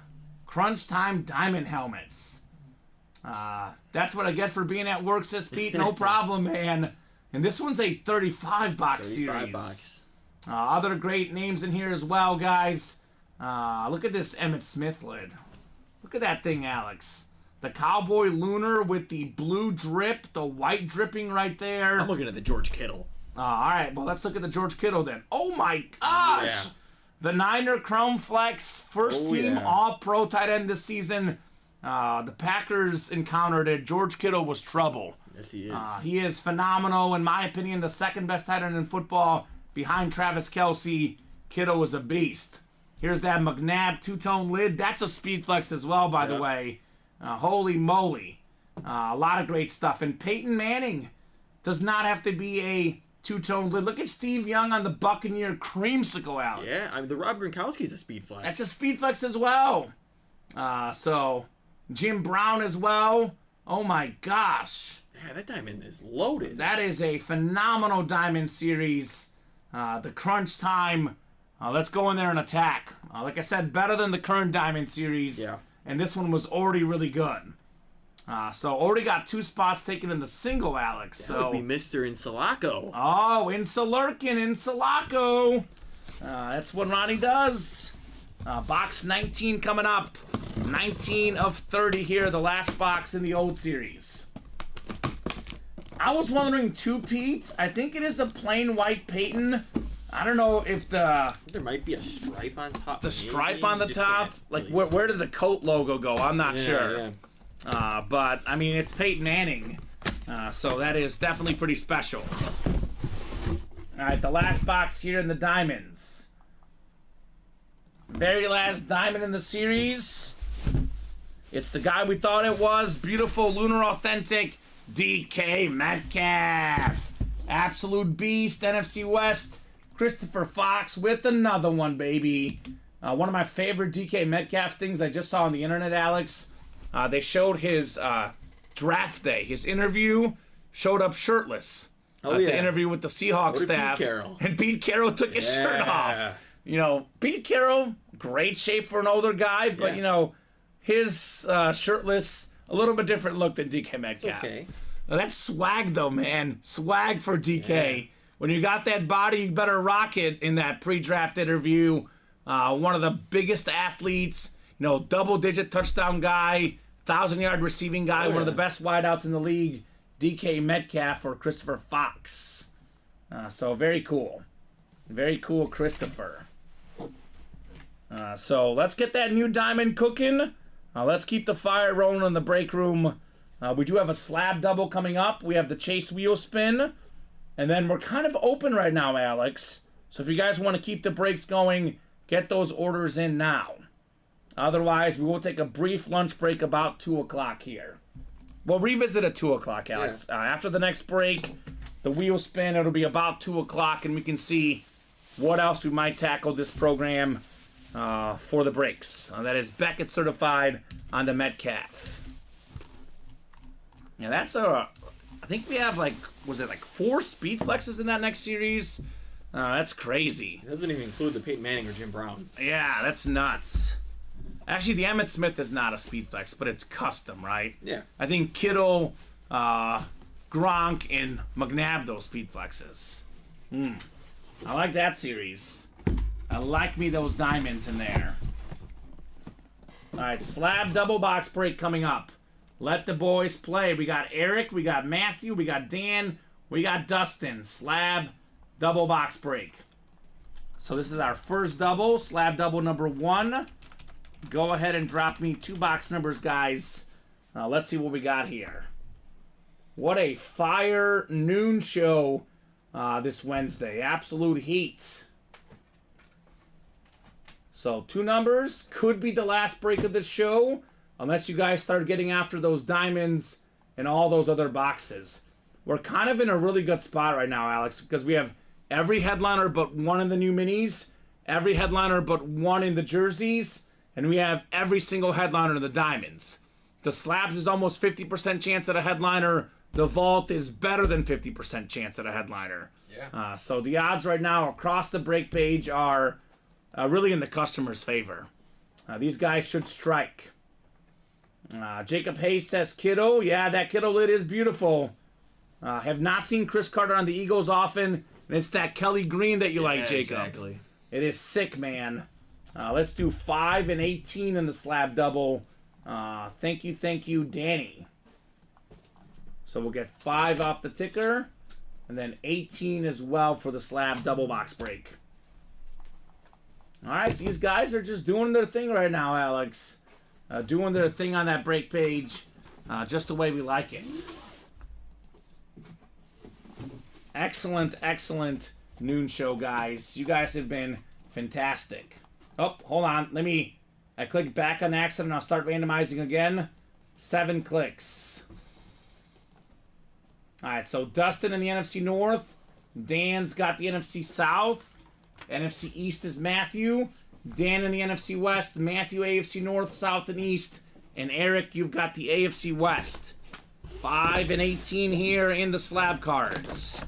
Crunch Time Diamond Helmets. That's what I get for being at work, says Pete. No problem, man. And this one's a 35-box series. 35-box. Other great names in here as well, guys. Look at this Emmitt Smith lid. Look at that thing, Alex. The Cowboy Lunar with the blue drip, the white dripping right there. I'm looking at the George Kittle. All right, well, let's look at the George Kittle then. Oh, my gosh. Yeah. The Niner Chrome Flex, first team All-Pro tight end this season. The Packers encountered it. George Kittle was trouble. Yes, he is. He is phenomenal. In my opinion, the second best tight end in football behind Travis Kelce. Kittle was a beast. Here's that McNabb two-tone lid. That's a speed flex as well, by the way. Holy moly. A lot of great stuff. And Peyton Manning does not have to be a two-tone lid. Look at Steve Young on the Buccaneer creamsicle, Alex. Yeah, I mean, the Rob Gronkowski's a speed flex. That's a speed flex as well. So, Jim Brown as well. Oh, my gosh. Yeah, that diamond is loaded. That is a phenomenal diamond series. The crunch time. Let's go in there and attack. Like I said, better than the current diamond series. Yeah. And this one was already really good. So already got 2 spots taken in the single, Alex. That would be Mr. Insulaco. Oh, Insularkin, Insulaco. That's what Ronnie does. Box 19 coming up. 19 of 30 here, the last box in the old series. I was wondering too, Pete. I think it is a plain white Peyton. I don't know if there might be a stripe on top. The stripe on the top? Like, where did the coat logo go? I'm not sure. Yeah. But, I mean, it's Peyton Manning. So that is definitely pretty special. All right, the last box here in the diamonds. Very last diamond in the series. It's the guy we thought it was. Beautiful, Lunar Authentic, DK Metcalf. Absolute beast, NFC West. Christopher Fox with another one, baby. One of my favorite DK Metcalf things I just saw on the internet, Alex. They showed his draft day. His interview showed up shirtless to interview with the Seahawks staff. And Pete Carroll took his shirt off. You know, Pete Carroll, great shape for an older guy, but, you know, his shirtless, a little bit different look than DK Metcalf. Okay. Now, that's swag, though, man. Swag for DK. Yeah. When you got that body, you better rock it in that pre-draft interview. One of the biggest athletes, you know, double-digit touchdown guy, 1,000-yard receiving guy, one of the best wideouts in the league, DK Metcalf for Christopher Fox. So very cool. Very cool, Christopher. So let's get that new diamond cooking. Let's keep the fire rolling in the break room. We do have a slab double coming up. We have the Chase wheel spin. And then we're kind of open right now, Alex. So if you guys want to keep the breaks going, get those orders in now. Otherwise, we will take a brief lunch break about 2 o'clock here. We'll revisit at 2 o'clock, Alex. Yeah. After the next break, the wheel spin, it'll be about 2 o'clock, and we can see what else we might tackle this program for the breaks. That is Beckett certified on the Metcalf. Yeah, that's a. I think we have was it 4 speed flexes in that next series? That's crazy. It doesn't even include the Peyton Manning or Jim Brown. Yeah, that's nuts. Actually, the Emmitt Smith is not a speed flex, but it's custom, right? Yeah. I think Kittle, Gronk, and McNabb those speed flexes. I like that series. I like me those diamonds in there. All right, slab double box break coming up. Let the boys play. We got Eric, we got Matthew, we got Dan, we got Dustin. Slab double box break. So this is our first double, slab double number 1. Go ahead and drop me 2 box numbers, guys. Let's see what we got here. What a fire noon show this Wednesday. Absolute heat. So 2 numbers. Could be the last break of the show. Unless you guys start getting after those diamonds and all those other boxes. We're kind of in a really good spot right now, Alex, because we have every headliner but 1 in the new minis, every headliner but 1 in the jerseys, and we have every single headliner in the diamonds. The slabs is almost 50% chance at a headliner. The vault is better than 50% chance at a headliner. Yeah. So the odds right now across the break page are really in the customer's favor. These guys should strike. Jacob Hayes says Kittle. Yeah, that Kittle lid is beautiful. Have not seen Chris Carter on the Eagles often, and it's that Kelly Green that you like, Jacob. Exactly. It is sick, man. Let's do 5 and 18 in the slab double. Thank you, Danny. So we'll get 5 off the ticker, and then 18 as well for the slab double box break. All right, these guys are just doing their thing right now, Alex. Doing their thing on that break page, just the way we like it. Excellent noon show, guys. You guys have been fantastic. Oh, hold on. I clicked back on accident. I'll start randomizing again. 7 clicks. All right, so Dustin in the NFC North. Dan's got the NFC South. NFC East is Matthew. Dan in the NFC West. Matthew, AFC North, South, and East. And Eric, you've got the AFC West. 5 and 18 here in the slab cards.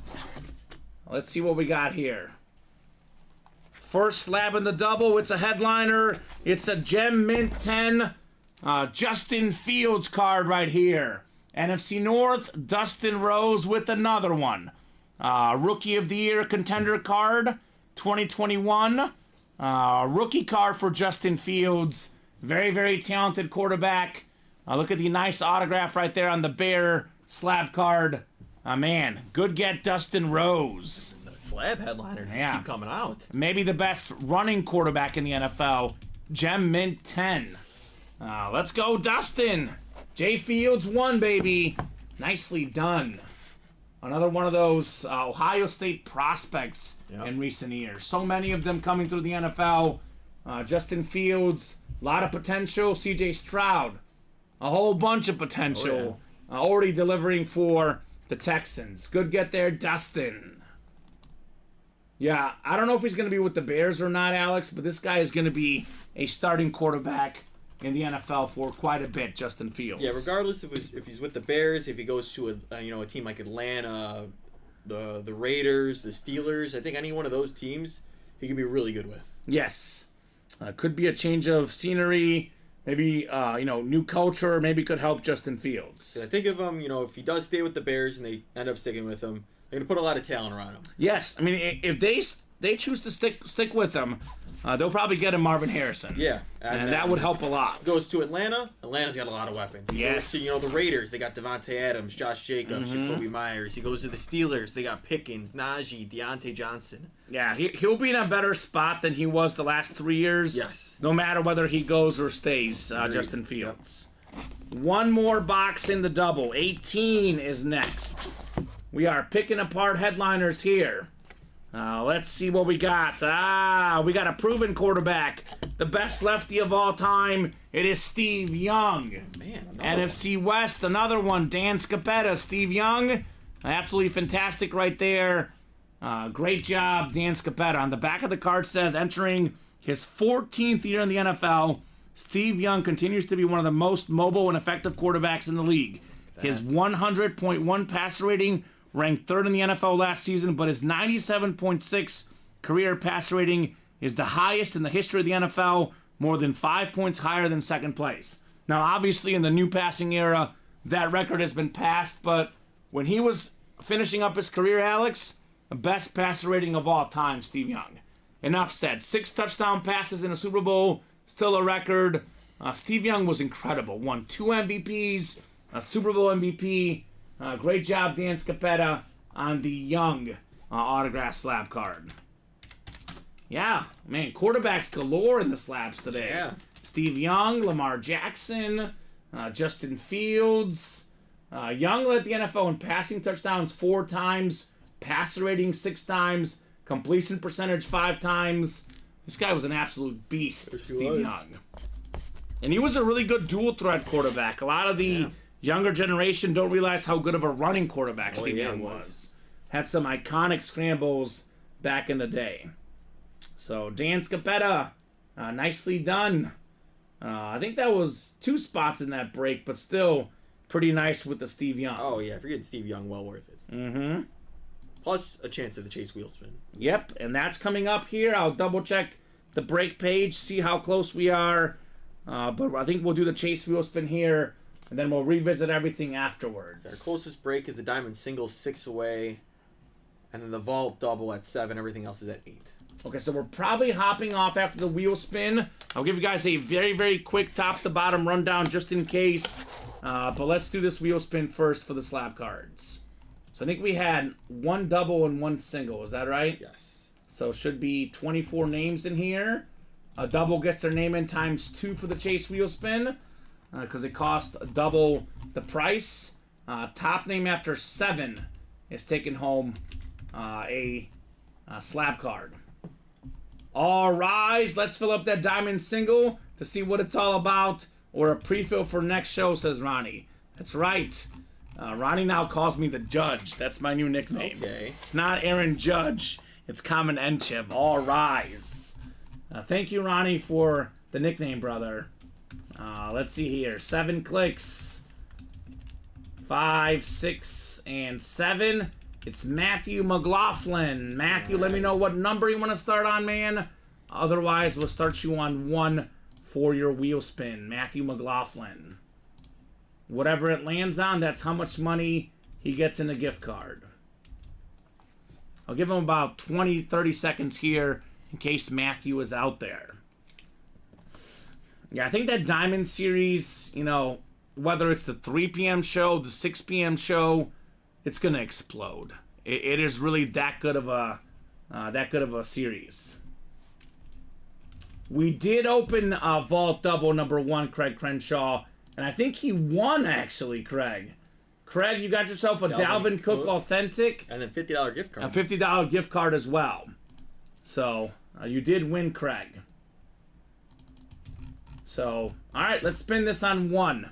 Let's see what we got here. First slab in the double. It's a headliner. It's a Gem Mint 10 Justin Fields card right here. NFC North, Dustin Rose with another one. Rookie of the Year contender card, 2021. Rookie card for Justin Fields. Very talented quarterback. Look at the nice autograph right there on the Bear slab card. Man, good get, Dustin Rose. The slab headliner just keep coming out. Maybe the best running quarterback in the NFL. Gem Mint 10. Let's go, Dustin. J Fields 1, baby. Nicely done. Another one of those Ohio State prospects in recent years. So many of them coming through the NFL. Justin Fields, a lot of potential. CJ Stroud, a whole bunch of potential. Already delivering for the Texans. Good get there, Dustin. Yeah, I don't know if he's going to be with the Bears or not, Alex, but this guy is going to be a starting quarterback in the NFL for quite a bit, Justin Fields. Yeah, regardless if he's with the Bears, if he goes to a team like Atlanta, the Raiders, the Steelers, I think any one of those teams he could be really good with. Yes. Could be a change of scenery, maybe new culture, maybe could help Justin Fields. I think of him, if he does stay with the Bears and they end up sticking with him, they're going to put a lot of talent around him. Yes, I mean, if they choose to stick with him, they'll probably get him Marvin Harrison. Yeah. And that would help a lot. Goes to Atlanta. Atlanta's got a lot of weapons. He yes. goes to, the Raiders. They got Devontae Adams, Josh Jacobs, Jacoby Myers. He goes to the Steelers. They got Pickens, Najee, Deontay Johnson. Yeah, he'll be in a better spot than he was the last 3 years. Yes. No matter whether he goes or stays, Justin Fields. Yep. One more box in the double. 18 is next. We are picking apart headliners here. Let's see what we got. We got a proven quarterback. The best lefty of all time. It is Steve Young. Man, NFC West, another one. Dan Scapetta, Steve Young. Absolutely fantastic right there. Great job, Dan Scapetta. On the back of the card says, entering his 14th year in the NFL, Steve Young continues to be one of the most mobile and effective quarterbacks in the league. His 100.1 passer rating ranked third in the NFL last season, but his 97.6 career passer rating is the highest in the history of the NFL, more than 5 points higher than second place. Now, obviously, in the new passing era, that record has been passed, but when he was finishing up his career, Alex, the best passer rating of all time, Steve Young. Enough said. 6 touchdown passes in a Super Bowl, still a record. Steve Young was incredible. Won 2 MVPs, a Super Bowl MVP. Great job, Dan Scapetta, on the Young autograph slab card. Yeah, man, quarterbacks galore in the slabs today. Yeah. Steve Young, Lamar Jackson, Justin Fields. Young led the NFL in passing touchdowns 4 times, passer rating 6 times, completion percentage 5 times. This guy was an absolute beast, Steve Young. And he was a really good dual threat quarterback. A lot of the younger generation don't realize how good of a running quarterback Steve Young was. Had some iconic scrambles back in the day. So Dan Scapetta, nicely done. I think that was 2 spots in that break, but still pretty nice with the Steve Young. Oh, yeah. If you're getting Steve Young, well worth it. Mm-hmm. Plus a chance at the Chase wheel spin. Yep, and that's coming up here. I'll double check the break page, see how close we are. But I think we'll do the Chase wheel spin here, and then we'll revisit everything afterwards. Our closest break is the Diamond Single 6 away, and then the Vault Double at 7. Everything else is at 8. Okay, so we're probably hopping off after the wheel spin. I'll give you guys a very, very quick top-to-bottom rundown just in case. But let's do this wheel spin first for the slab cards. So I think we had 1 double and 1 single. Is that right? Yes. So should be 24 names in here. A double gets their name in times 2 for the Chase wheel spin because it cost double the price. Top name after 7 is taking home a slab card. All rise. Let's fill up that diamond single to see what it's all about, or a pre-fill for next show, says Ronnie. That's right. Ronnie now calls me the Judge. That's my new nickname. Okay. It's not Aaron Judge. It's Kamen Entchev. All rise. Thank you, Ronnie, for the nickname, brother. Let's see here. 7 clicks. 5, 6, and 7. It's Matthew McLaughlin. Matthew, let me know what number you want to start on, man. Otherwise, we'll start you on 1 for your wheel spin. Matthew McLaughlin. Whatever it lands on, that's how much money he gets in a gift card. I'll give him about 20, 30 seconds here in case Matthew is out there. Yeah, I think that Diamond Series, you know, whether it's the 3 p.m. show, the 6 p.m. show, it's going to explode. It is really that good of a series. We did open Vault Double number 1, Craig Crenshaw, and I think he won, actually, Craig. Craig, you got yourself a Dalvin Cook Authentic. And then $50 gift card. A $50 gift card as well. So, you did win, Craig. So, all right, let's spin this on 1.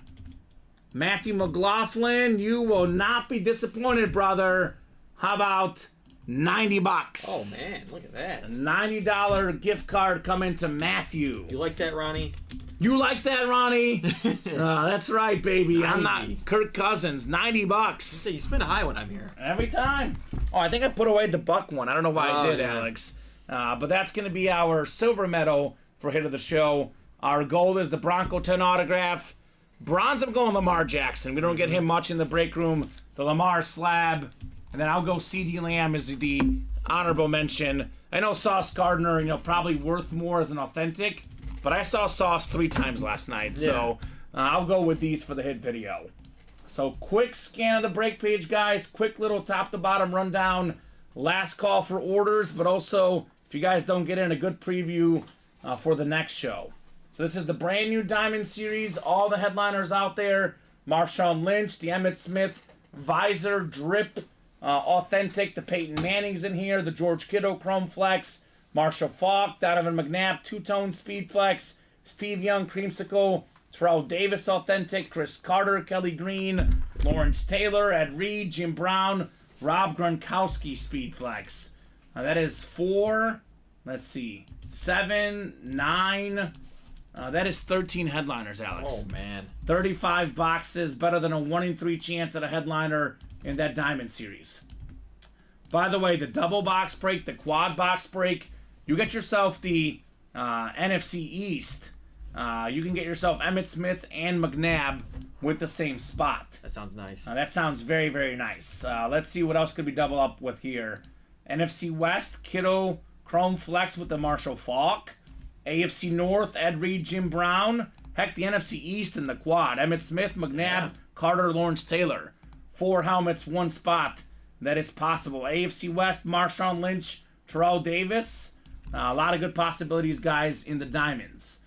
Matthew McLaughlin, you will not be disappointed, brother. How about $90? Oh, man, look at that. A $90 gift card coming to Matthew. You like that, Ronnie? You like that, Ronnie? That's right, baby. I'm not Kirk Cousins. $90. So you spin a high when I'm here. Every time. Oh, I think I put away the buck one. I don't know why I did, yeah. Alex. But that's going to be our silver medal for hit of the show. Our gold is the Bronco 10 autograph. Bronze, I'm going Lamar Jackson. We don't get him much in the break room. The Lamar slab. And then I'll go C.D. Lamb as the honorable mention. I know Sauce Gardner, probably worth more as an authentic. But I saw Sauce 3 times last night. Yeah. So I'll go with these for the hit video. So quick scan of the break page, guys. Quick little top-to-bottom rundown. Last call for orders. But also, if you guys don't get in, a good preview for the next show. So this is the brand new Diamond Series. All the headliners out there. Marshawn Lynch, the Emmitt Smith, Visor, Drip, Authentic. The Peyton Manning's in here. The George Kittle Chrome Flex. Marshall Faulk, Donovan McNabb, Two-Tone Speed Flex. Steve Young, Creamsicle. Terrell Davis Authentic. Chris Carter, Kelly Green. Lawrence Taylor, Ed Reed, Jim Brown. Rob Gronkowski Speed Flex. That is 4, let's see, 7, 9, That is 13 headliners, Alex. Oh, man. 35 boxes, better than a 1 in 3 chance at a headliner in that Diamond Series. By the way, the double box break, the quad box break, you get yourself the NFC East. You can get yourself Emmitt Smith and McNabb with the same spot. That sounds nice. That sounds very, very nice. Let's see what else could be double up with here. NFC West, Kittle, Chrome Flex with the Marshall Faulk. AFC North, Ed Reed, Jim Brown. Heck, the NFC East in the quad. Emmitt Smith, McNabb, Carter, Lawrence Taylor. 4 helmets, 1 spot. That is possible. AFC West, Marshawn Lynch, Terrell Davis. A lot of good possibilities, guys, in the Diamonds.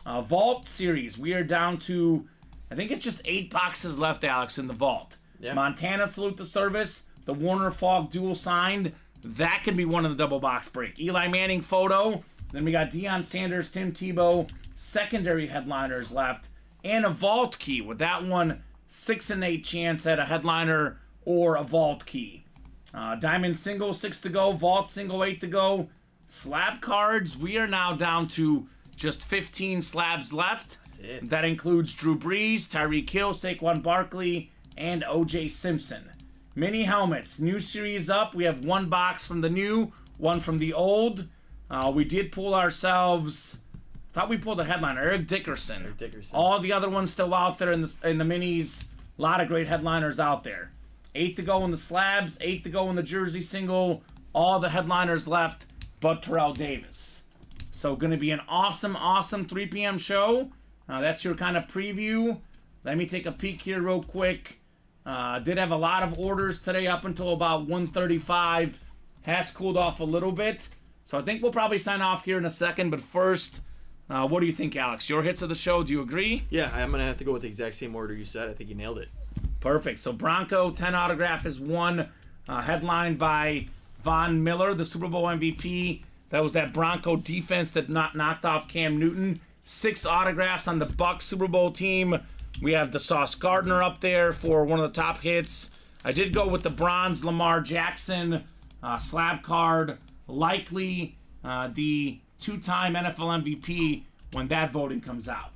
Vault Series, we are down to, I think it's just 8 boxes left, Alex, in the Vault. Yeah. Montana Salute the Service, the Warner Fogg dual signed. That can be one of the double box break. Eli Manning photo. Then we got Deion Sanders, Tim Tebow, secondary headliners left, and a vault key. With that one, 6 in 8 chance at a headliner or a vault key. Diamond single, 6 to go. Vault single, 8 to go. Slab cards, we are now down to just 15 slabs left. That's it. That includes Drew Brees, Tyreek Hill, Saquon Barkley, and O.J. Simpson. Mini helmets, new series up. We have 1 box from the new, 1 from the old. We did pull ourselves, thought we pulled a headliner, Eric Dickerson. All the other ones still out there in the minis. A lot of great headliners out there. 8 to go in the slabs, 8 to go in the jersey single. All the headliners left but Terrell Davis. So going to be an awesome, awesome 3 p.m. show. That's your kind of preview. Let me take a peek here real quick. Did have a lot of orders today up until about 1:35. Has cooled off a little bit. So I think we'll probably sign off here in a second. But first, what do you think, Alex? Your hits of the show, do you agree? Yeah, I'm going to have to go with the exact same order you said. I think you nailed it. Perfect. So Bronco 10 autograph is 1, headlined by Von Miller, the Super Bowl MVP. That was that Bronco defense that knocked off Cam Newton. 6 autographs on the Bucs Super Bowl team. We have the Sauce Gardner up there for one of the top hits. I did go with the bronze Lamar Jackson slab card. Likely the 2-time NFL MVP when that voting comes out.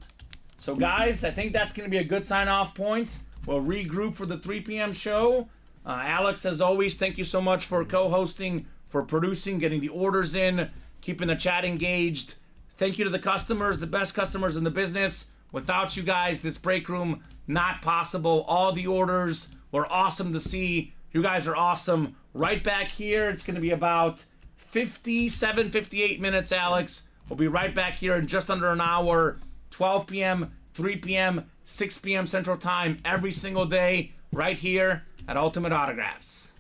So guys, I think that's going to be a good sign-off point. We'll regroup for the 3 p.m. show. Alex, as always, thank you so much for co-hosting, for producing, getting the orders in, keeping the chat engaged. Thank you to the customers, the best customers in the business. Without you guys, this break room, not possible. All the orders were awesome to see. You guys are awesome. Right back here, it's going to be about 57, 58 minutes, Alex. We'll be right back here in just under an hour. 12 p.m., 3 p.m., 6 p.m. Central Time every single day right here at Ultimate Autographs.